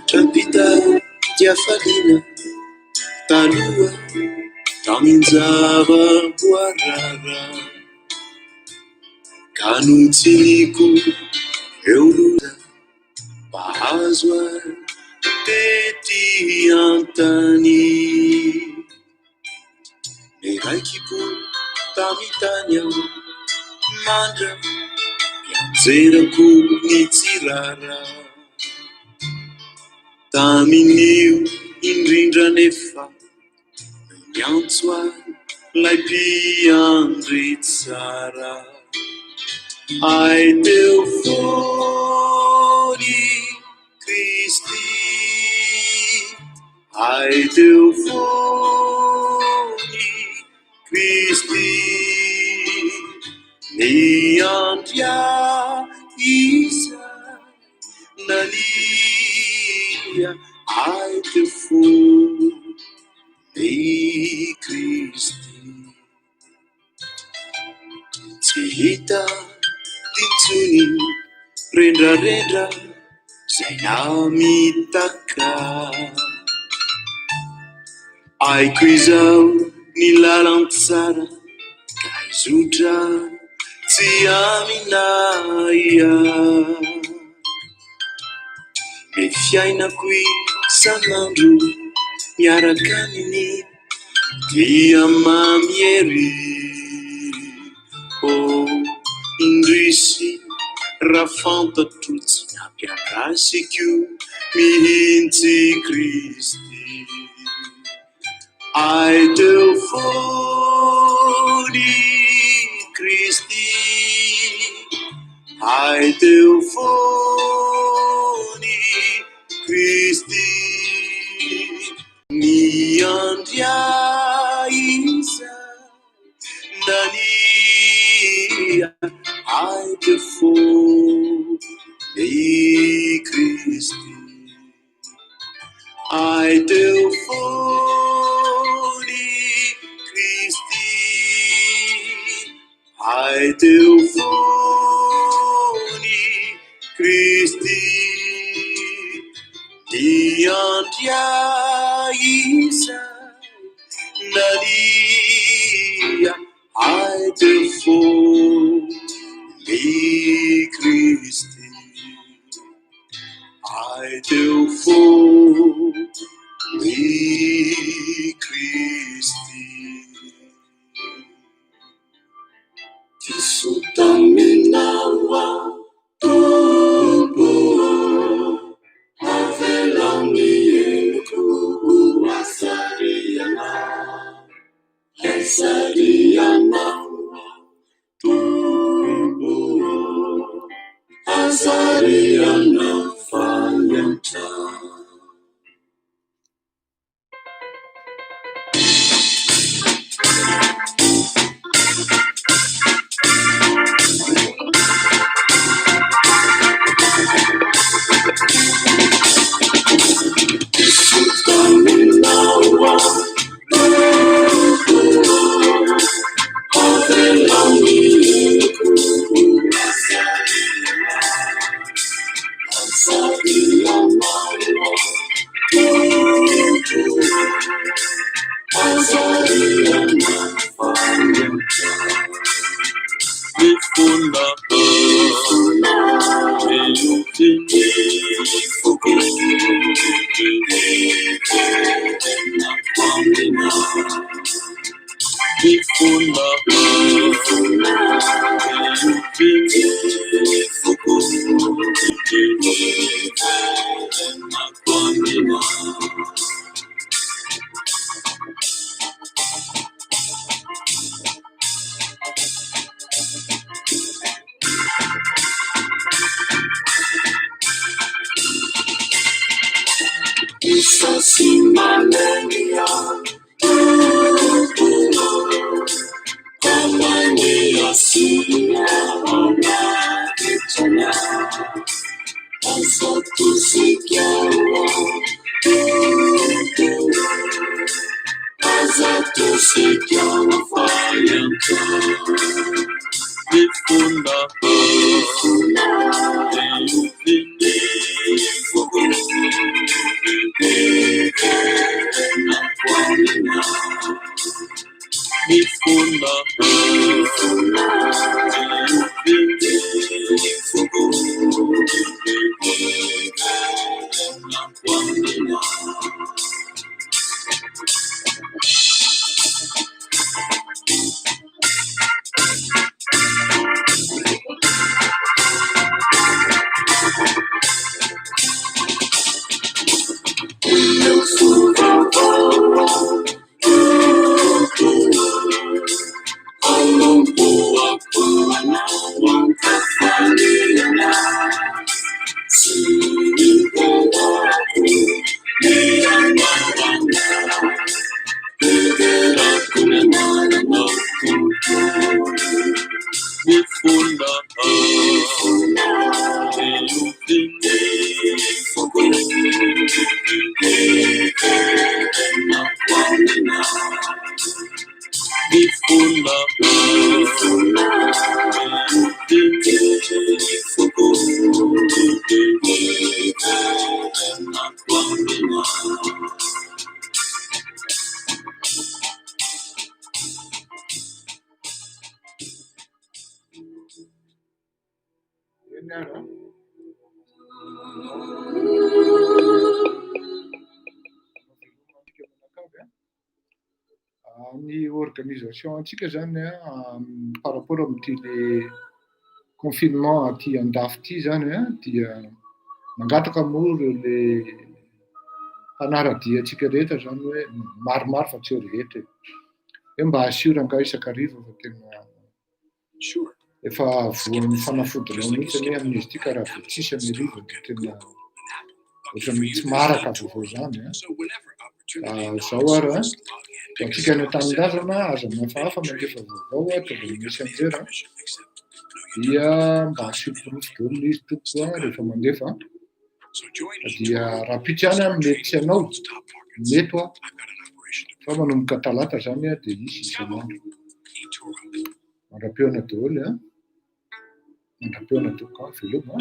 Trapita diafalina taloha taminjava voarara ka notsiniko eo loza mahazo ahy tety antany niraikiko tamitany aho mandra mianjerako ny tsirara tamin'io indrindra nefa miantso ahy lay mpiandry tsara ai teo fony Kristy ai teo fony Kristy ny andria isa nalia ai teo fony Kristy tsy hita dintsony rendrarendra zay namitaka aiko izao ny lalan-tsara ka izotra tsy aminaya me fiainako isan'andro miaraka aminy dia mamiery indrisy raha fantatro tsy nampiakasiko mihintsy Kristy ai teo fony Kristy ai teo fony Kristy ny andria isa nalia ai teo fony Kristy ai teo fony Kristy ai teu foni Kristi diantia isa nadia ai teu foni Kristi ai teu foni Kristi Tisutaminawa tubu avelamiyeku asariyana tubu asariyana fayanta Ny organisation antsika zany par rapport amin'ity le confinement aty andafy ity zany dia mangataka moa le mpanaradia antsika rehetra zany hoe maromaro fa tsy eo rehetra hoe mba asioranga isakarivo fa tena efa voan'ny fanafodinao mihitsy hoe amin'izy ity ka raha vao tsisy amerivo dia tena ohatrany tsy maraka vaovao zany zao ary antsika any an-tanindrazana aza mahafahafa mandefa vaovao ataovana messenger dia mba asiorofo daholo izy tokoa rehefa mandefa dia raha pitriany mety tsy anao mety fa manomboka talata zany dia isy isanandro mandra-peona daholo mandra-peona tokoa veloma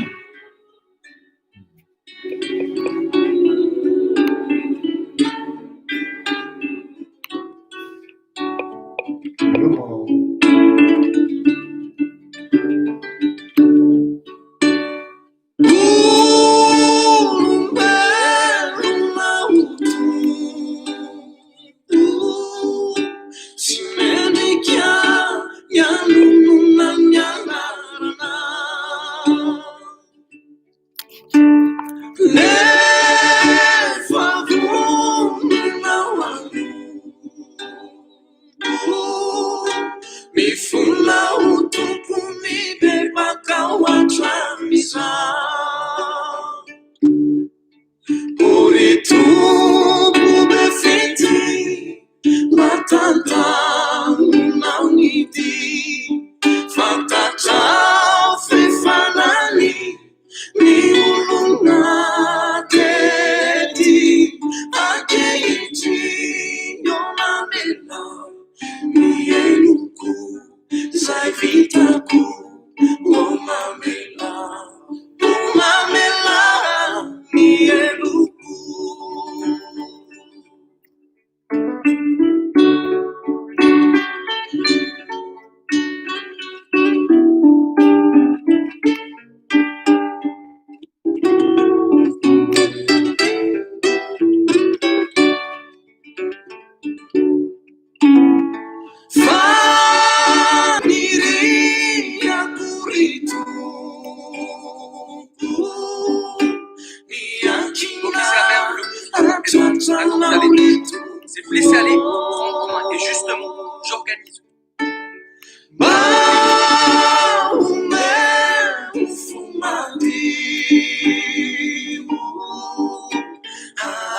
C'est vous laisser aller, prendre en main. Et justement, j'organise.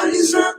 Isaac,